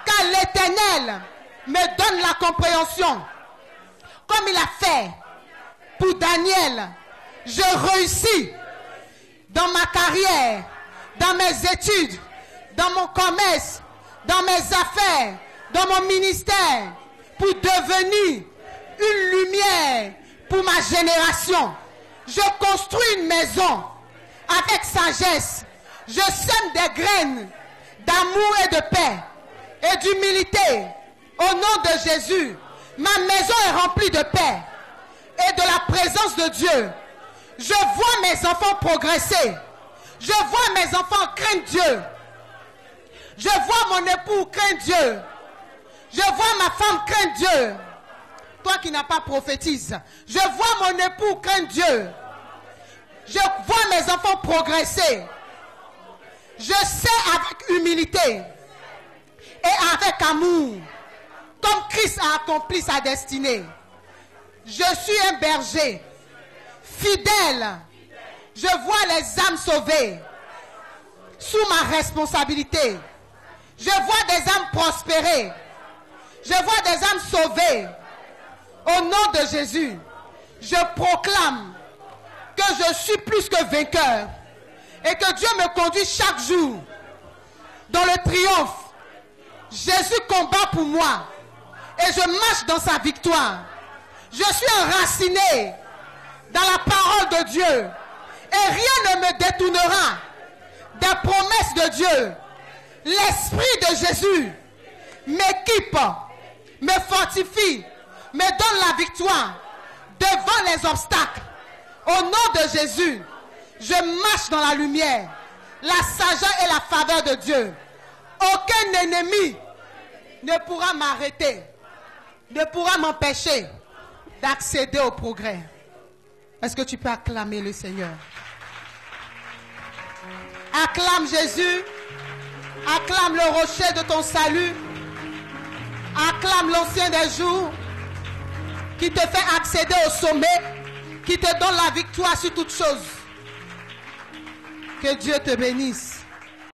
car l'Éternel me donne la compréhension. Comme il a fait pour Daniel, je réussis dans ma carrière, dans mes études, dans mon commerce, dans mes affaires, dans mon ministère, pour devenir une lumière pour ma génération. Je construis une maison avec sagesse. Je sème des graines d'amour et de paix et d'humilité. Au nom de Jésus, ma maison est remplie de paix et de la présence de Dieu. Je vois mes enfants progresser. Je vois mes enfants craindre Dieu. Je vois mon époux craindre Dieu. Je vois ma femme craindre Dieu. Toi qui n'as pas prophétisé. Je vois mon époux craindre Dieu. Je vois mes enfants progresser. Je sais avec humilité et avec amour, comme Christ a accompli sa destinée. Je suis un berger fidèle. Je vois les âmes sauvées sous ma responsabilité. Je vois des âmes prospérer. Je vois des âmes sauvées. Au nom de Jésus, je proclame que je suis plus que vainqueur et que Dieu me conduit chaque jour dans le triomphe. Jésus combat pour moi et je marche dans sa victoire. Je suis enraciné dans la parole de Dieu et rien ne me détournera des promesses de Dieu. L'Esprit de Jésus m'équipe, me fortifie, me donne la victoire devant les obstacles. Au nom de Jésus, je marche dans la lumière, la sagesse et la faveur de Dieu. Aucun ennemi ne pourra m'arrêter, ne pourra m'empêcher d'accéder au progrès. Est-ce que tu peux acclamer le Seigneur? Acclame Jésus, acclame le rocher de ton salut. Acclame l'ancien des jours qui te fait accéder au sommet, qui te donne la victoire sur toutes choses. Que Dieu te bénisse.